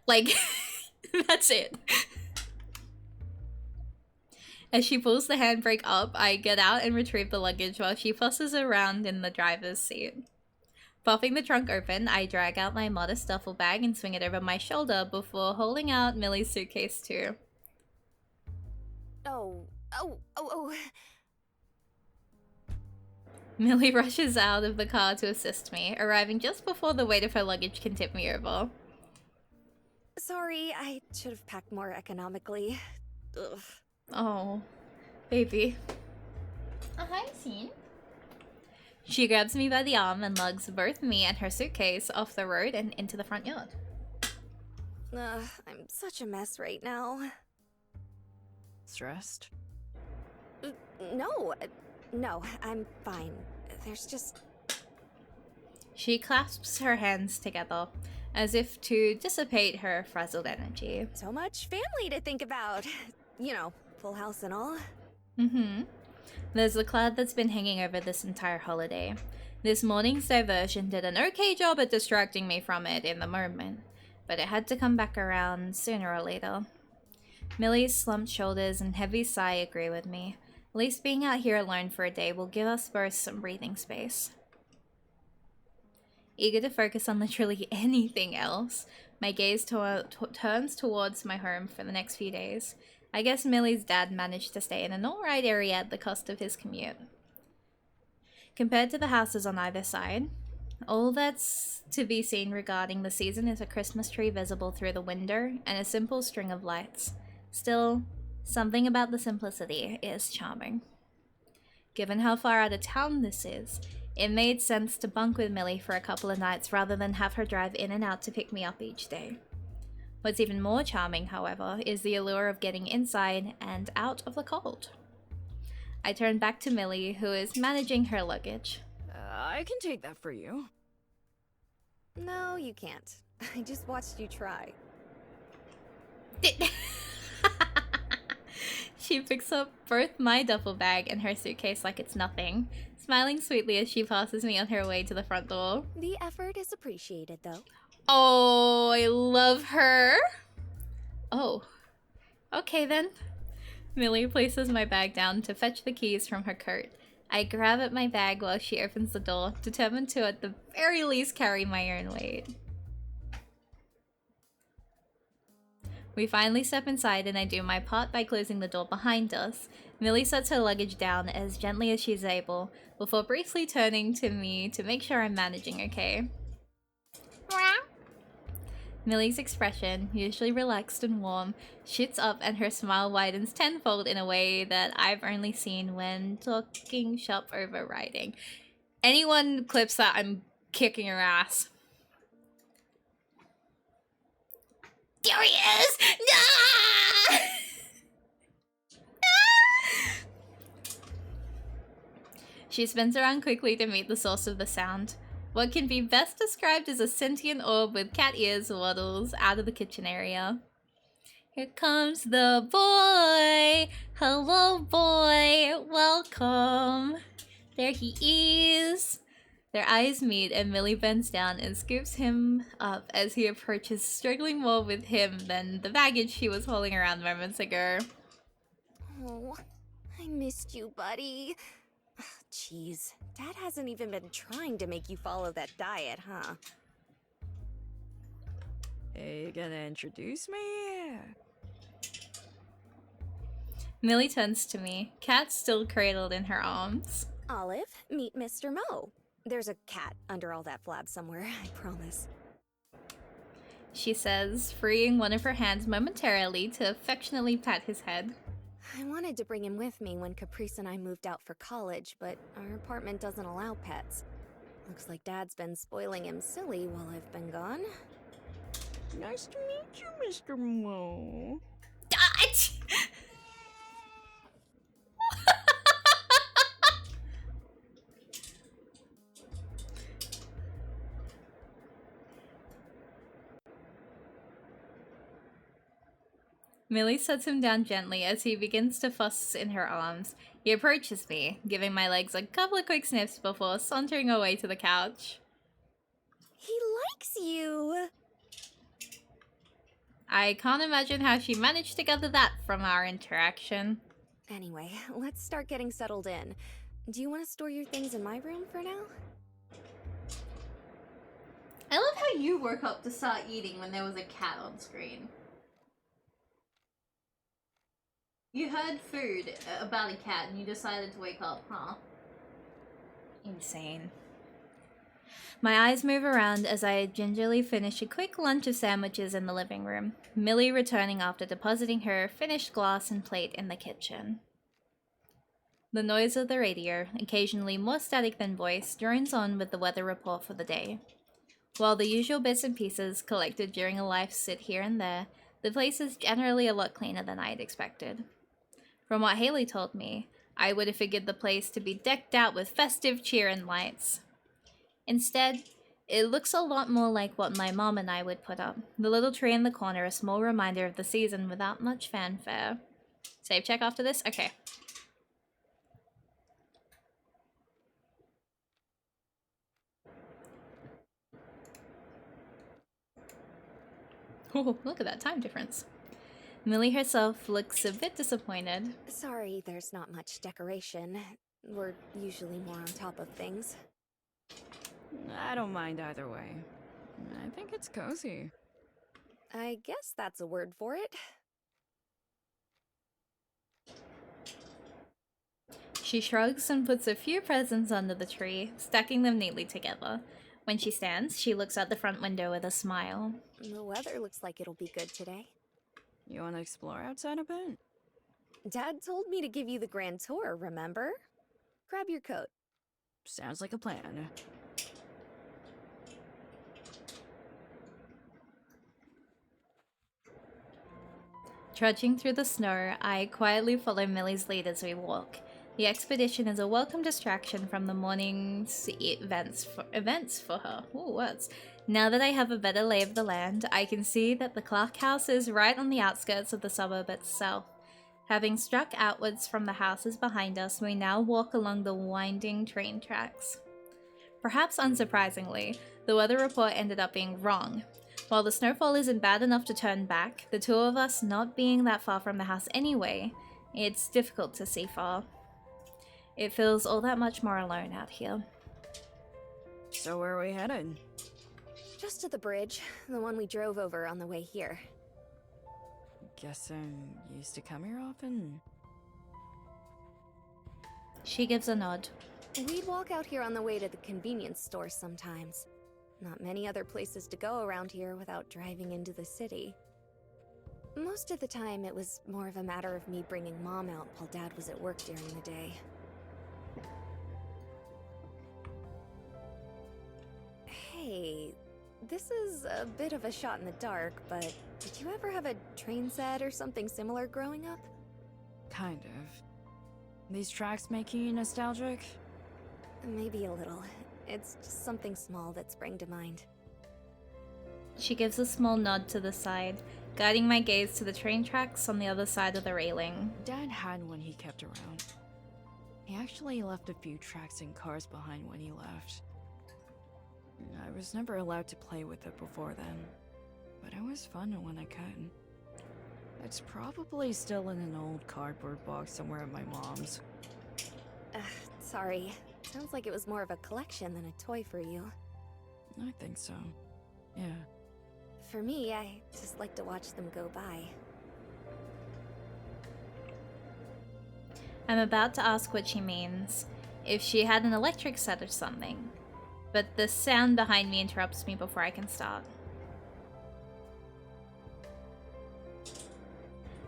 Like, that's it. As she pulls the handbrake up, I get out and retrieve the luggage while she fusses around in the driver's seat. Popping the trunk open, I drag out my modest duffel bag and swing it over my shoulder before holding out Millie's suitcase too. Oh. Millie rushes out of the car to assist me, arriving just before the weight of her luggage can tip me over. Sorry, I should have packed more economically. Ugh. Oh, baby. Hi, Scene. She grabs me by the arm and lugs both me and her suitcase off the road and into the front yard. I'm such a mess right now. Stressed? No, I'm fine. There's just... She clasps her hands together, as if to dissipate her frazzled energy. So much family to think about. You know, full house and all. Mm-hmm. There's a cloud that's been hanging over this entire holiday. This morning's diversion did an okay job at distracting me from it in the moment, but it had to come back around sooner or later. Millie's slumped shoulders and heavy sigh agree with me. At least being out here alone for a day will give us both some breathing space. Eager to focus on literally anything else, my gaze turns towards my home for the next few days. I guess Millie's dad managed to stay in an alright area at the cost of his commute. Compared to the houses on either side, All that's to be seen regarding the season is a Christmas tree visible through the window and a simple string of lights. Still, something about the simplicity is charming. Given how far out of town this is, it made sense to bunk with Millie for a couple of nights rather than have her drive in and out to pick me up each day. What's even more charming, however, is the allure of getting inside and out of the cold. I turn back to Millie, who is managing her luggage. I can take that for you. No, you can't. I just watched you try. She picks up both my duffel bag and her suitcase like it's nothing, smiling sweetly as she passes me on her way to the front door. The effort is appreciated, though. Oh, I love her. Oh, okay then. Millie places my bag down to fetch the keys from her coat. I grab at my bag while she opens the door, determined to at the very least carry my own weight. We finally step inside and I do my part by closing the door behind us. Millie sets her luggage down as gently as she's able, before briefly turning to me to make sure I'm managing okay. Millie's expression, usually relaxed and warm, shoots up and her smile widens tenfold in a way that I've only seen when talking shop over writing. Anyone clips that, I'm kicking her ass. There he is! No! She spins around quickly to meet the source of the sound. What can be best described as a sentient orb with cat ears waddles out of the kitchen area. Here comes the boy! Hello, boy! Welcome! There he is! Their eyes meet and Millie bends down and scoops him up as he approaches, struggling more with him than the baggage she was hauling around moments ago. Oh, I missed you, buddy. Jeez, Dad hasn't even been trying to make you follow that diet, huh? Hey, you gonna introduce me? Millie turns to me, cat still cradled in her arms. Olive, meet Mr. Mo. There's a cat under all that flab somewhere, I promise. She says, freeing one of her hands momentarily to affectionately pat his head. I wanted to bring him with me when Caprice and I moved out for college, but our apartment doesn't allow pets. Looks like Dad's been spoiling him silly while I've been gone. Nice to meet you, Mr. Mo. Millie sets him down gently as he begins to fuss in her arms. He approaches me, giving my legs a couple of quick sniffs before sauntering away to the couch. He likes you! I can't imagine how she managed to gather that from our interaction. Anyway, let's start getting settled in. Do you want to store your things in my room for now? I love how you woke up to start eating when there was a cat on screen. You heard food about a cat and you decided to wake up, huh? Insane. My eyes move around as I gingerly finish a quick lunch of sandwiches in the living room, Millie returning after depositing her finished glass and plate in the kitchen. The noise of the radio, occasionally more static than voice, drones on with the weather report for the day. While the usual bits and pieces collected during a life sit here and there, the place is generally a lot cleaner than I had expected. From what Haley told me, I would have figured the place to be decked out with festive cheer and lights. Instead, it looks a lot more like what my mom and I would put up. The little tree in the corner, a small reminder of the season without much fanfare. Save check after this? Okay. Oh, look at that time difference. Millie herself looks a bit disappointed. Sorry, there's not much decoration. We're usually more on top of things. I don't mind either way. I think it's cozy. I guess that's a word for it. She shrugs and puts a few presents under the tree, stacking them neatly together. When she stands, she looks out the front window with a smile. The weather looks like it'll be good today. You want to explore outside a bit? Dad told me to give you the grand tour, remember? Grab your coat. Sounds like a plan. Trudging through the snow, I quietly follow Millie's lead as we walk. The expedition is a welcome distraction from the morning's events for her. Ooh, words. Now that I have a better lay of the land, I can see that the Clark house is right on the outskirts of the suburb itself. Having struck outwards from the houses behind us, we now walk along the winding train tracks. Perhaps unsurprisingly, the weather report ended up being wrong. While the snowfall isn't bad enough to turn back, the two of us not being that far from the house anyway, it's difficult to see far. It feels all that much more alone out here. So where are we headed? Just to the bridge, the one we drove over on the way here. Guessing you used to come here often? She gives a nod. We'd walk out here on the way to the convenience store sometimes. Not many other places to go around here without driving into the city. Most of the time, it was more of a matter of me bringing Mom out while Dad was at work during the day. Hey, this is a bit of a shot in the dark, but did you ever have a train set or something similar growing up? Kind of. These tracks make you nostalgic? Maybe a little. It's just something small that sprang to mind. She gives a small nod to the side, guiding my gaze to the train tracks on the other side of the railing. Dad had one he kept around. He actually left a few tracks and cars behind when he left. I was never allowed to play with it before then, but it was fun when I could. It's probably still in an old cardboard box somewhere at my mom's. Sorry. Sounds like it was more of a collection than a toy for you. I think so. Yeah. For me, I just like to watch them go by. I'm about to ask what she means, if she had an electric set or something, but the sound behind me interrupts me before I can start.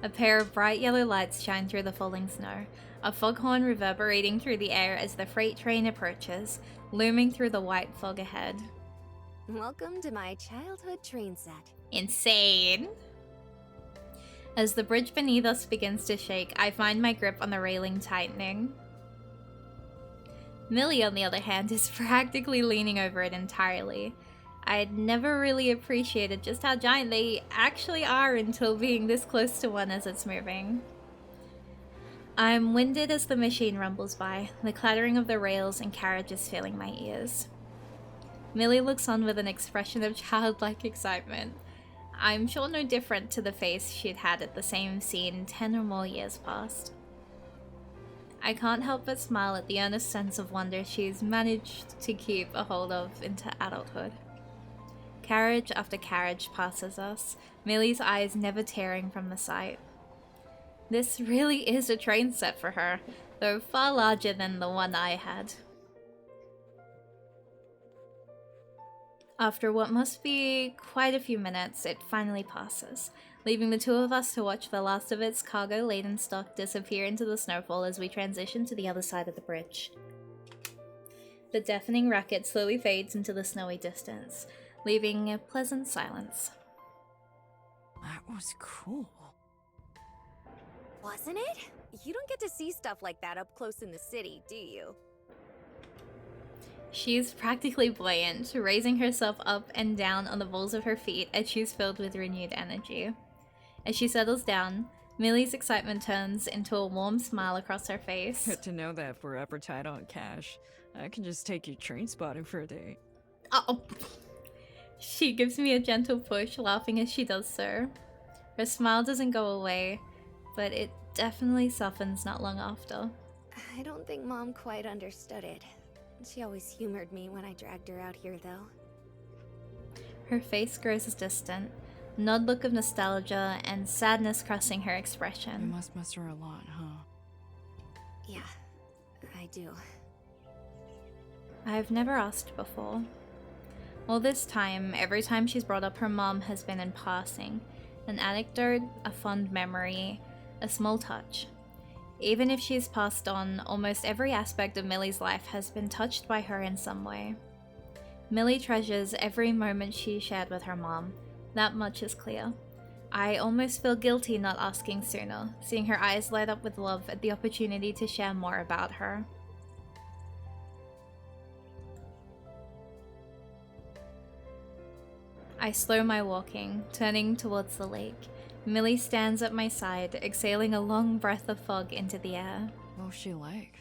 A pair of bright yellow lights shine through the falling snow, a foghorn reverberating through the air as the freight train approaches, looming through the white fog ahead. Welcome to my childhood train set. Insane! As the bridge beneath us begins to shake, I find my grip on the railing tightening. Millie, on the other hand, is practically leaning over it entirely. I'd never really appreciated just how giant they actually are until being this close to one as it's moving. I'm winded as the machine rumbles by, the clattering of the rails and carriages filling my ears. Millie looks on with an expression of childlike excitement. I'm sure no different to the face she'd had at the same scene 10 or more years past. I can't help but smile at the earnest sense of wonder she's managed to keep a hold of into adulthood. Carriage after carriage passes us, Millie's eyes never tearing from the sight. This really is a train set for her, though far larger than the one I had. After what must be quite a few minutes, it finally passes, leaving the two of us to watch the last of its cargo-laden stock disappear into the snowfall as we transition to the other side of the bridge. The deafening racket slowly fades into the snowy distance, leaving a pleasant silence. That was cool. Wasn't it? You don't get to see stuff like that up close in the city, do you? She's practically buoyant, raising herself up and down on the balls of her feet as she's filled with renewed energy. As she settles down, Millie's excitement turns into a warm smile across her face. Good to know that if we're ever tight on cash, I can just take you train spotting for a day. Oh! She gives me a gentle push, laughing as she does so. Her smile doesn't go away, but it definitely softens not long after. I don't think Mom quite understood it. She always humored me when I dragged her out here, though. Her face grows distant, an odd look of nostalgia and sadness crossing her You expression. must miss her a lot, huh? Yeah, I do. I've never asked before. All this time, every time she's brought up her mom has been in passing. An anecdote, a fond memory, a small touch. Even if she's passed on, almost every aspect of Millie's life has been touched by her in some way. Millie treasures every moment she shared with her mom. That much is clear. I almost feel guilty not asking sooner, seeing her eyes light up with love at the opportunity to share more about her. I slow my walking, turning towards the lake. Millie stands at my side, exhaling a long breath of fog into the air. What was she like?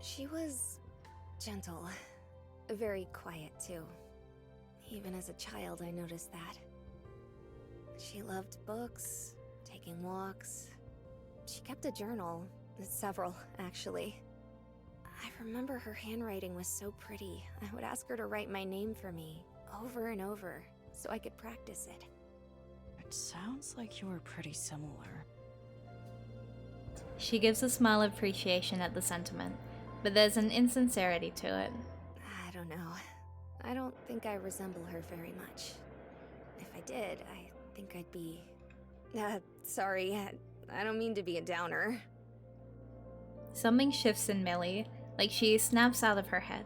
She was gentle. Very quiet, too. Even as a child, I noticed that. She loved books, taking walks. She kept a journal. Several, actually. I remember her handwriting was so pretty. I would ask her to write my name for me, over and over, so I could practice it. It sounds like you were pretty similar. She gives a smile of appreciation at the sentiment, but there's an insincerity to it. I don't know. I don't think I resemble her very much. If I did, I think I'd be... sorry, I don't mean to be a downer. Something shifts in Millie, like she snaps out of her head.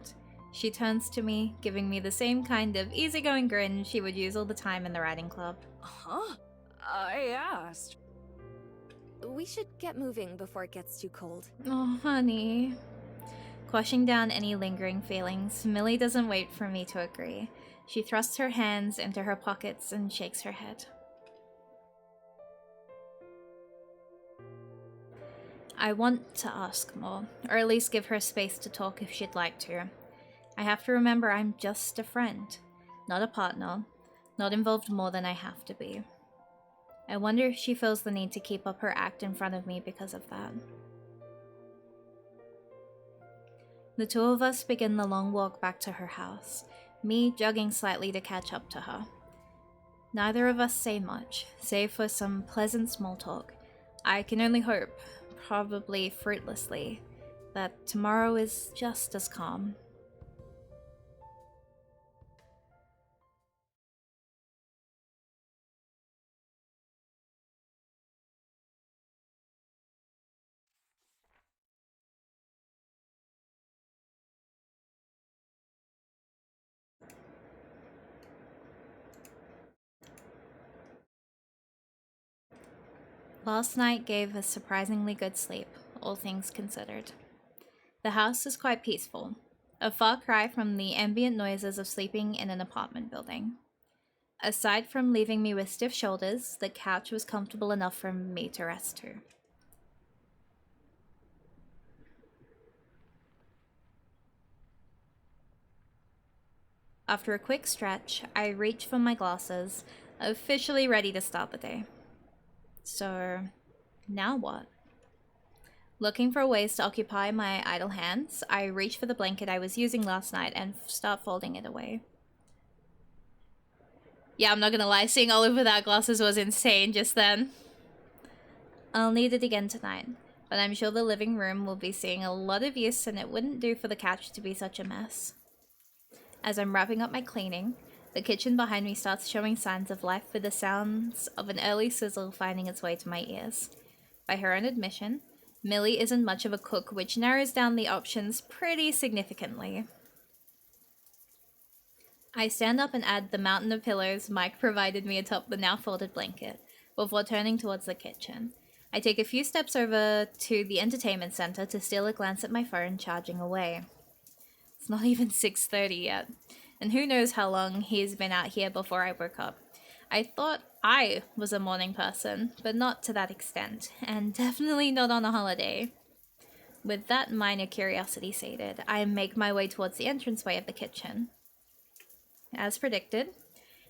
She turns to me, giving me the same kind of easygoing grin she would use all the time in the riding club. Huh? I asked. We should get moving before it gets too cold. Oh, honey. Quashing down any lingering feelings, Millie doesn't wait for me to agree. She thrusts her hands into her pockets and shakes her head. I want to ask more, or at least give her space to talk if she'd like to. I have to remember I'm just a friend, not a partner, not involved more than I have to be. I wonder if she feels the need to keep up her act in front of me because of that. The two of us begin the long walk back to her house, me jogging slightly to catch up to her. Neither of us say much, save for some pleasant small talk. I can only hope, probably fruitlessly, that tomorrow is just as calm. Last night gave a surprisingly good sleep, all things considered. The house is quite peaceful, a far cry from the ambient noises of sleeping in an apartment building. Aside from leaving me with stiff shoulders, the couch was comfortable enough for me to rest to. After a quick stretch, I reach for my glasses, officially ready to start the day. So, now what? Looking for ways to occupy my idle hands, I reach for the blanket I was using last night and start folding it away. Yeah, I'm not gonna lie, seeing Olive without glasses was insane just then. I'll need it again tonight, but I'm sure the living room will be seeing a lot of use and it wouldn't do for the couch to be such a mess. As I'm wrapping up my cleaning, the kitchen behind me starts showing signs of life with the sounds of an early sizzle finding its way to my ears. By her own admission, Millie isn't much of a cook, which narrows down the options pretty significantly. I stand up and add the mountain of pillows Mike provided me atop the now folded blanket, before turning towards the kitchen. I take a few steps over to the entertainment center to steal a glance at my phone charging away. It's not even 6:30 yet, and who knows how long he's been out here before I woke up. I thought I was a morning person, but not to that extent, and definitely not on a holiday. With that minor curiosity sated, I make my way towards the entranceway of the kitchen. As predicted,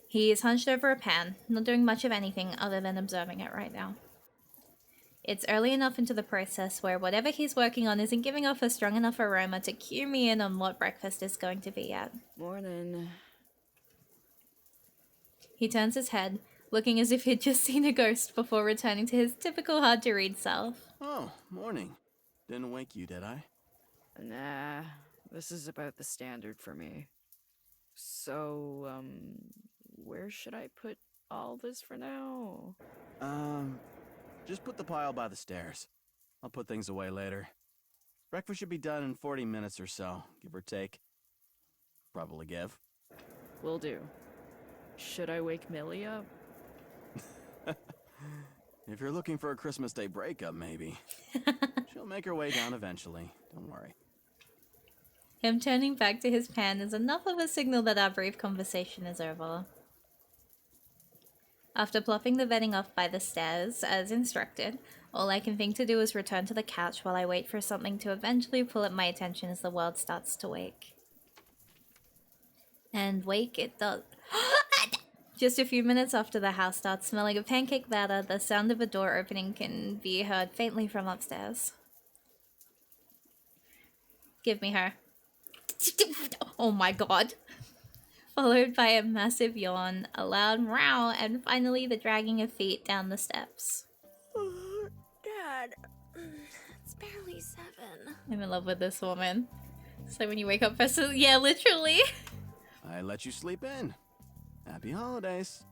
he is hunched over a pan, not doing much of anything other than observing it right now. It's early enough into the process where whatever he's working on isn't giving off a strong enough aroma to cue me in on what breakfast is going to be yet. Morning. He turns his head, looking as if he'd just seen a ghost before returning to his typical hard-to-read self. Oh, morning. Didn't wake you, did I? Nah, this is about the standard for me. So, where should I put all this for now? Just put the pile by the stairs. I'll put things away later. Breakfast should be done in 40 minutes or so, give or take. Probably give. Will do. Should I wake Millie up? If you're looking for a Christmas Day breakup, maybe. She'll make her way down eventually. Don't worry. Him turning back to his pan is enough of a signal that our brief conversation is over. After plopping the bedding off by the stairs, as instructed, all I can think to do is return to the couch while I wait for something to eventually pull at my attention as the world starts to wake. And wake it does. Just a few minutes after the house starts smelling of pancake batter, the sound of a door opening can be heard faintly from upstairs. Give me her. Oh my god. Followed by a massive yawn, a loud meow, and finally the dragging of feet down the steps. Dad, it's barely 7. I'm in love with this woman. It's like when you wake up first. Yeah, literally. I let you sleep in. Happy holidays.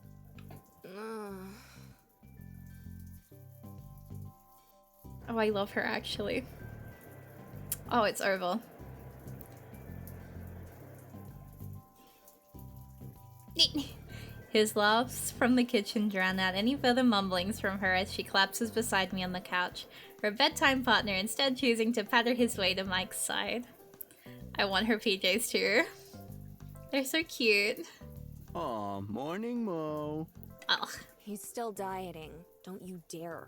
Oh, I love her actually. Oh, it's over. His laughs from the kitchen drown out any further mumblings from her as she collapses beside me on the couch, her bedtime partner instead choosing to patter his way to Mike's side. I want her PJs too. They're so cute. Aw, morning, Mo. Oh. He's still dieting. Don't you dare.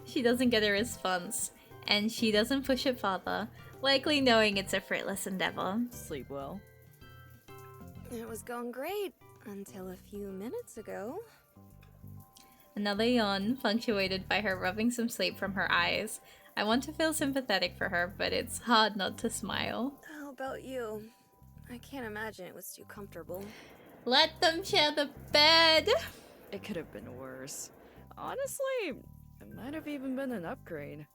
She doesn't get a response, and she doesn't push it farther, likely knowing it's a fruitless endeavor. Sleep well. It was going great until a few minutes ago. Another yawn, punctuated by her rubbing some sleep from her eyes. I want to feel sympathetic for her, but it's hard not to smile. How about you? I can't imagine it was too comfortable. Let them share the bed! It could have been worse. Honestly, it might have even been an upgrade.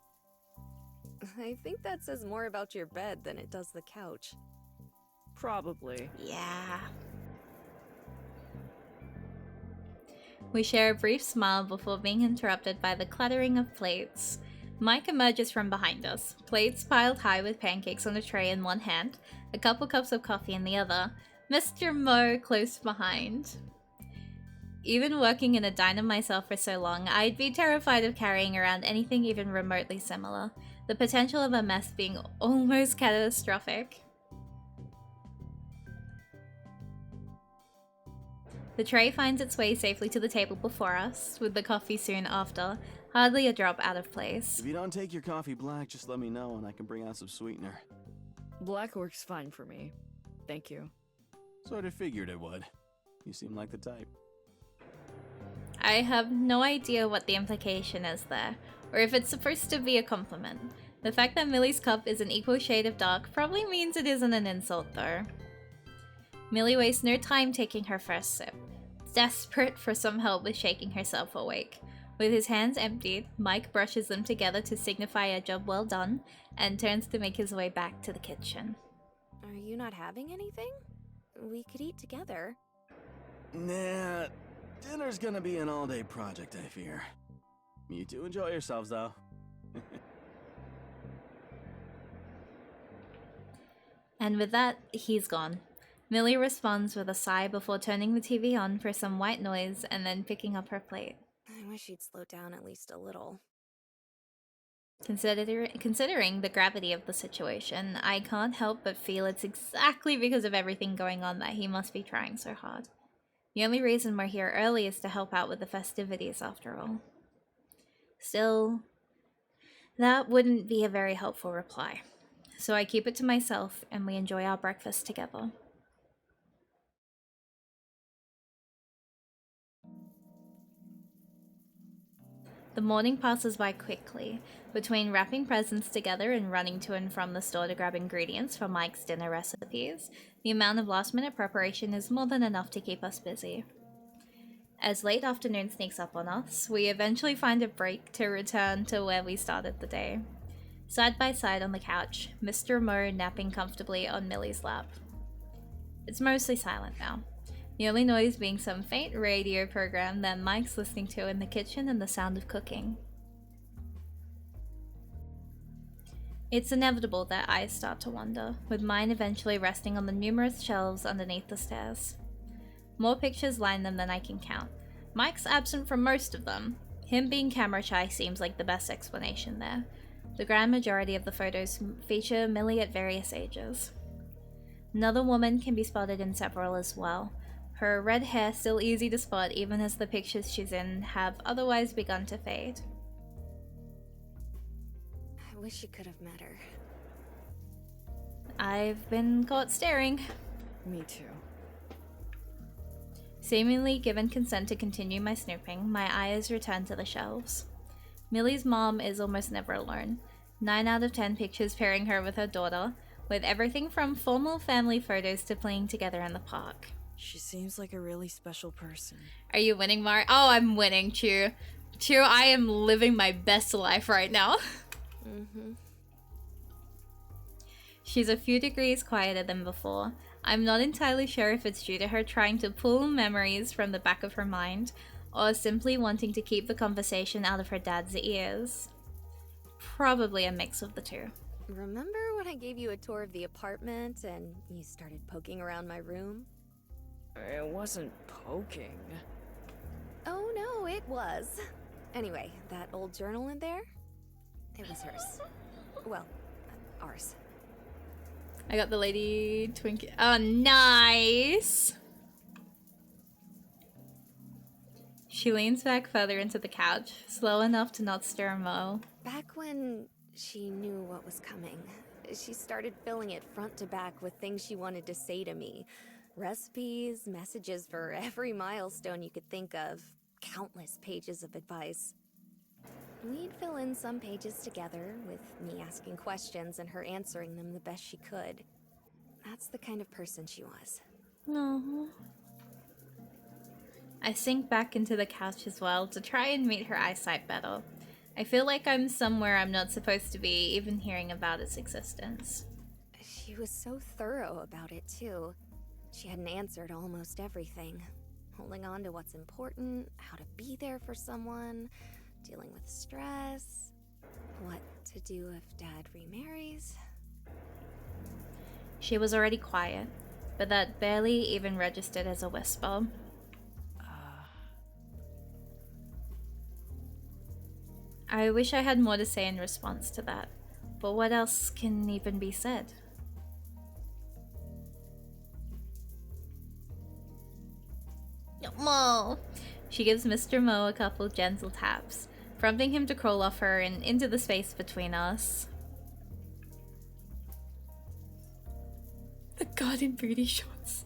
I think that says more about your bed than it does the couch. Probably. Yeah. We share a brief smile before being interrupted by the clattering of plates. Mike emerges from behind us, plates piled high with pancakes on a tray in one hand, a couple cups of coffee in the other, Mr. Mo close behind. Even working in a diner myself for so long, I'd be terrified of carrying around anything even remotely similar, the potential of a mess being almost catastrophic. The tray finds its way safely to the table before us, with the coffee soon after, hardly a drop out of place. If you don't take your coffee black, just let me know and I can bring out some sweetener. Black works fine for me. Thank you. Sort of figured it would. You seem like the type. I have no idea what the implication is there, or if it's supposed to be a compliment. The fact that Millie's cup is an equal shade of dark probably means it isn't an insult though. Millie wastes no time taking her first sip, desperate for some help with shaking herself awake. With his hands emptied, Mike brushes them together to signify a job well done, and turns to make his way back to the kitchen. Are you not having anything? We could eat together. Nah, dinner's gonna be an all-day project, I fear. You two enjoy yourselves, though. And with that, he's gone. Millie responds with a sigh before turning the TV on for some white noise and then picking up her plate. I wish you'd slow down at least a little. Considering the gravity of the situation, I can't help but feel it's exactly because of everything going on that he must be trying so hard. The only reason we're here early is to help out with the festivities, after all. Still, that wouldn't be a very helpful reply. So I keep it to myself and we enjoy our breakfast together. The morning passes by quickly. Between wrapping presents together and running to and from the store to grab ingredients for Mike's dinner recipes, the amount of last-minute preparation is more than enough to keep us busy. As late afternoon sneaks up on us, we eventually find a break to return to where we started the day. Side by side on the couch, Mr. Mo napping comfortably on Millie's lap. It's mostly silent now. The only noise being some faint radio program that Mike's listening to in the kitchen and the sound of cooking. It's inevitable that eyes start to wander, with mine eventually resting on the numerous shelves underneath the stairs. More pictures line them than I can count. Mike's absent from most of them. Him being camera shy seems like the best explanation there. The grand majority of the photos feature Millie at various ages. Another woman can be spotted in several as well. Her red hair still easy to spot even as the pictures she's in have otherwise begun to fade. I wish you could have met her. I've been caught staring. Me too. Seemingly given consent to continue my snooping, my eyes return to the shelves. Millie's mom is almost never alone. 9 out of 10 pictures pairing her with her daughter, with everything from formal family photos to playing together in the park. She seems like a really special person. Are you winning, Mar? Oh, I'm winning, Chu. Chu, I am living my best life right now. Mm-hmm. She's a few degrees quieter than before. I'm not entirely sure if it's due to her trying to pull memories from the back of her mind, or simply wanting to keep the conversation out of her dad's ears. Probably a mix of the two. Remember when I gave you a tour of the apartment and you started poking around my room? It wasn't poking. Oh no, it was. Anyway, that old journal in there? It was hers. Well, ours. I got the lady Twinkie. Oh, nice! She leans back further into the couch, slow enough to not stir Mo. Back when she knew what was coming, she started filling it front to back with things she wanted to say to me. Recipes, messages for every milestone you could think of, countless pages of advice. We'd fill in some pages together, with me asking questions and her answering them the best she could. That's the kind of person she was. No. I sink back into the couch as well to try and meet her eyesight better. I feel like I'm somewhere I'm not supposed to be, even hearing about its existence. She was so thorough about it, too. She had an answer to almost everything. Holding on to what's important, how to be there for someone, dealing with stress, what to do if Dad remarries. She was already quiet, but that barely even registered as a whisper. I wish I had more to say in response to that, but what else can even be said? Mo! She gives Mr. Mo a couple gentle taps, prompting him to crawl off her and into the space between us. The garden booty shorts.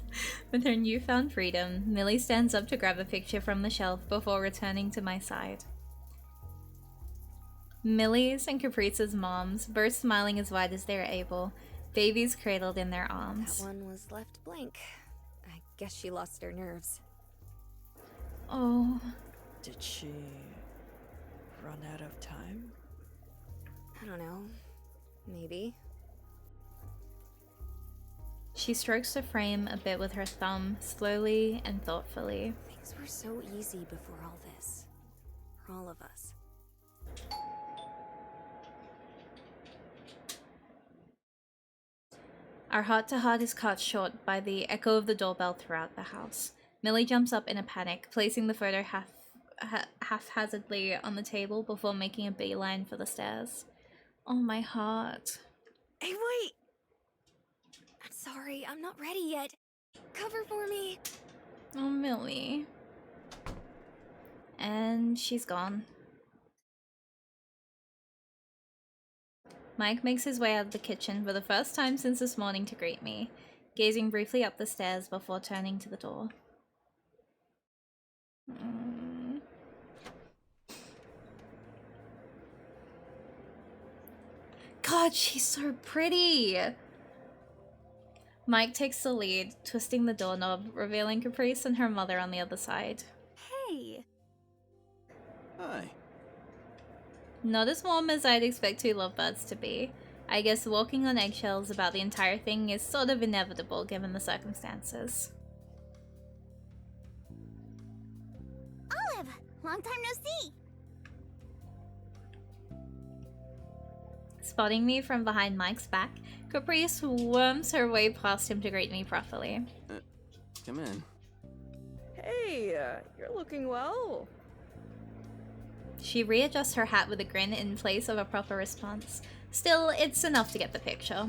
With her newfound freedom, Millie stands up to grab a picture from the shelf before returning to my side. Millie's and Caprice's moms, both smiling as wide as they are able, babies cradled in their arms. That one was left blank. I guess she lost her nerves. Oh. Did she run out of time? I don't know. Maybe. She strokes the frame a bit with her thumb, slowly and thoughtfully. Things were so easy before all this. For all of us. Our heart-to-heart is cut short by the echo of the doorbell throughout the house. Millie jumps up in a panic, placing the photo haphazardly on the table before making a beeline for the stairs. Oh, my heart. Hey, wait! I'm sorry, I'm not ready yet. Cover for me. Oh, Millie. And she's gone. Mike makes his way out of the kitchen for the first time since this morning to greet me, gazing briefly up the stairs before turning to the door. God, she's so pretty! Mike takes the lead, twisting the doorknob, revealing Caprice and her mother on the other side. Hey! Hi. Not as warm as I'd expect two lovebirds to be. I guess walking on eggshells about the entire thing is sort of inevitable given the circumstances. Olive! Long time no see! Spotting me from behind Mike's back, Caprice worms her way past him to greet me properly. Come in. Hey, you're looking well. She readjusts her hat with a grin in place of a proper response. Still, it's enough to get the picture.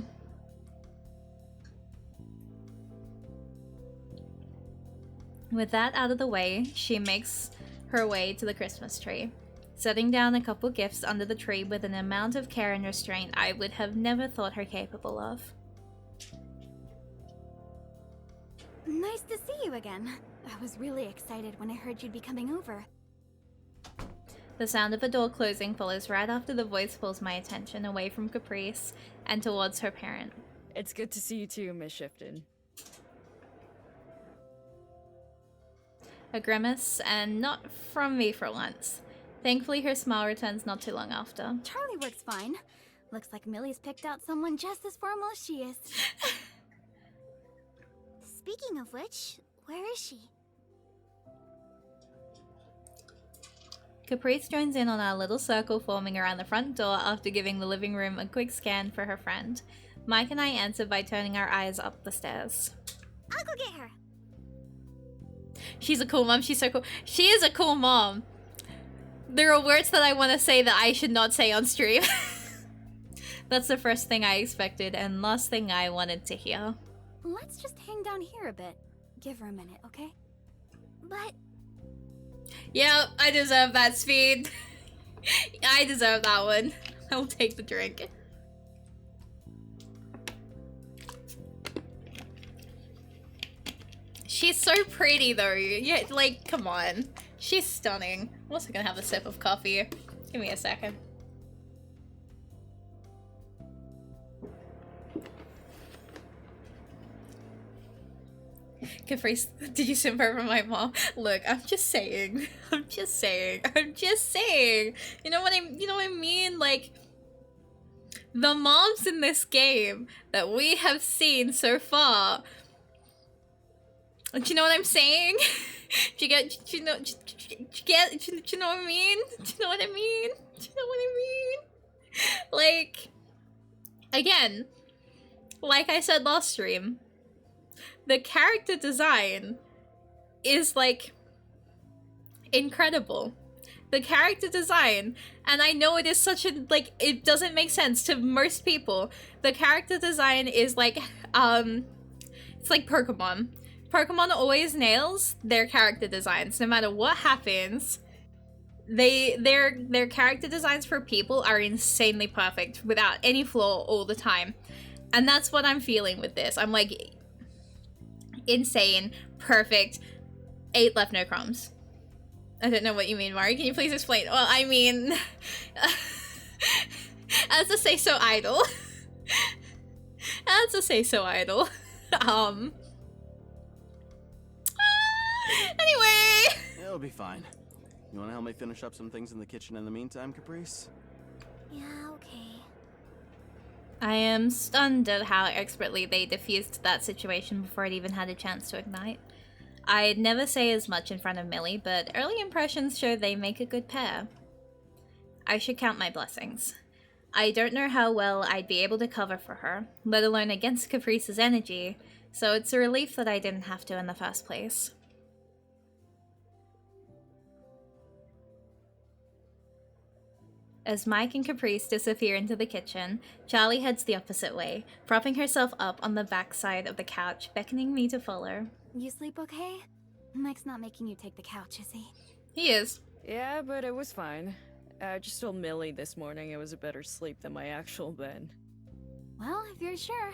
With that out of the way, she makes her way to the Christmas tree, setting down a couple gifts under the tree with an amount of care and restraint I would have never thought her capable of. Nice to see you again. I was really excited when I heard you'd be coming over. The sound of a door closing follows right after the voice pulls my attention away from Caprice and towards her parent. It's good to see you too, Miss Shifton. A grimace, and not from me for once. Thankfully, her smile returns not too long after. Charlie works fine. Looks like Millie's picked out someone just as formal as she is. Speaking of which, where is she? Caprice joins in on our little circle forming around the front door after giving the living room a quick scan for her friend. Mike and I answer by turning our eyes up the stairs. I'll go get her. She's a cool mom. She's so cool. She is a cool mom. There are words that I want to say that I should not say on stream. That's the first thing I expected and last thing I wanted to hear. Let's just hang down here a bit. Give her a minute, okay? But... Yep, I deserve that speed. I deserve that one. I will take the drink. She's so pretty though. Yeah, like, come on. She's stunning. I'm also gonna have a sip of coffee. Give me a second. Caprice, did you simp over my mom? Look, I'm just saying. I'm just saying. You know what I mean? Like, the moms in this game that we have seen so far. Do you know what I'm saying? Do you know what I mean? Do you know what I mean? Like, again, like I said last stream, the character design is, like, incredible. The character design, and I know it is such a, like, it doesn't make sense to most people. The character design is like, it's like Pokemon. Pokemon always nails their character designs, no matter what happens. Their character designs for people are insanely perfect, without any flaw all the time. And that's what I'm feeling with this. I'm like, insane, perfect, 8 left, no crumbs. I don't know what you mean, Mari. Can you please explain? Well, I mean, as to say so idle. As to say so idle. Anyway! It'll be fine. You want to help me finish up some things in the kitchen in the meantime, Caprice? Yeah, okay. I am stunned at how expertly they diffused that situation before it even had a chance to ignite. I'd never say as much in front of Millie, but early impressions show they make a good pair. I should count my blessings. I don't know how well I'd be able to cover for her, let alone against Caprice's energy, so it's a relief that I didn't have to in the first place. As Mike and Caprice disappear into the kitchen, Charlie heads the opposite way, propping herself up on the backside of the couch, beckoning me to follow. You sleep okay? Mike's not making you take the couch, is he? He is. Yeah, but it was fine. I just told Millie this morning it was a better sleep than my actual bed. Well, if you're sure.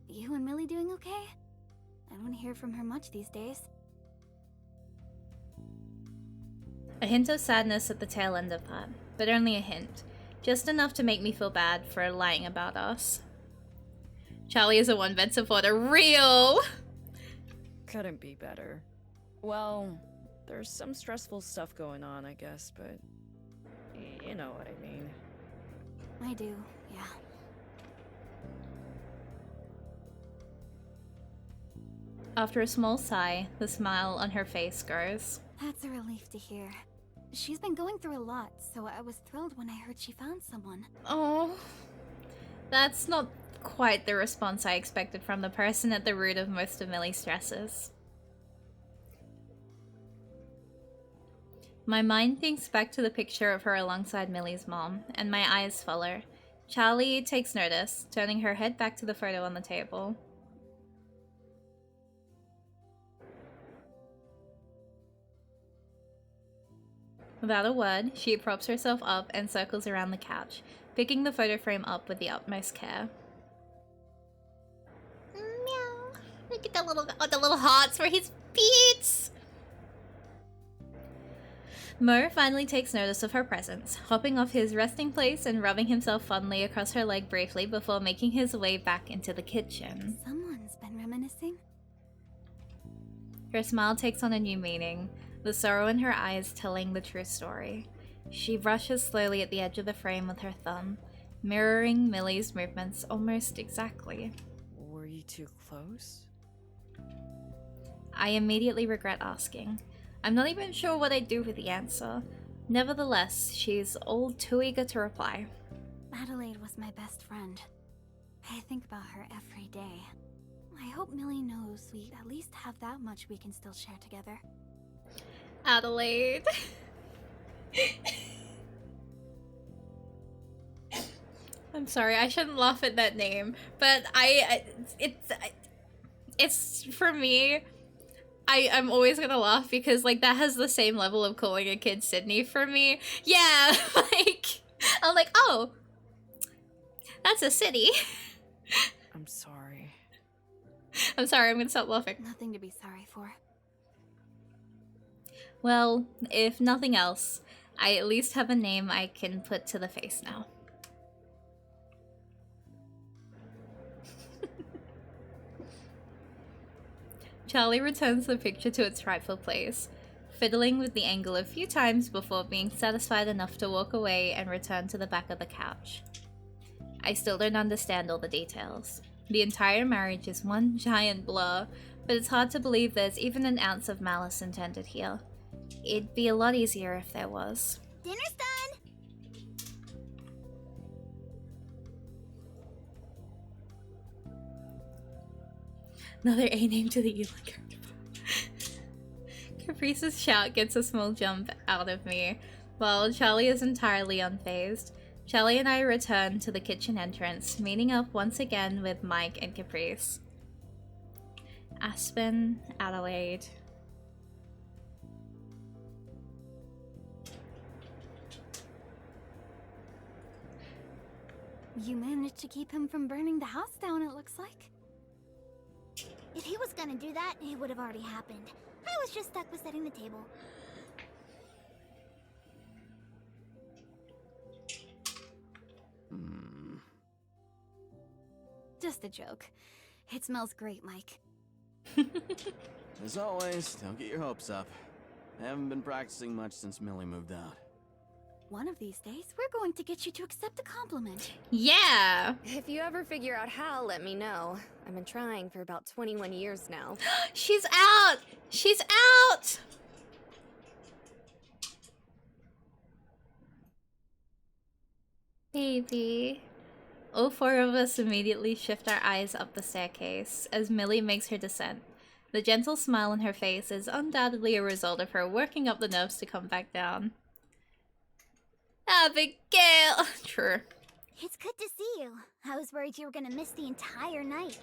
You and Millie doing okay? I don't hear from her much these days. A hint of sadness at the tail end of that, but only a hint. Just enough to make me feel bad for lying about us. Charlie is a one-bed supporter. Real! Couldn't be better. Well, there's some stressful stuff going on, I guess, but you know what I mean. I do, yeah. After a small sigh, the smile on her face grows. That's a relief to hear. She's been going through a lot, so I was thrilled when I heard she found someone. Oh, that's not quite the response I expected from the person at the root of most of Millie's stresses. My mind thinks back to the picture of her alongside Millie's mom, and my eyes follow. Charlie takes notice, turning her head back to the photo on the table. Without a word, she props herself up and circles around the couch, picking the photo frame up with the utmost care. Meow. Look at the little hearts for his feet! Mo finally takes notice of her presence, hopping off his resting place and rubbing himself fondly across her leg briefly before making his way back into the kitchen. Someone's been reminiscing. Her smile takes on a new meaning, the sorrow in her eyes telling the true story. She brushes slowly at the edge of the frame with her thumb, mirroring Millie's movements almost exactly. Were you too close? I immediately regret asking. I'm not even sure what I'd do with the answer. Nevertheless, she's all too eager to reply. Adelaide was my best friend. I think about her every day. I hope Millie knows we at least have that much we can still share together. Adelaide. I'm sorry, I shouldn't laugh at that name, but it's for me. I'm always gonna laugh because like that has the same level of calling a kid Sydney for me. Yeah, like I'm like, oh, that's a city. I'm sorry. I'm sorry, I'm gonna stop laughing. Nothing to be sorry for. Well, if nothing else, I at least have a name I can put to the face now. Charlie returns the picture to its rightful place, fiddling with the angle a few times before being satisfied enough to walk away and return to the back of the couch. I still don't understand all the details. The entire marriage is one giant blur, but it's hard to believe there's even an ounce of malice intended here. It'd be a lot easier if there was. Dinner's done! Another A name to the Élan character. Caprice's shout gets a small jump out of me, while Charlie is entirely unfazed. Charlie and I return to the kitchen entrance, meeting up once again with Mike and Caprice. Aspen, Adelaide. You managed to keep him from burning the house down, it looks like. If he was gonna do that, it would have already happened. I was just stuck with setting the table. Just a joke. It smells great, Mike. As always, don't get your hopes up. I haven't been practicing much since Millie moved out. One of these days, we're going to get you to accept a compliment. Yeah! If you ever figure out how, let me know. I've been trying for about 21 years now. She's out! She's out! Baby. All four of us immediately shift our eyes up the staircase as Millie makes her descent. The gentle smile on her face is undoubtedly a result of her working up the nerves to come back down. Abigail! True. It's good to see you. I was worried you were gonna miss the entire night.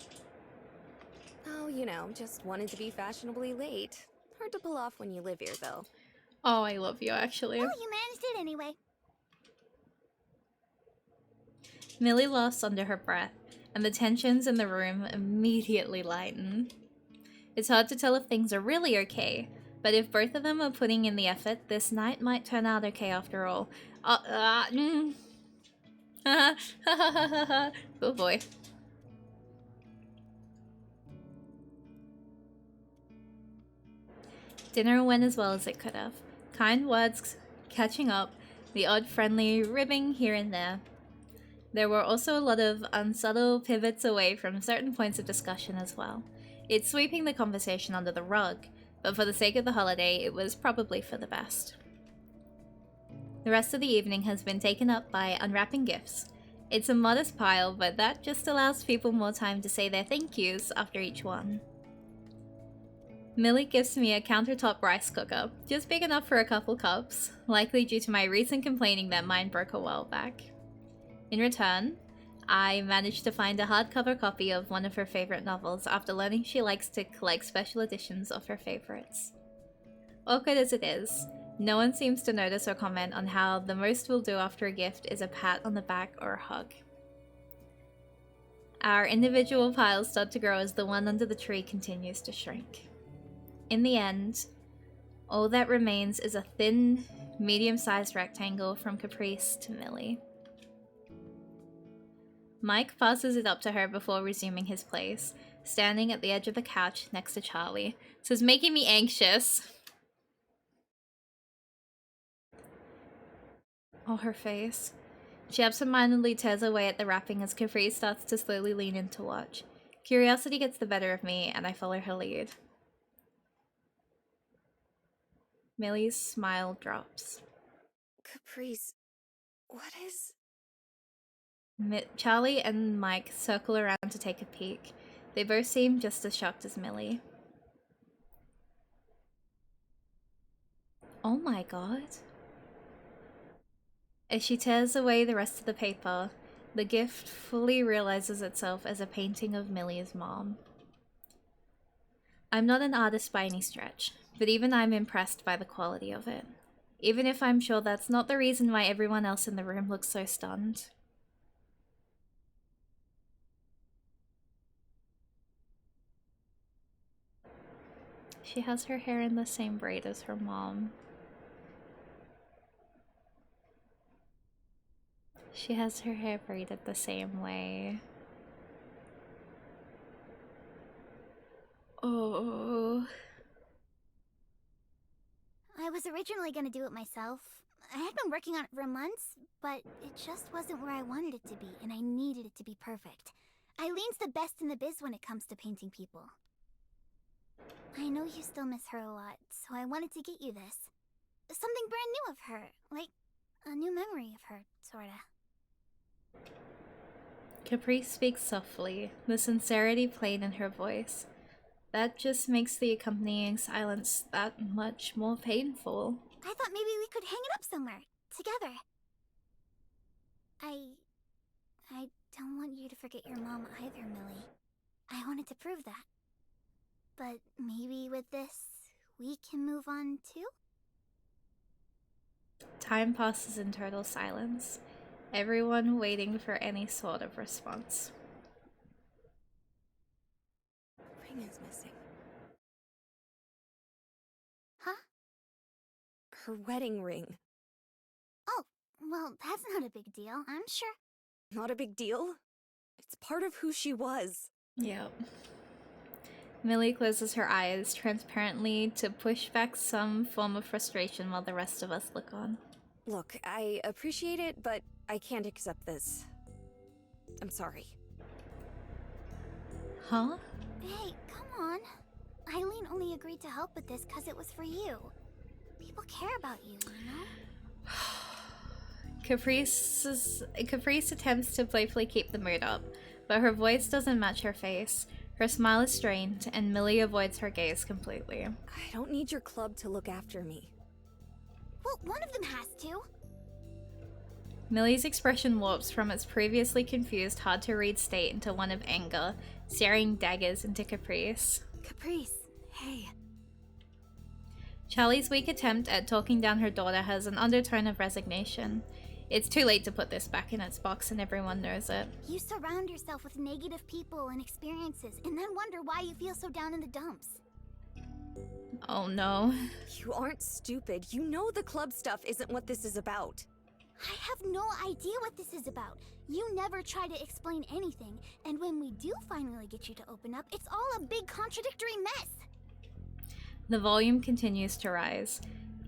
Oh, you know, just wanted to be fashionably late. Hard to pull off when you live here, though. Oh, I love you, actually. Oh, you managed it anyway. Millie laughs under her breath, and the tensions in the room immediately lighten. It's hard to tell if things are really okay, but if both of them are putting in the effort, this night might turn out okay after all. Oh boy. Dinner went as well as it could have. Kind words catching up, the odd friendly ribbing here and there. There were also a lot of unsubtle pivots away from certain points of discussion as well. It's sweeping the conversation under the rug, but for the sake of the holiday, it was probably for the best. The rest of the evening has been taken up by unwrapping gifts. It's a modest pile, but that just allows people more time to say their thank yous after each one. Millie gives me a countertop rice cooker, just big enough for a couple cups, likely due to my recent complaining that mine broke a while back. In return, I managed to find a hardcover copy of one of her favorite novels after learning she likes to collect special editions of her favorites. Awkward as it is, no one seems to notice or comment on how the most we'll do after a gift is a pat on the back or a hug. Our individual piles start to grow as the one under the tree continues to shrink. In the end, all that remains is a thin, medium-sized rectangle from Caprice to Millie. Mike passes it up to her before resuming his place, standing at the edge of the couch next to Charlie. This is making me anxious. Oh, her face. She absentmindedly tears away at the wrapping as Caprice starts to slowly lean in to watch. Curiosity gets the better of me, and I follow her lead. Millie's smile drops. Caprice, what is... Charlie and Mike circle around to take a peek. They both seem just as shocked as Millie. Oh my god. As she tears away the rest of the paper, the gift fully realizes itself as a painting of Millie's mom. I'm not an artist by any stretch, but even I'm impressed by the quality of it. Even if I'm sure that's not the reason why everyone else in the room looks so stunned. She has her hair in the same braid as her mom. She has her hair braided the same way. Oh. I was originally gonna do it myself. I had been working on it for months, but it just wasn't where I wanted it to be, and I needed it to be perfect. Eileen's the best in the biz when it comes to painting people. I know you still miss her a lot, so I wanted to get you this. Something brand new of her, like a new memory of her, sorta. Caprice speaks softly, the sincerity plain in her voice. That just makes the accompanying silence that much more painful. I thought maybe we could hang it up somewhere, together. I don't want you to forget your mom either, Millie. I wanted to prove that. But maybe with this, we can move on too? Time passes in total silence, everyone waiting for any sort of response. Ring is missing. Huh? Her wedding ring. Oh, well, that's not a big deal, I'm sure. Not a big deal? It's part of who she was. Yep. Millie closes her eyes transparently to push back some form of frustration while the rest of us look on. Look, I appreciate it, but I can't accept this. I'm sorry. Huh? Hey, come on. Eileen only agreed to help with this because it was for you. People care about you, you know? Caprice attempts to playfully keep the mood up, but her voice doesn't match her face. Her smile is strained, and Millie avoids her gaze completely. I don't need your club to look after me. Well, one of them has to. Millie's expression warps from its previously confused, hard-to-read state into one of anger, staring daggers into Caprice. Caprice, hey. Charlie's weak attempt at talking down her daughter has an undertone of resignation. It's too late to put this back in its box, and everyone knows it. You surround yourself with negative people and experiences, and then wonder why you feel so down in the dumps. Oh no. You aren't stupid. You know the club stuff isn't what this is about. I have no idea what this is about. You never try to explain anything, and when we do finally get you to open up, it's all a big contradictory mess. The volume continues to rise.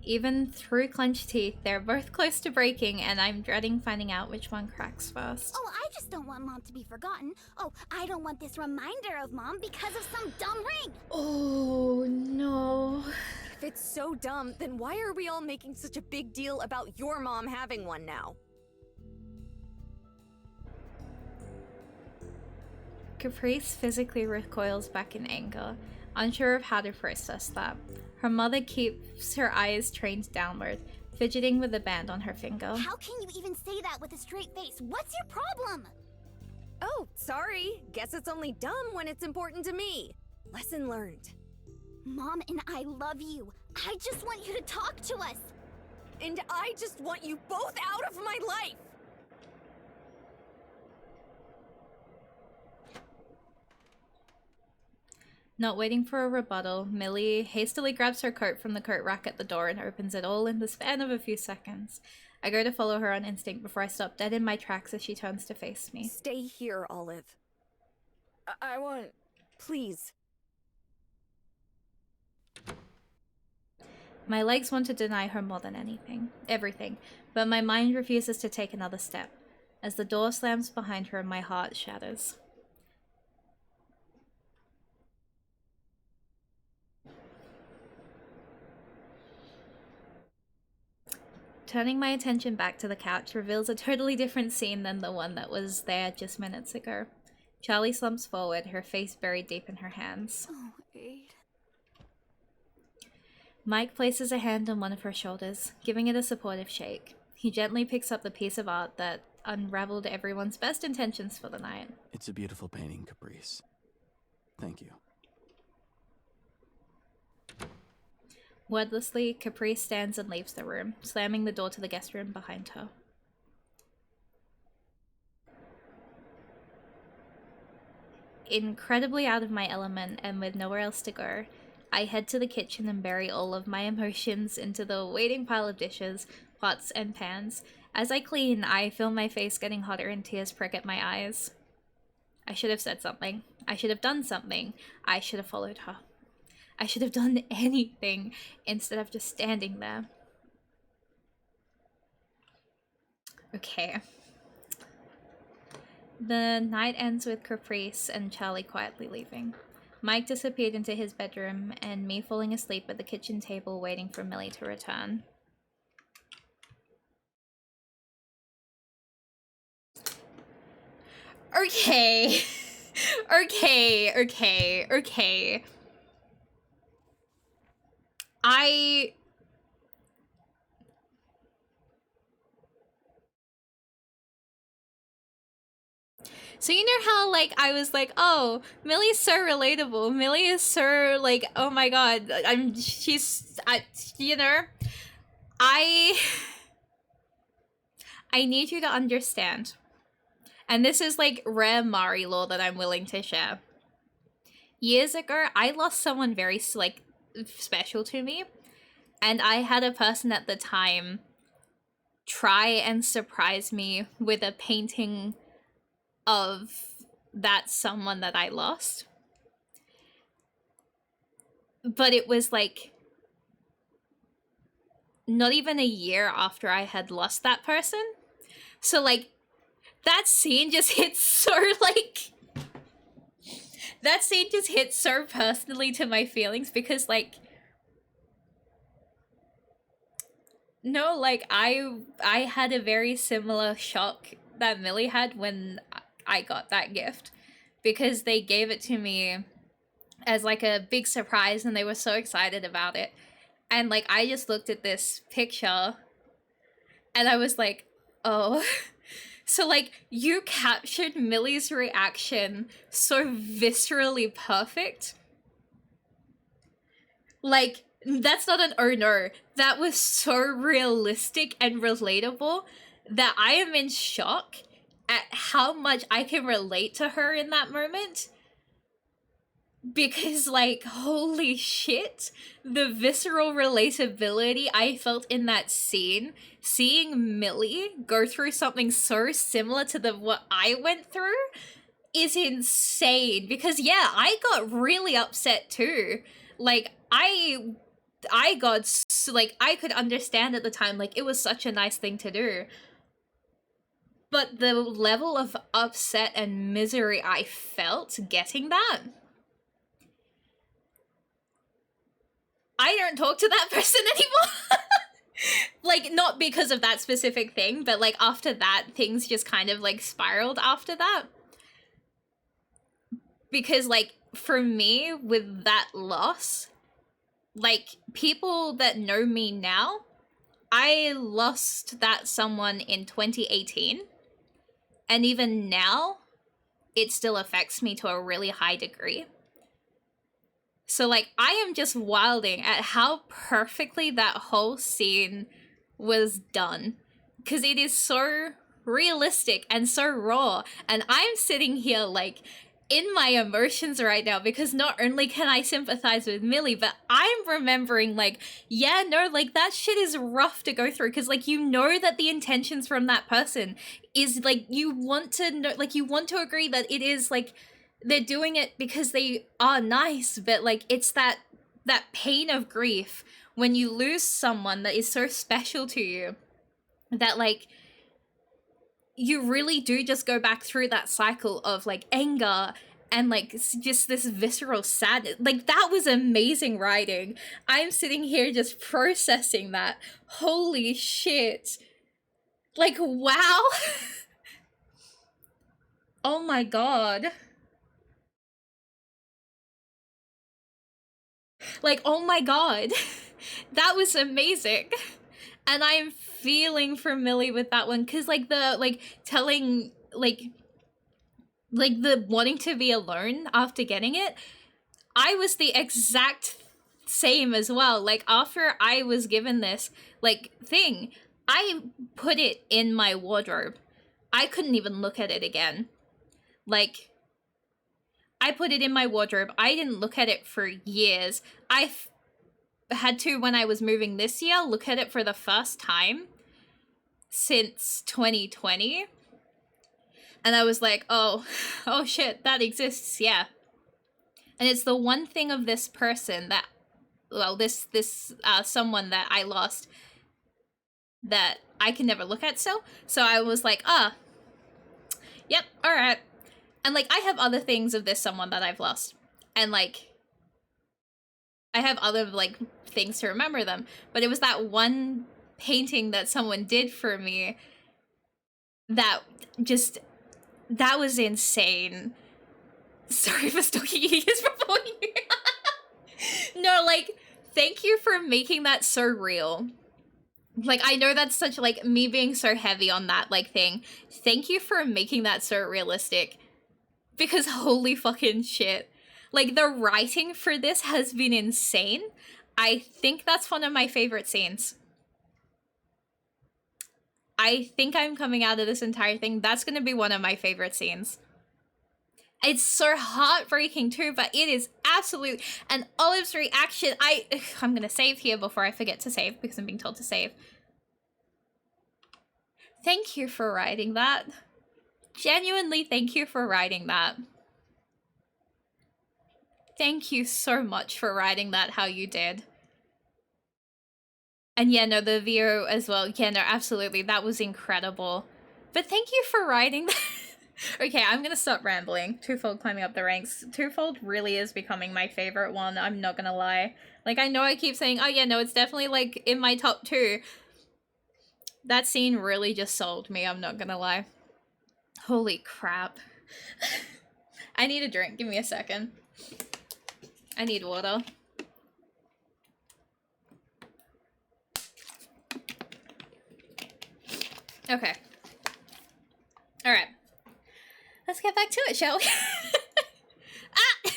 Even through clenched teeth, they're both close to breaking, and I'm dreading finding out which one cracks first. Oh, I just don't want Mom to be forgotten. Oh, I don't want this reminder of Mom because of some dumb ring. Oh, no. If it's so dumb, then why are we all making such a big deal about your mom having one now? Caprice physically recoils back in anger, unsure of how to process that. Her mother keeps her eyes trained downward, fidgeting with the band on her finger. How can you even say that with a straight face? What's your problem? Oh, sorry. Guess it's only dumb when it's important to me. Lesson learned. Mom and I love you. I just want you to talk to us. And I just want you both out of my life! Not waiting for a rebuttal, Millie hastily grabs her coat from the coat rack at the door and opens it all in the span of a few seconds. I go to follow her on instinct before I stop dead in my tracks as she turns to face me. Stay here, Olive. I want... Please. My legs want to deny her more than everything, but my mind refuses to take another step. As the door slams behind her, my heart shatters. Turning my attention back to the couch reveals a totally different scene than the one that was there just minutes ago. Charlie slumps forward, her face buried deep in her hands. Oh, Aid. Mike places a hand on one of her shoulders, giving it a supportive shake. He gently picks up the piece of art that unraveled everyone's best intentions for the night. It's a beautiful painting, Caprice. Thank you. Wordlessly, Caprice stands and leaves the room, slamming the door to the guest room behind her. Incredibly out of my element and with nowhere else to go, I head to the kitchen and bury all of my emotions into the waiting pile of dishes, pots, and pans. As I clean, I feel my face getting hotter and tears prick at my eyes. I should have said something. I should have done something. I should have followed her. I should have done anything instead of just standing there. Okay. The night ends with Caprice and Charlie quietly leaving. Mike disappeared into his bedroom and me falling asleep at the kitchen table waiting for Millie to return. Okay. Okay. So you know how, like, I was like, oh, Millie's so relatable. Millie is so, like, oh my god, you know? I need you to understand. And this is, like, rare Mari lore that I'm willing to share. Years ago, I lost someone very, like, special to me. And I had a person at the time try and surprise me with a painting of that someone that I lost. But it was like not even a year after I had lost that person. So like that scene just hits so like that scene just hits so personally to my feelings because like no, like I had a very similar shock that Millie had when I got that gift because they gave it to me as like a big surprise and they were so excited about it. And like I just looked at this picture and I was like, oh. So like you captured Millie's reaction so viscerally perfect. Like that's not an oh no. That was so realistic and relatable that I am in shock at how much I can relate to her in that moment. Because, like, holy shit, the visceral relatability I felt in that scene, seeing Millie go through something so similar to what I went through is insane. Because, yeah, I got really upset too. Like, I got like, I could understand at the time, like, it was such a nice thing to do. But the level of upset and misery I felt getting that, I don't talk to that person anymore. Like, not because of that specific thing, but like after that, things just kind of like spiraled after that. Because like, for me, with that loss, like, people that know me now, I lost that someone in 2018. And even now, it still affects me to a really high degree. So, like, I am just wilding at how perfectly that whole scene was done. Because it is so realistic and so raw. And I'm sitting here, like, in my emotions right now, because not only can I sympathize with Millie, but I'm remembering, like, yeah, no, like, that shit is rough to go through, because, like, you know that the intentions from that person is, like, you want to know, like, you want to agree that it is, like, they're doing it because they are nice, but, like, it's that pain of grief when you lose someone that is so special to you, that, like, you really do just go back through that cycle of, like, anger and, like, just this visceral sadness. Like, that was amazing writing. I'm sitting here just processing that. Holy shit. Like, wow. Oh my god. Like, oh my god. That was amazing. And I'm feeling for Millie with that one, because, like, the, like, telling, like, the wanting to be alone after getting it, I was the exact same as well. Like, after I was given this, like, thing, I put it in my wardrobe. I couldn't even look at it again. Like, I put it in my wardrobe. I didn't look at it for years. I had to, when I was moving this year, look at it for the first time since 2020. And I was like, oh shit, that exists, yeah. And it's the one thing of this person that, well, this someone that I lost that I can never look at still. So I was like, yep, alright. And, like, I have other things of this someone that I've lost. And, like, I have other, like, things to remember them. But it was that one painting that someone did for me that just, that was insane. Sorry for stalking you just before you. No, like, thank you for making that so real. Like, I know that's such, like, me being so heavy on that, like, thing. Thank you for making that so realistic. Because holy fucking shit. Like, the writing for this has been insane. I think that's one of my favorite scenes. I think I'm coming out of this entire thing. That's gonna be one of my favorite scenes. It's so heartbreaking too, but it is absolutely... And Olive's reaction, I'm gonna save here before I forget to save, because I'm being told to save. Thank you for writing that. Genuinely, thank you for writing that. Thank you so much for writing that how you did. And yeah, no, the VO as well. Yeah, no, absolutely. That was incredible. But thank you for writing that. Okay, I'm gonna stop rambling. Twofold climbing up the ranks. Twofold really is becoming my favorite one, I'm not gonna lie. Like, I know I keep saying, oh yeah, no, it's definitely, like, in my top 2. That scene really just sold me, I'm not gonna lie. Holy crap. I need a drink, give me a second. I need water. Okay. Alright. Let's get back to it, shall we? Ah!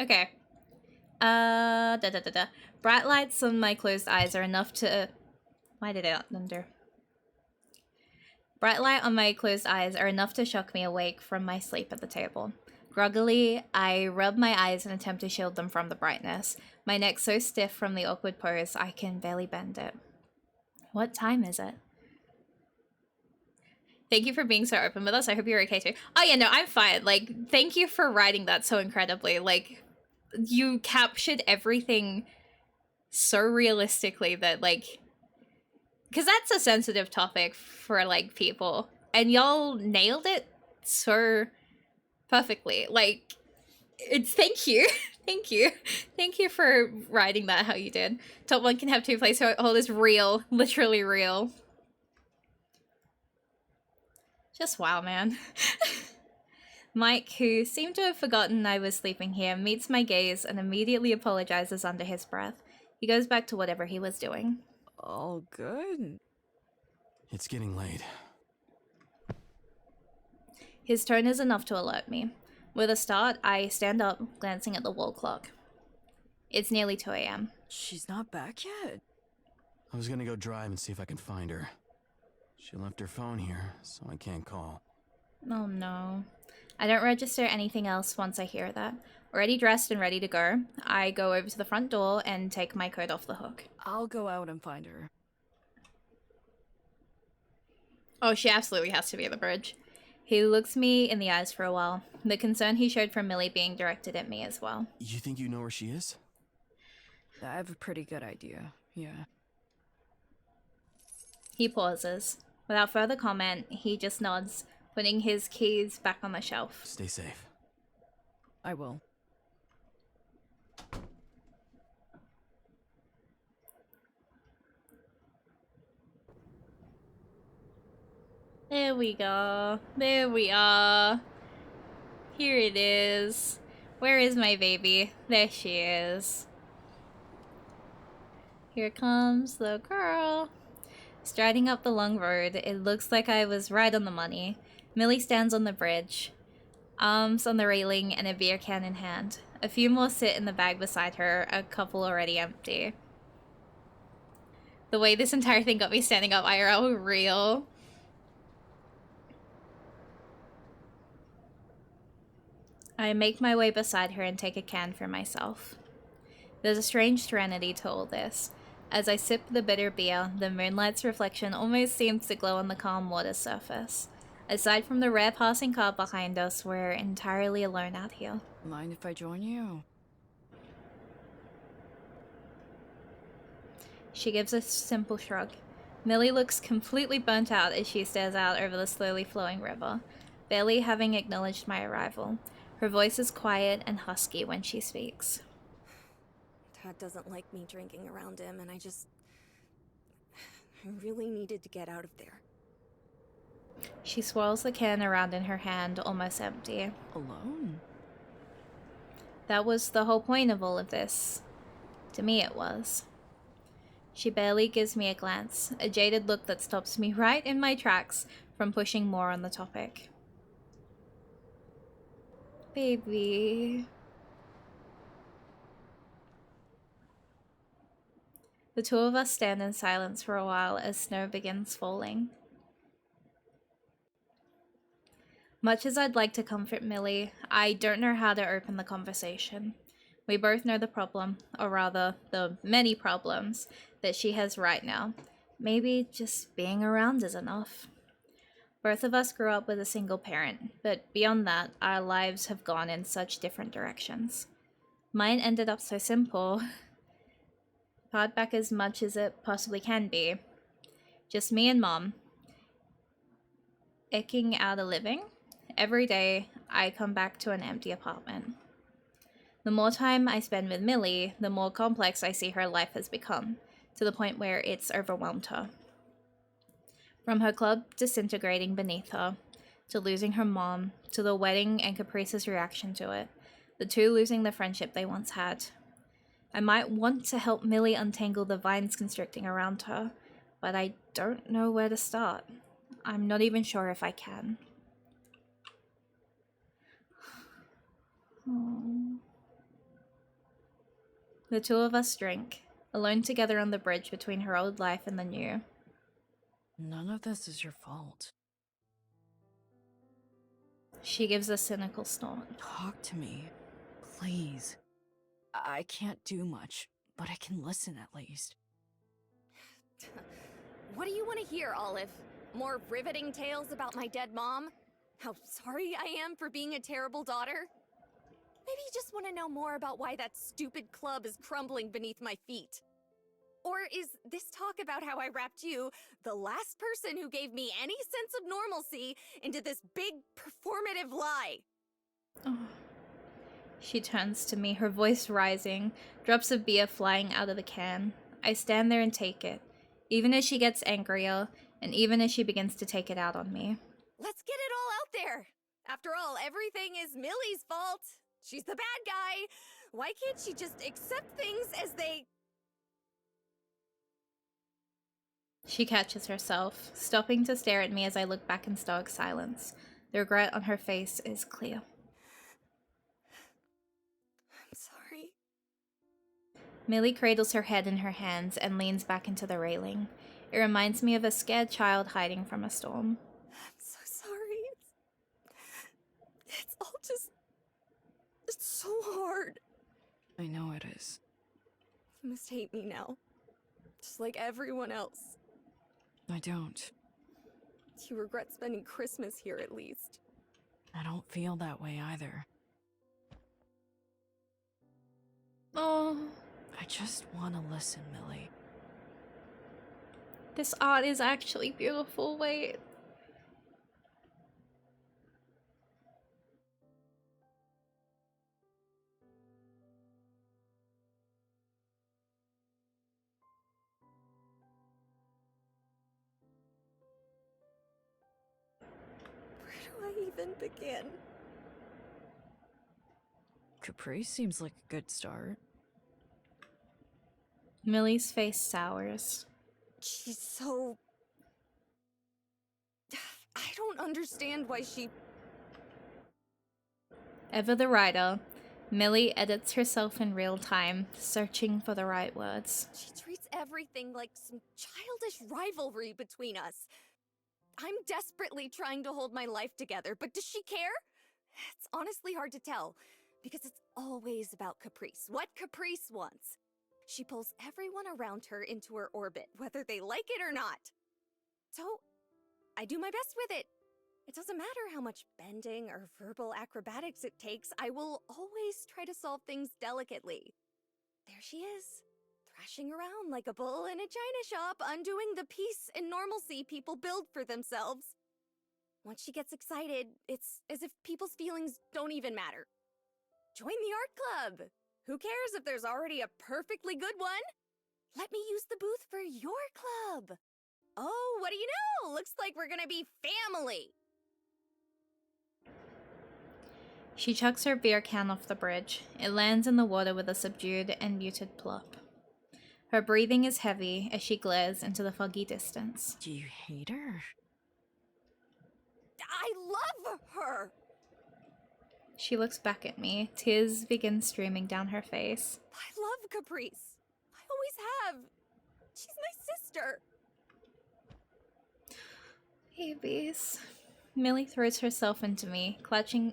Okay. Bright lights on my closed eyes are enough to... Why did I not under? Bright light on my closed eyes are enough to shock me awake from my sleep at the table. Groggily, I rub my eyes and attempt to shield them from the brightness. My neck so stiff from the awkward pose, I can barely bend it. What time is it? Thank you for being so open with us. I hope you're okay too. Oh yeah, no, I'm fine. Like, thank you for writing that so incredibly. Like, you captured everything so realistically that, like, because that's a sensitive topic for, like, people, and y'all nailed it so perfectly. Like, it's thank you. Thank you for writing that how you did. Top 1 can have 2 placeholders. Real, literally real. Just wow, man. Mike, who seemed to have forgotten I was sleeping here, meets my gaze and immediately apologizes under his breath. He goes back to whatever he was doing. All good? It's getting late. His tone is enough to alert me. With a start, I stand up, glancing at the wall clock. It's nearly 2 a.m. She's not back yet? I was gonna go drive and see if I can find her. She left her phone here, so I can't call. Oh no. I don't register anything else once I hear that. Already dressed and ready to go, I go over to the front door and take my coat off the hook. I'll go out and find her. Oh, she absolutely has to be at the bridge. He looks me in the eyes for a while, the concern he showed from Millie being directed at me as well. You think you know where she is? I have a pretty good idea, yeah. He pauses. Without further comment, he just nods, putting his keys back on the shelf. Stay safe. I will. There we go. There we are. Here it is. Where is my baby? There she is. Here comes the girl. Striding up the long road, it looks like I was right on the money. Millie stands on the bridge, arms on the railing and a beer can in hand. A few more sit in the bag beside her, a couple already empty. The way this entire thing got me standing up IRL, real. I make my way beside her and take a can for myself. There's a strange serenity to all this. As I sip the bitter beer, the moonlight's reflection almost seems to glow on the calm water surface. Aside from the rare passing car behind us, we're entirely alone out here. Mind if I join you? She gives a simple shrug. Millie looks completely burnt out as she stares out over the slowly flowing river, barely having acknowledged my arrival. Her voice is quiet and husky when she speaks. Dad doesn't like me drinking around him, and I really needed to get out of there. She swirls the can around in her hand, almost empty. Alone? That was the whole point of all of this. To me, it was. She barely gives me a glance, a jaded look that stops me right in my tracks from pushing more on the topic. Baby. The two of us stand in silence for a while as snow begins falling. Much as I'd like to comfort Millie, I don't know how to open the conversation. We both know the problem, or rather, the many problems, that she has right now. Maybe just being around is enough. Both of us grew up with a single parent, but beyond that, our lives have gone in such different directions. Mine ended up so simple. Pared back as much as it possibly can be. Just me and Mom. Eking out a living. Every day, I come back to an empty apartment. The more time I spend with Millie, the more complex I see her life has become, to the point where it's overwhelmed her. From her club disintegrating beneath her, to losing her mom, to the wedding and Caprice's reaction to it, the two losing the friendship they once had. I might want to help Millie untangle the vines constricting around her, but I don't know where to start. I'm not even sure if I can. Oh. The two of us drink, alone together on the bridge between her old life and the new. None of this is your fault. She gives a cynical snort. Talk to me, please. I can't do much, but I can listen at least. What do you want to hear, Olive? More riveting tales about my dead mom? How sorry I am for being a terrible daughter? Maybe you just want to know more about why that stupid club is crumbling beneath my feet. Or is this talk about how I wrapped you, the last person who gave me any sense of normalcy, into this big performative lie? Oh. She turns to me, her voice rising, drops of beer flying out of the can. I stand there and take it, even as she gets angrier, and even as she begins to take it out on me. Let's get it all out there! After all, everything is Millie's fault. She's the bad guy. Why can't she just accept things as they... She catches herself, stopping to stare at me as I look back in stoic silence. The regret on her face is clear. I'm sorry. Millie cradles her head in her hands and leans back into the railing. It reminds me of a scared child hiding from a storm. I'm so sorry. It's all just... It's so hard. I know it is. You must hate me now. Just like everyone else. I don't. You regret spending Christmas here at least. I don't feel that way either. Oh, I just want to listen, Millie. this art is actually beautiful. Wait. Where do I even begin? Capri seems like a good start. Millie's face sours. She's so... I don't understand why she... Ever the writer, Millie edits herself in real time, searching for the right words. She treats everything like some childish rivalry between us. I'm desperately trying to hold my life together, but does she care? It's honestly hard to tell, because it's always about Caprice. What Caprice wants. She pulls everyone around her into her orbit, whether they like it or not. So, I do my best with it. It doesn't matter how much bending or verbal acrobatics it takes, I will always try to solve things delicately. There she is, thrashing around like a bull in a china shop, undoing the peace and normalcy people build for themselves. Once she gets excited, it's as if people's feelings don't even matter. Join the art club! Who cares if there's already a perfectly good one? Let me use the booth for your club. Oh, what do you know? Looks like we're gonna be family. She chucks her beer can off the bridge. It lands in the water with a subdued and muted plop. Her breathing is heavy as she glares into the foggy distance. Do you hate her? I love her! She looks back at me. Tears begin streaming down her face. I love Caprice. I always have. She's my sister. Babies. Millie throws herself into me, clutching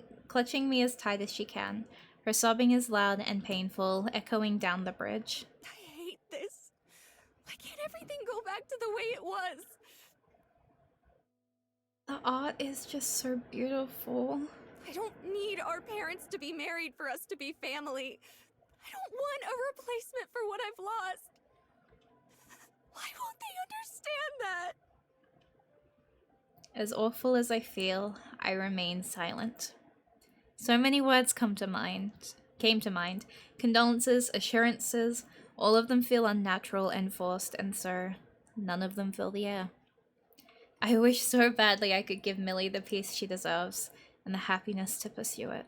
me as tight as she can. Her sobbing is loud and painful, echoing down the bridge. I hate this. Why can't everything go back to the way it was? The art is just so beautiful. I don't need our parents to be married for us to be family. I don't want a replacement for what I've lost. Why won't they understand that? As awful as I feel, I remain silent. So many words came to mind. Condolences, assurances, all of them feel unnatural and forced, and so none of them fill the air. I wish so badly I could give Millie the peace she deserves, and the happiness to pursue it.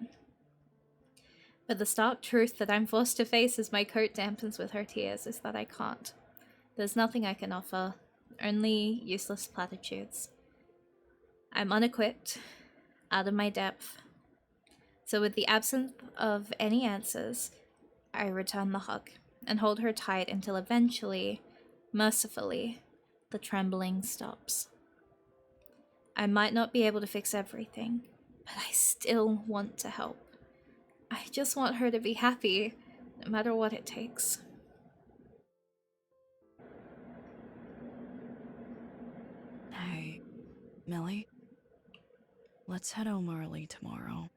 But the stark truth that I'm forced to face as my coat dampens with her tears is that I can't. There's nothing I can offer, only useless platitudes. I'm unequipped, out of my depth. So with the absence of any answers, I return the hug and hold her tight until eventually, mercifully, the trembling stops. I might not be able to fix everything, but I still want to help. I just want her to be happy, no matter what it takes. Hey, Millie? Let's head home early tomorrow.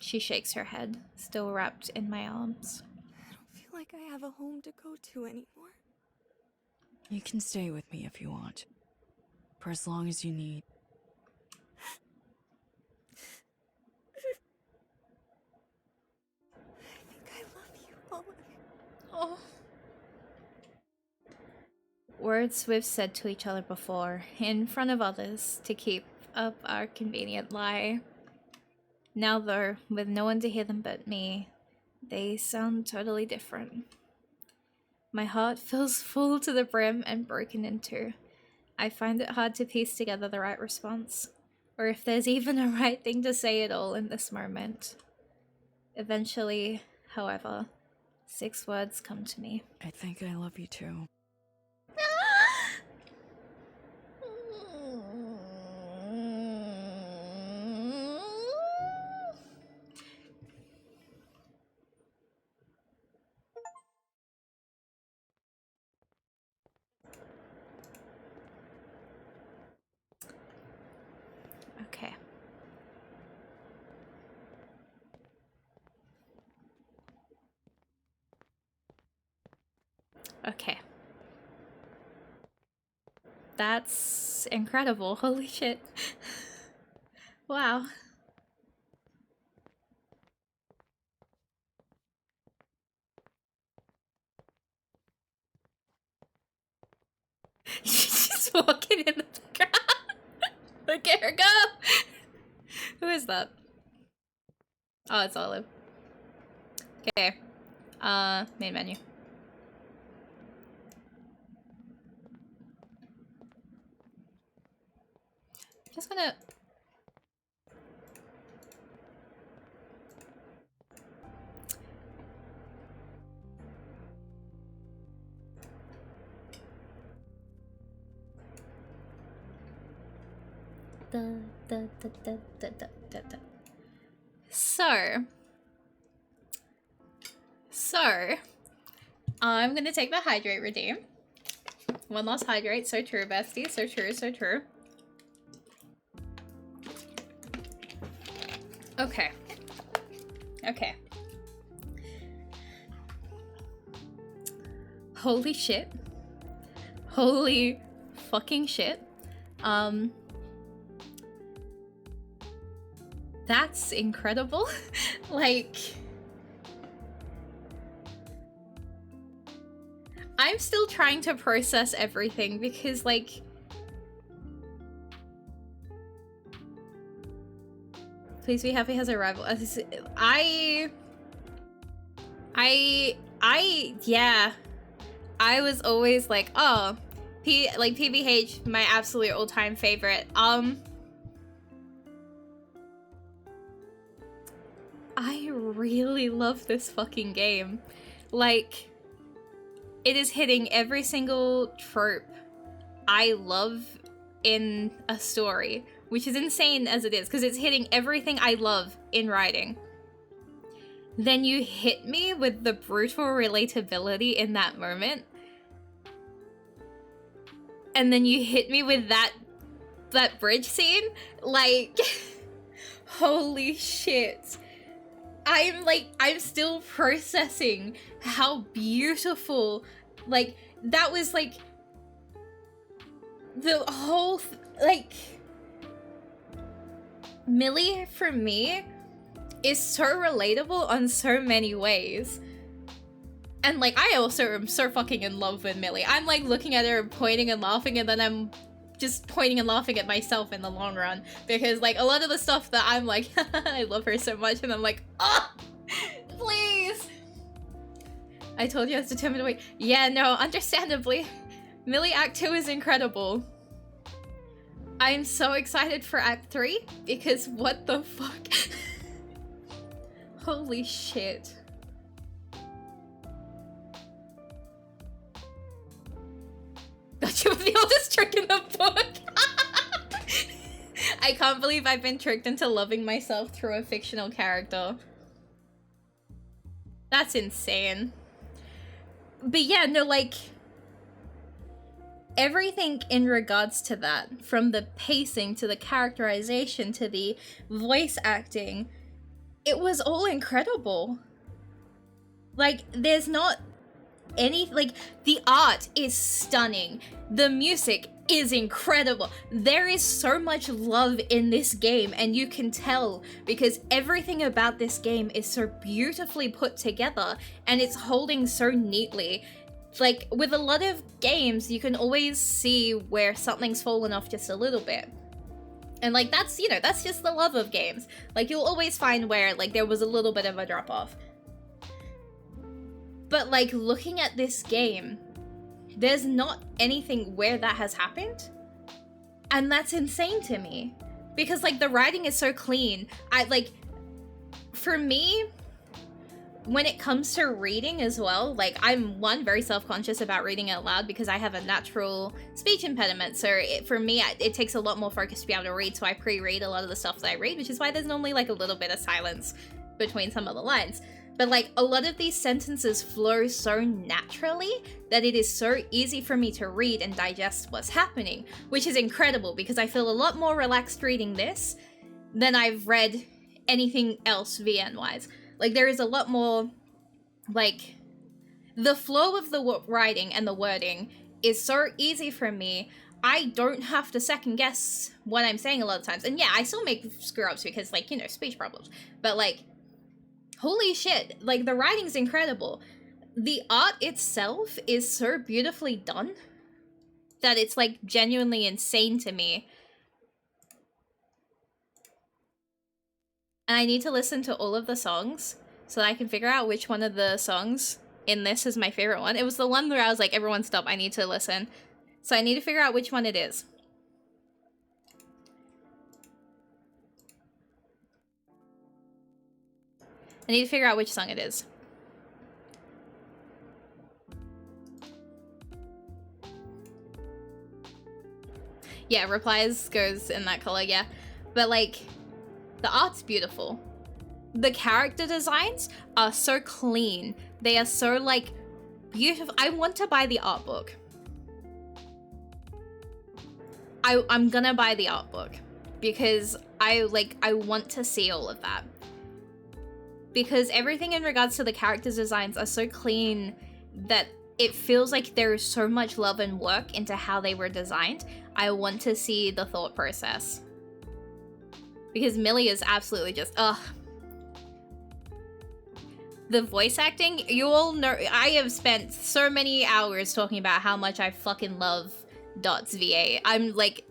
She shakes her head, still wrapped in my arms. I don't feel like I have a home to go to anymore. You can stay with me if you want. For as long as you need. I think I love you, Olive. Oh. Words we've said to each other before, in front of others, to keep up our convenient lie. Now though, with no one to hear them but me, they sound totally different. My heart feels full to the brim and broken in two. I find it hard to piece together the right response, or if there's even a right thing to say at all in this moment. Eventually, however, 6 words come to me. I think I love you too. Okay. Okay. That's incredible. Holy shit. Wow. She's walking in the background. Look at her go. Who is that? Oh, it's Olive. Okay. Main menu. Just gonna... So, I'm gonna take the hydrate redeem. One last hydrate, so true, bestie, so true, so true. Okay. Okay. Holy shit. Holy fucking shit. That's incredible. Like, I'm still trying to process everything because, like, please be happy has a rival. Yeah. I was always like, oh, PBH, my absolute all-time favorite. I really love this fucking game. Like, it is hitting every single trope I love in a story, which is insane as it is, because it's hitting everything I love in writing. Then you hit me with the brutal relatability in that moment. And then you hit me with that bridge scene. Like, holy shit. I'm still processing how beautiful, like, that was, like, the whole, like, Millie, for me, is so relatable on so many ways. And, like, I also am so fucking in love with Millie. I'm, like, looking at her pointing and laughing, and then I'm just pointing and laughing at myself in the long run. Because, like, a lot of the stuff that I'm like, I love her so much, and I'm like, ah, please. I told you I was determined to wait. Yeah, no, understandably. Millie Act 2 is incredible. I'm so excited for Act 3, because what the fuck? Holy shit. That you were the oldest trick in the book. I can't believe I've been tricked into loving myself through a fictional character. That's insane. But yeah, no, like, everything in regards to that, from the pacing to the characterization to the voice acting, it was all incredible. Like, there's not any, like, the art is stunning. The music is incredible. There is so much love in this game, and you can tell because everything about this game is so beautifully put together and it's holding so neatly. Like, with a lot of games, you can always see where something's fallen off just a little bit. And, like, that's, you know, that's just the love of games. Like, you'll always find where, like, there was a little bit of a drop-off. But, like, looking at this game, there's not anything where that has happened. And that's insane to me. Because, like, the writing is so clean. For me, when it comes to reading as well, like, I'm, one, very self-conscious about reading out loud because I have a natural speech impediment. So, for me, it takes a lot more focus to be able to read. So I pre-read a lot of the stuff that I read, which is why there's normally, like, a little bit of silence between some of the lines. But, like, a lot of these sentences flow so naturally that it is so easy for me to read and digest what's happening, which is incredible because I feel a lot more relaxed reading this than I've read anything else VN-wise. Like, there is a lot more, like, the flow of the writing and the wording is so easy for me. I don't have to second guess what I'm saying a lot of times. And yeah, I still make screw-ups because, like, you know, speech problems. But, like, holy shit, like, the writing's incredible. The art itself is so beautifully done that it's, like, genuinely insane to me. And I need to listen to all of the songs so that I can figure out which one of the songs in this is my favorite one. It was the one where I was like, everyone stop, I need to listen. So I need to figure out which one it is. I need to figure out which song it is. Yeah, Replies goes in that color, yeah. But, like, the art's beautiful. The character designs are so clean. They are so, like, beautiful. I want to buy the art book. I'm gonna buy the art book because I want to see all of that. Because everything in regards to the characters' designs are so clean that it feels like there is so much love and work into how they were designed. I want to see the thought process. Because Millie is absolutely just, ugh. The voice acting, you all know, I have spent so many hours talking about how much I fucking love Dot's VA. I'm like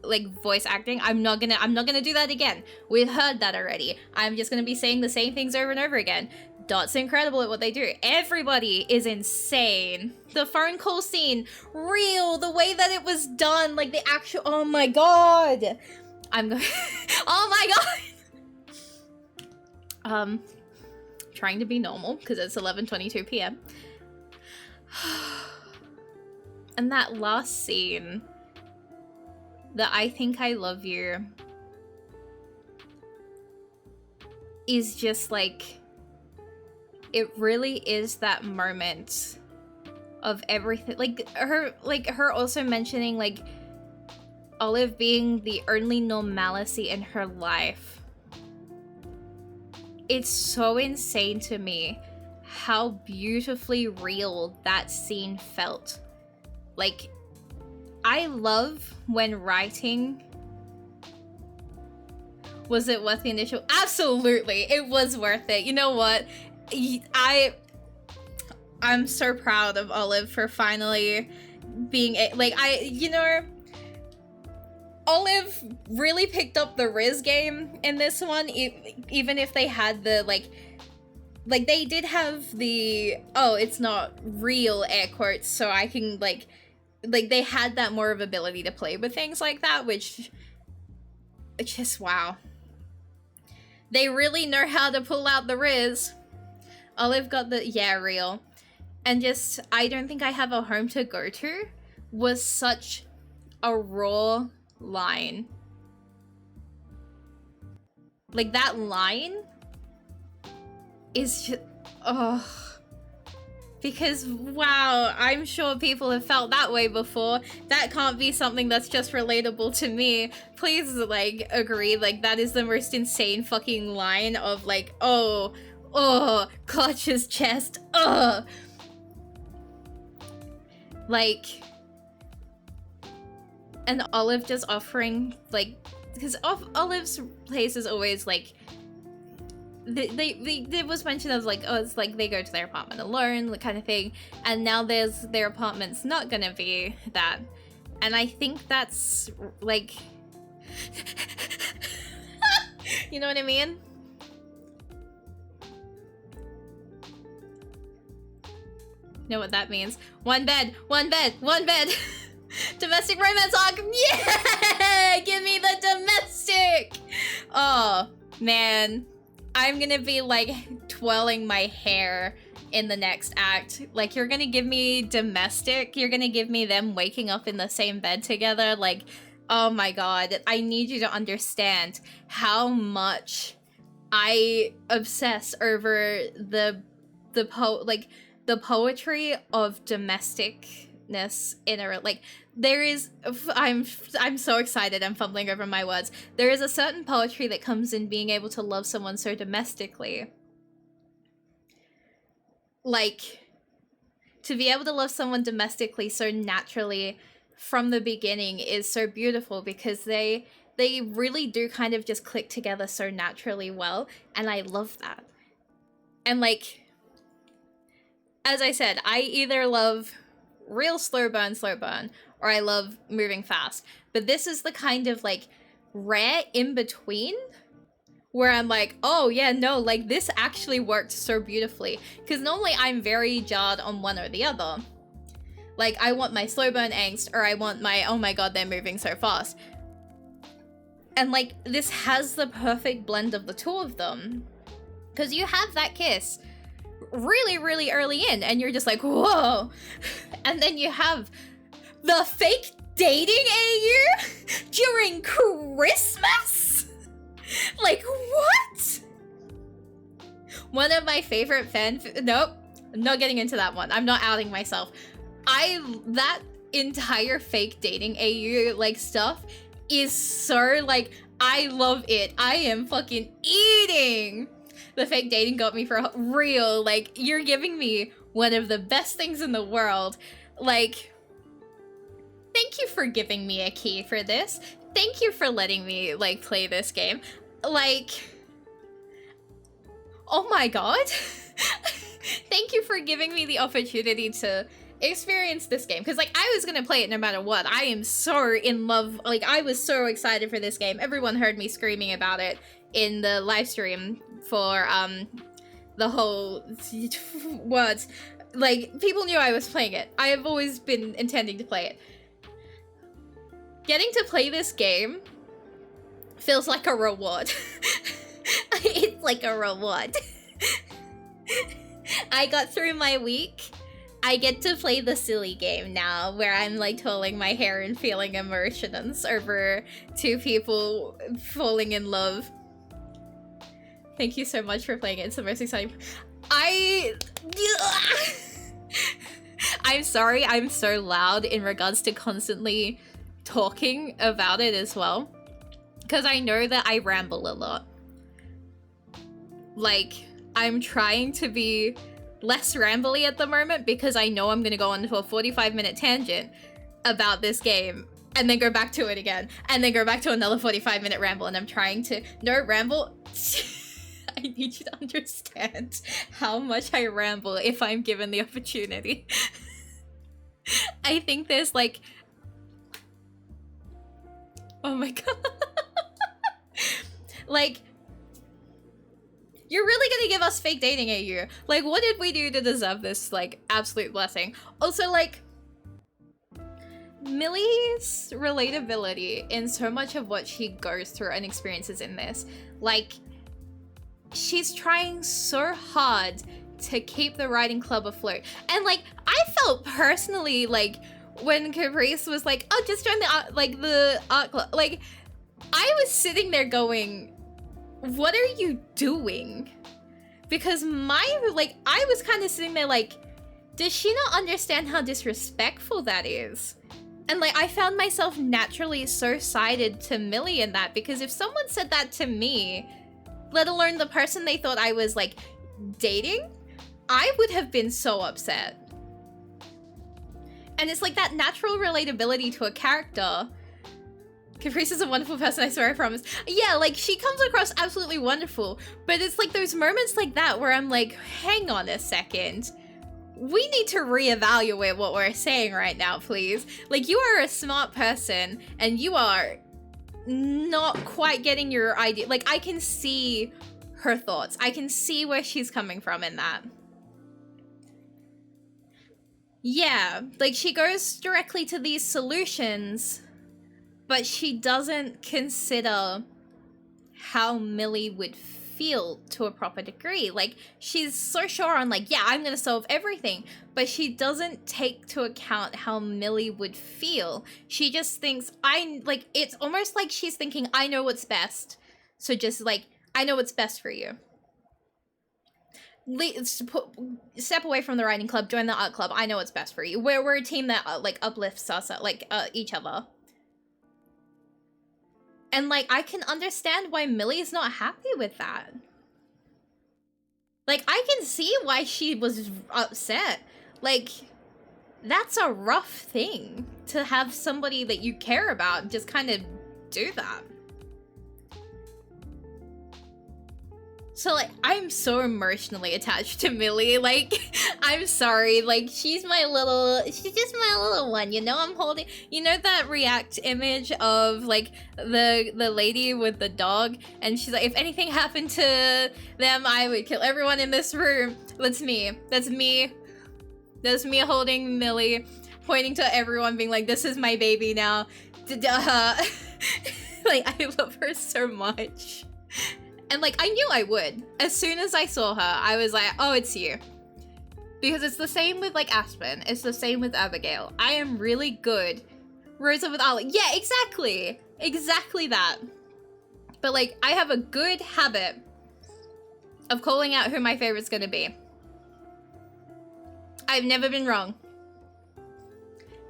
voice acting, I'm not gonna do that again. We've heard that already. I'm just gonna be saying the same things over and over again. Dot's incredible at what they do. Everybody is insane. The phone call scene, real, the way that it was done, like the actual, oh my god. I'm going, oh my god. Trying to be normal because it's 11:22 p.m. And that last scene, the I think I love you, is just like, it really is that moment of everything. Like her also mentioning like Olive being the only normalcy in her life. It's so insane to me how beautifully real that scene felt. Like, I love when writing... Was it worth the initial? Absolutely, it was worth it. You know what? I'm so proud of Olive for finally being... Olive really picked up the Riz game in this one, even if they had the, like they did have the, oh, it's not real air quotes, so I can, like they had that more of ability to play with things like that, which, just, wow. They really know how to pull out the Riz. Olive got the, yeah, real. And just, I don't think I have a home to go to was such a raw line. Like, that line is just, oh, Because, wow, I'm sure people have felt that way before. That can't be something that's just relatable to me. Please, like, agree. Like, that is the most insane fucking line of, like, oh, clutch his chest, like, and Olive just offering, like, because Olive's place is always, like, there was mention of, like, oh, it's like they go to their apartment alone, the kind of thing, and now their apartment's not gonna be that, and I think that's, like, you know what I mean? Know what that means? One bed, one bed, one bed. Domestic romance arc. Yeah, give me the domestic. Oh man, I'm gonna be like twirling my hair in the next act. Like, you're gonna give me domestic. You're gonna give me them waking up in the same bed together. Like, oh my god, I need you to understand how much I obsess over the poetry of domesticness in a, like, there is, I'm so excited, I'm fumbling over my words. There is a certain poetry that comes in being able to love someone so domestically. Like, to be able to love someone domestically so naturally from the beginning is so beautiful, because they really do kind of just click together so naturally well, and I love that. And, like, as I said, I either love real slow burn, or I love moving fast. But this is the kind of, like, rare in-between where I'm like, oh yeah, no, like, this actually worked so beautifully. Because normally I'm very jarred on one or the other. Like, I want my slow burn angst, or I want my, oh my god, they're moving so fast. And, like, this has the perfect blend of the two of them. Because you have that kiss really, really early in, and you're just like, whoa. And then you have the fake dating AU during Christmas? Like, what? One of my favorite nope, I'm not getting into that one. I'm not outing myself. That entire fake dating AU, like, stuff is so, like, I love it. I am fucking eating. The fake dating got me for real. Like, you're giving me one of the best things in the world. Like, thank you for giving me a key for this. Thank you for letting me, like, play this game. Like, oh my god. Thank you for giving me the opportunity to experience this game. Because, like, I was gonna play it no matter what. I am so in love. Like, I was so excited for this game. Everyone heard me screaming about it in the live stream for the whole words. Like, people knew I was playing it. I have always been intending to play it. Getting to play this game feels like a reward. It's like a reward. I got through my week. I get to play the silly game now, where I'm, like, twirling my hair and feeling emotions over two people falling in love. Thank you so much for playing it. It's the most exciting. I'm sorry I'm so loud in regards to constantly talking about it as well. Because I know that I ramble a lot. Like, I'm trying to be less rambly at the moment because I know I'm going to go on to a 45-minute tangent about this game and then go back to it again and then go back to another 45-minute ramble, and I'm trying to ramble. I need you to understand how much I ramble if I'm given the opportunity. I think there's, like, oh my god. Like, you're really gonna give us fake dating AU? Like, what did we do to deserve this, like, absolute blessing? Also, like, Millie's relatability in so much of what she goes through and experiences in this, like, she's trying so hard to keep the writing club afloat. And, like, I felt personally, like, when Caprice was like, oh, just join the art club. Like, I was sitting there going, what are you doing? Because I was kind of sitting there like, does she not understand how disrespectful that is? And like, I found myself naturally so sided to Millie in that, because if someone said that to me, let alone the person they thought I was like dating, I would have been so upset. And it's like that natural relatability to a character. Caprice is a wonderful person, I swear, I promise. Yeah, like, she comes across absolutely wonderful, but it's like those moments like that where I'm like, hang on a second. We need to reevaluate what we're saying right now, please. Like, you are a smart person, and you are not quite getting your idea. Like, I can see her thoughts. I can see where she's coming from in that. Yeah, like, she goes directly to these solutions, but she doesn't consider how Millie would feel to a proper degree. Like, she's so sure on like, yeah, I'm gonna solve everything, but she doesn't take to account how Millie would feel. She just thinks, it's almost like she's thinking, I know what's best. So just like, I know what's best for you. Step away from the writing club, join the art club. I know what's best for you. We're a team that like uplifts us, each other. And like, I can understand why Millie's not happy with that. Like, I can see why she was upset. Like, that's a rough thing to have somebody that you care about just kind of do that. So, like, I'm so emotionally attached to Millie. Like, I'm sorry. Like, she's just my little one, you know? I'm holding, you know that React image of, like, the lady with the dog? And she's like, if anything happened to them, I would kill everyone in this room. That's me. That's me. That's me holding Millie, pointing to everyone, being like, this is my baby now. Like, I love her so much. And like, I knew I would. As soon as I saw her, I was like, oh, it's you. Because it's the same with like Aspen. It's the same with Abigail. I am really good. Rosa with Ollie. Yeah, exactly. Exactly that. But like, I have a good habit of calling out who my favorite's gonna be. I've never been wrong.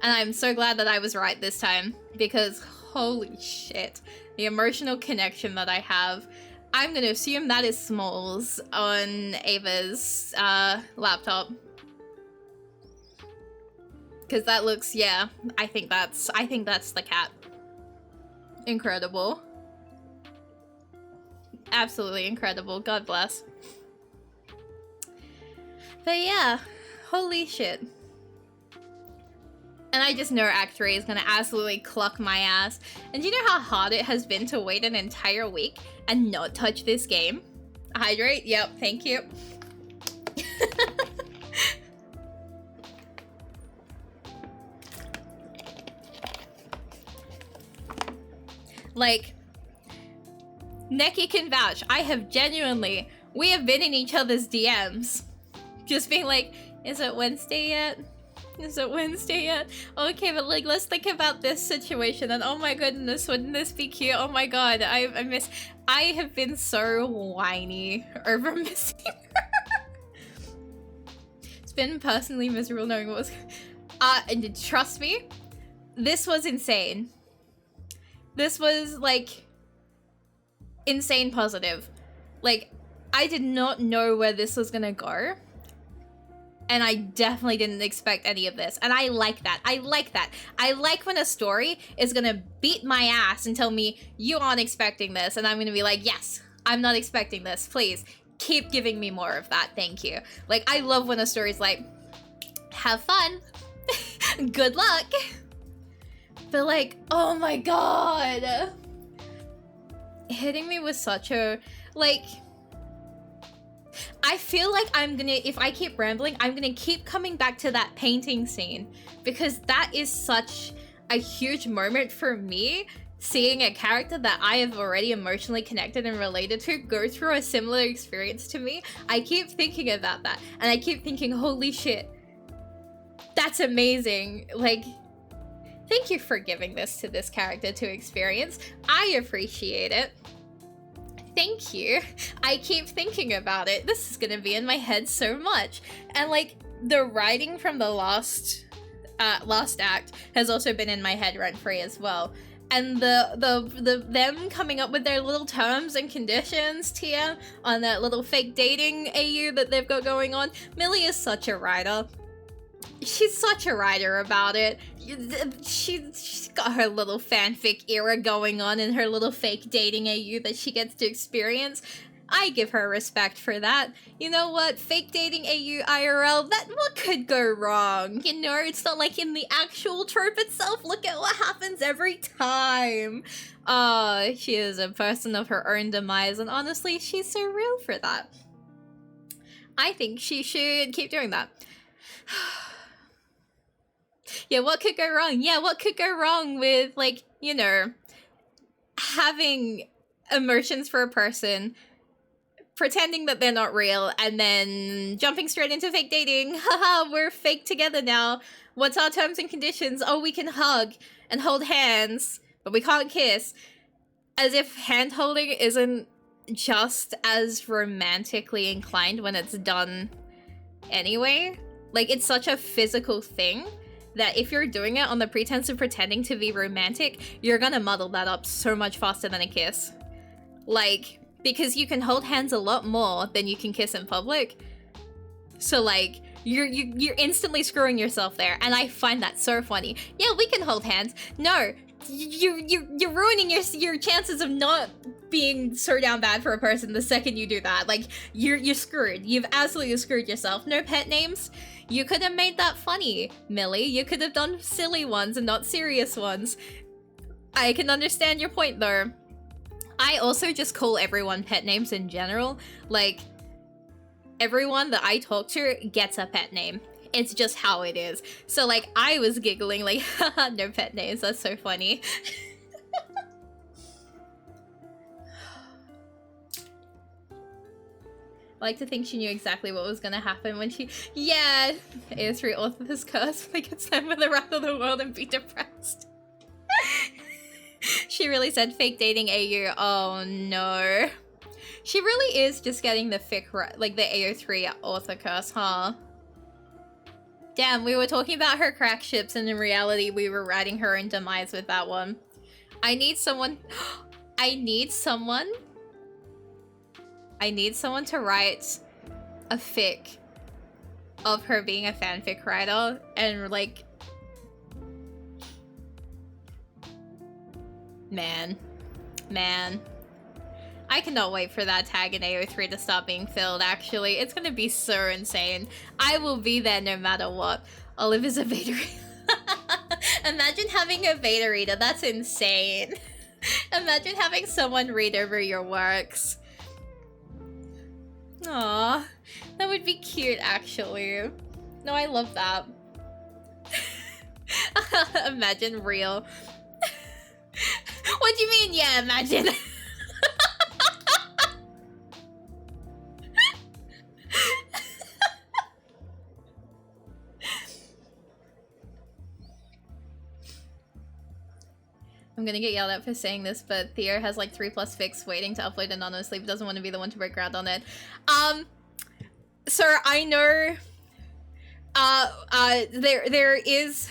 And I'm so glad that I was right this time. Because holy shit. The emotional connection that I have. I'm gonna assume that is Smalls on Ava's laptop. Cause that looks, yeah, I think that's the cat. Incredible. Absolutely incredible, God bless. But yeah, holy shit. And I just know Act 3 is gonna absolutely cluck my ass. And do you know how hard it has been to wait an entire week and not touch this game? Hydrate? Yep, thank you. Like, Neki can vouch. I have genuinely, we have been in each other's DMs. Just being like, is it Wednesday yet? Is it Wednesday yet? Okay, but like, let's think about this situation, and oh my goodness, wouldn't this be cute? Oh my god, I have been so whiny over missing her. It's been personally miserable knowing what was... and trust me, this was insane. This was, like, insane positive. Like, I did not know where this was gonna go. And I definitely didn't expect any of this. And I like that. I like that. I like when a story is gonna beat my ass and tell me, you aren't expecting this. And I'm gonna be like, yes, I'm not expecting this. Please, keep giving me more of that. Thank you. Like, I love when a story's like, have fun. Good luck. But like, oh my god. Hitting me with such a, like... I feel like I'm gonna, if I keep rambling, I'm gonna keep coming back to that painting scene, because that is such a huge moment for me, seeing a character that I have already emotionally connected and related to go through a similar experience to me. I keep thinking about that, and I keep thinking, holy shit, that's amazing. Like, thank you for giving this to this character to experience. I appreciate it. Thank you. I keep thinking about it. This is gonna be in my head so much. And like, the writing from the last act has also been in my head rent-free as well. And them coming up with their little terms and conditions, TM, on that little fake dating AU that they've got going on. Millie is such a writer. She's such a writer about it. She's got her little fanfic era going on and her little fake dating AU that she gets to experience. I give her respect for that. You know what? Fake dating AU IRL, what could go wrong? You know, it's not like in the actual trope itself. Look at what happens every time. She is a person of her own demise, and honestly, she's so real for that. I think she should keep doing that. Yeah, what could go wrong? Yeah, what could go wrong with, like, you know, having emotions for a person, pretending that they're not real, and then jumping straight into fake dating. Haha, we're fake together now. What's our terms and conditions? Oh, we can hug and hold hands, but we can't kiss. As if hand-holding isn't just as romantically inclined when it's done anyway. Like, it's such a physical thing that if you're doing it on the pretense of pretending to be romantic, you're gonna muddle that up so much faster than a kiss. Like, because you can hold hands a lot more than you can kiss in public. So, like, you're instantly screwing yourself there, and I find that so funny. Yeah, we can hold hands. No, you're ruining your chances of not being so down bad for a person the second you do that. Like, you're screwed. You've absolutely screwed yourself. No pet names. You could have made that funny, Millie. You could have done silly ones and not serious ones. I can understand your point, though. I also just call everyone pet names in general. Like, everyone that I talk to gets a pet name. It's just how it is. So, like, I was giggling like, haha, no pet names, that's so funny. I like to think she knew exactly what was gonna happen when she... Yeah! AO3 author this curse, they could stand with the wrath of the world and be depressed. She really said fake dating AU. Oh no. She really is just getting the like the AO3 author curse, huh? Damn, we were talking about her crack ships and in reality we were writing her own demise with that one. I need someone... I need someone to write a fic of her being a fanfic writer and like... Man. I cannot wait for that tag in AO3 to start being filled, actually. It's gonna be so insane. I will be there no matter what. Olive is a beta reader. Imagine having a beta reader, that's insane. Imagine having someone read over your works. Aww, that would be cute, actually. No, I love that. Imagine real. What do you mean, yeah, imagine? I'm gonna get yelled at for saying this, but Theo has like 3+ fics waiting to upload anonymously, but doesn't want to be the one to break ground on it. Sir, I know, there is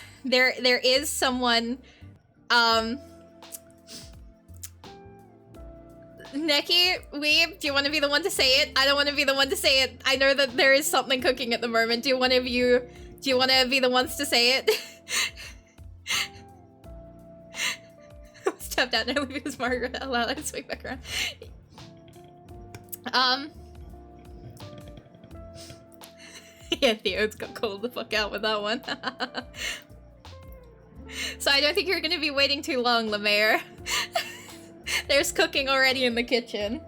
someone, Neki, Weeb, do you want to be the one to say it? I don't want to be the one to say it. I know that there is something cooking at the moment. Do one of you, do you want to be the ones to say it? Stepped out now because Margaret allowed to swing back around. Yeah, Theo's got called the fuck out with that one. So I don't think you're gonna be waiting too long, Lemaire. There's cooking already in the kitchen.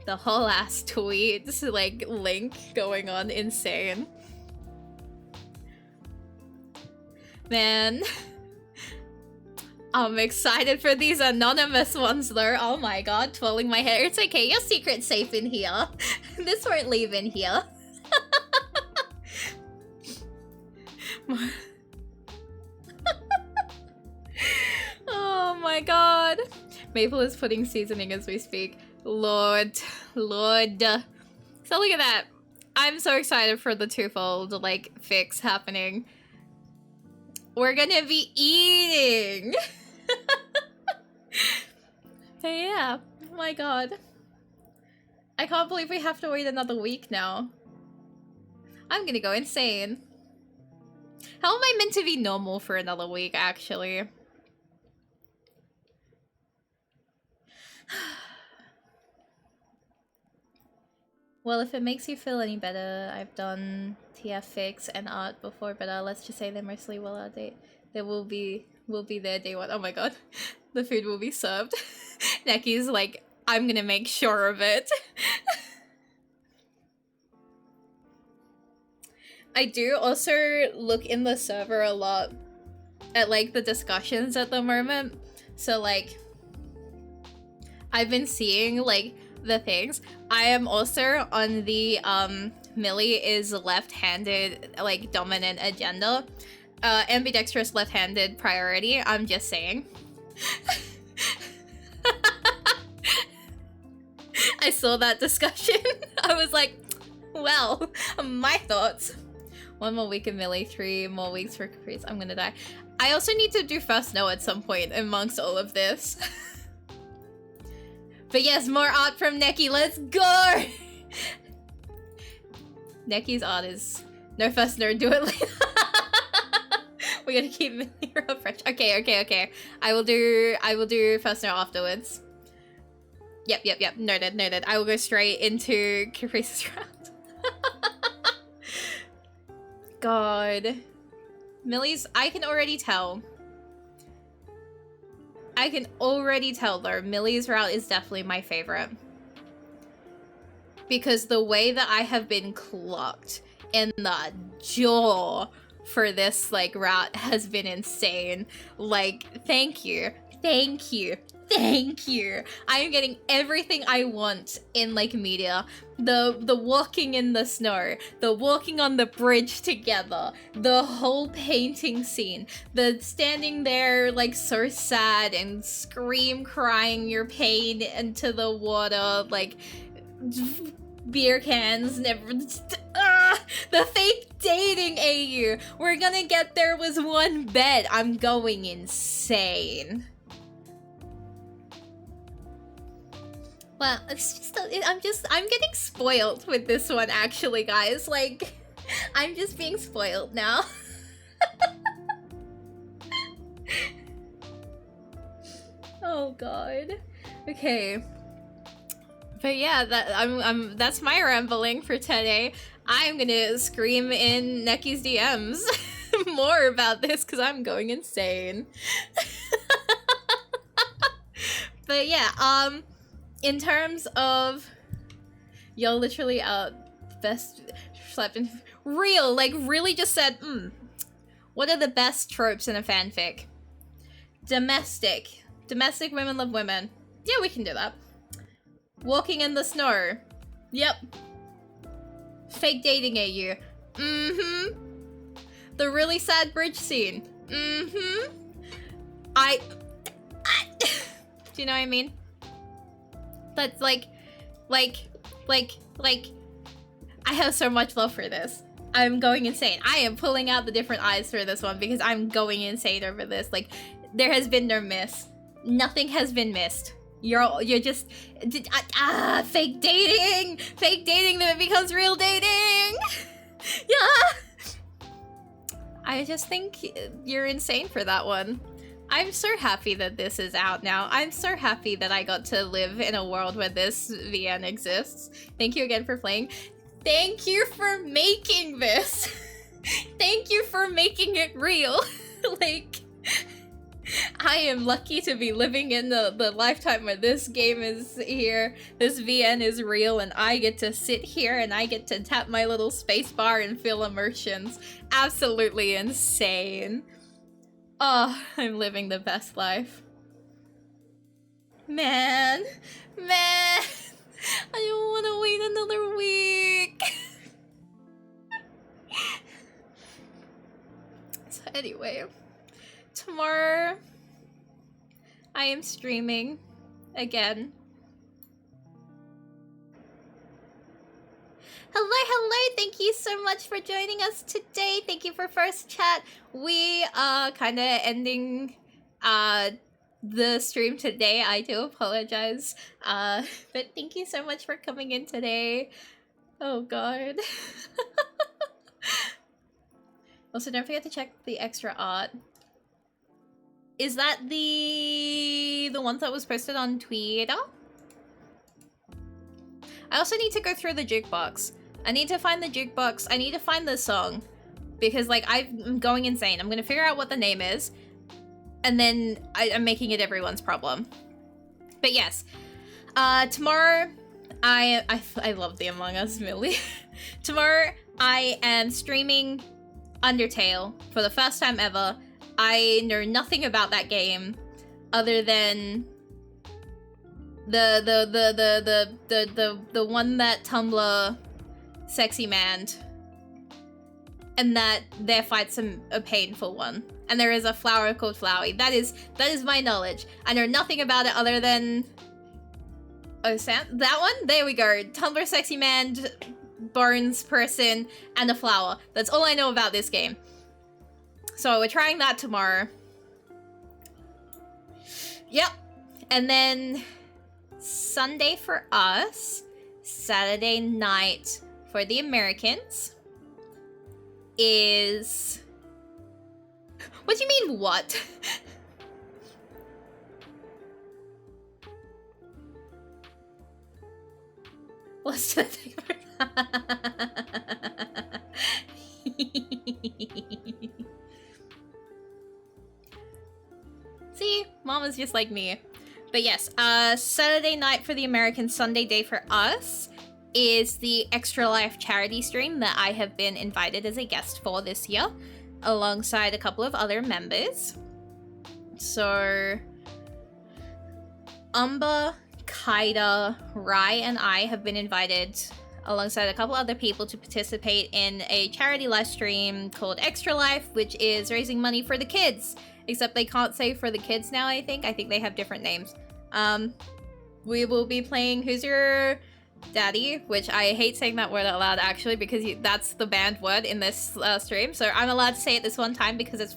The whole ass tweets, like, link going on, insane. Man. I'm excited for these anonymous ones though. Oh my god, twirling my hair. It's okay, your secret's safe in here. This won't leave in here. Oh my god. Maple is putting seasoning as we speak. Lord. So look at that. I'm so excited for the Twofold, like, fix happening. We're gonna be eating! So yeah, oh my god. I can't believe we have to wait another week now. I'm gonna go insane. How am I meant to be normal for another week, actually? Well, if it makes you feel any better, I've done TF fix and art before, but let's just say they mostly will update. They will be there day one. Oh my god. The food will be served. Necky's like, I'm gonna make sure of it. I do also look in the server a lot at like the discussions at the moment. So like, I've been seeing like the things. I am also on the Millie is left-handed like dominant agenda. Ambidextrous left-handed priority. I'm just saying. I saw that discussion. I was like, well, my thoughts. 1 more week of Millie, 3 more weeks for Caprice. I'm gonna die. I also need to do First Snow at some point amongst all of this. But yes, more art from Neki. Let's go! Neki's art is... No First Snow, do it later. We gotta keep Millie real fresh. Okay. I will do First Snow afterwards. Yep. Noted. I will go straight into Caprice's round. God. Millie's... I can already tell though, Millie's route is definitely my favorite. Because the way that I have been clocked in the jaw for this, like, route has been insane. Like, thank you. I am getting everything I want in, like, media. The walking in the snow, the walking on the bridge together, the whole painting scene, the standing there, like, so sad and crying your pain into the water, like, beer cans, never... the fake dating AU! We're gonna get there with one bed. I'm going insane. Well, it's just, I'm getting spoiled with this one, actually, guys. Like, I'm just being spoiled now. Oh god. Okay. But yeah, that's my rambling for today. I'm gonna scream in Neki's DMs more about this because I'm going insane. But yeah, in terms of y'all literally best slept in real, like really just said, what are the best tropes in a fanfic? Domestic women love women. Yeah, we can do that. Walking in the snow. Yep. Fake dating AU. The really sad bridge scene. Do you know what I mean? That's like, I have so much love for this. I'm going insane. I am pulling out the different eyes for this one because I'm going insane over this. Like, there has been no miss. Nothing has been missed. You're just, fake dating that becomes real dating. Yeah. I just think you're insane for that one. I'm so happy that this is out now. I'm so happy that I got to live in a world where this VN exists. Thank you again for playing. Thank you for making this. Thank you for making it real. Like, I am lucky to be living in the lifetime where this game is here, this VN is real, and I get to sit here and I get to tap my little space bar and feel emotions. Absolutely insane. Oh, I'm living the best life. Man, I don't want to wait another week. So anyway, tomorrow I am streaming again. hello. Thank you so much for joining us today. Thank you for first chat. We are kind of ending the stream today. I do apologize. But thank you so much for coming in today. Oh god. Also, don't forget to check the extra art. Is that the one that was posted on Twitter? I also need to go through the jukebox. I need to find the jukebox. I need to find the song. Because, like, I'm going insane. I'm gonna figure out what the name is. And then I'm making it everyone's problem. But yes. Tomorrow, I love the Among Us, Millie. Tomorrow, I am streaming Undertale for the first time ever. I know nothing about that game other than the one that Tumblr sexy manned, and that their fight's a painful one, and there is a flower called Flowey. That is my knowledge. I know nothing about it other than that one. There we go. Tumblr sexy manned, bones person, and a flower. That's all I know about this game. So we're trying that tomorrow. Yep. And then Sunday for us, Saturday night for the Americans is... What do you mean, what? Let's think about that. See? Mama's just like me. But yes, Saturday night for the Americans, Sunday day for us is the Extra Life charity stream that I have been invited as a guest for this year, alongside a couple of other members. So, Umber, Kaida, Rai, and I have been invited alongside a couple other people to participate in a charity live stream called Extra Life, which is raising money for the kids. Except they can't say for the kids now, I think. I think they have different names. We will be playing Who's Your Daddy, which I hate saying that word out loud, actually, because that's the banned word in this stream. So I'm allowed to say it this one time because it's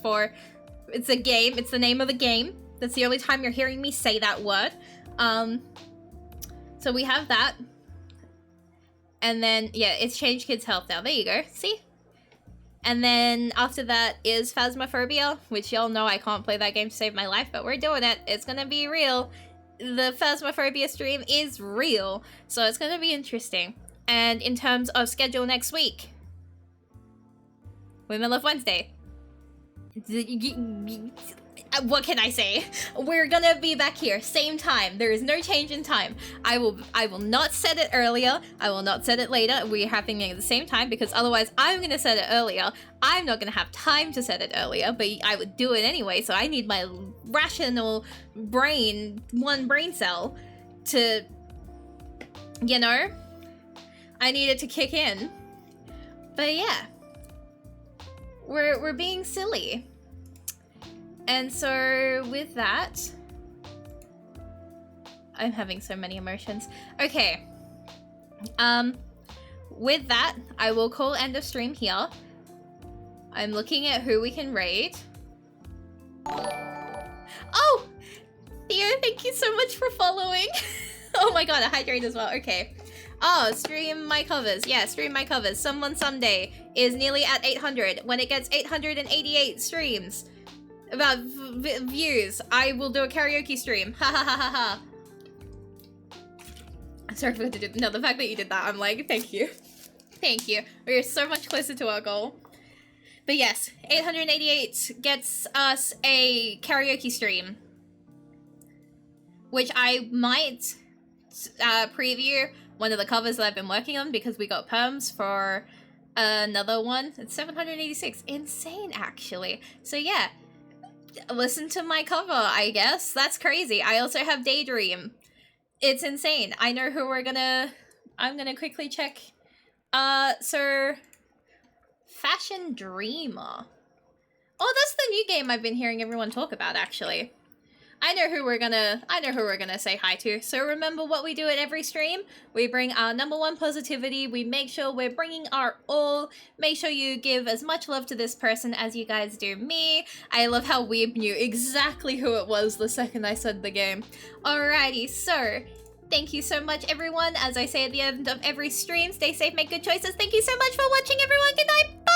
a game. It's the name of the game. That's the only time you're hearing me say that word. So we have that. And then, yeah, it's Change Kids Health now. There you go. See? And then after that is Phasmophobia, which y'all know I can't play that game to save my life, but we're doing it. It's gonna be real. The Phasmophobia stream is real, so it's gonna be interesting. And in terms of schedule next week, Women Love Wednesday. What can I say? We're gonna be back here, same time. There is no change in time. I will not set it earlier. I will not set it later. We're having it at the same time because otherwise I'm gonna set it earlier. I'm not gonna have time to set it earlier, but I would do it anyway, so I need my rational brain, one brain cell, to, you know, I need it to kick in. But yeah, we're being silly. And so with that, I'm having so many emotions. Okay. With that, I will call end of stream here. I'm looking at who we can raid. Oh! Theo, thank you so much for following. Oh my god, a hydrate as well. Okay. Oh, stream my covers. Yeah, stream my covers. Someone Someday is nearly at 800. When it gets 888 streams, about views, I will do a karaoke stream. Ha ha ha ha ha. Sorry for the fact that you did that, I'm like, thank you. Thank you. We are so much closer to our goal. But yes, 888 gets us a karaoke stream, which I might preview one of the covers that I've been working on because we got perms for another one. It's 786. Insane, actually. So yeah, listen to my cover, I guess. That's crazy. I also have Daydream. It's insane. I know who I'm gonna quickly check. So Fashion Dreamer. Oh, that's the new game I've been hearing everyone talk about, actually. I know who we're gonna say hi to. So remember what we do at every stream. We bring our #1 positivity. We make sure we're bringing our all. Make sure you give as much love to this person as you guys do me. I love how Weeb knew exactly who it was the second I said the game. Alrighty, so thank you so much, everyone. As I say at the end of every stream, stay safe, make good choices. Thank you so much for watching, everyone. Good night.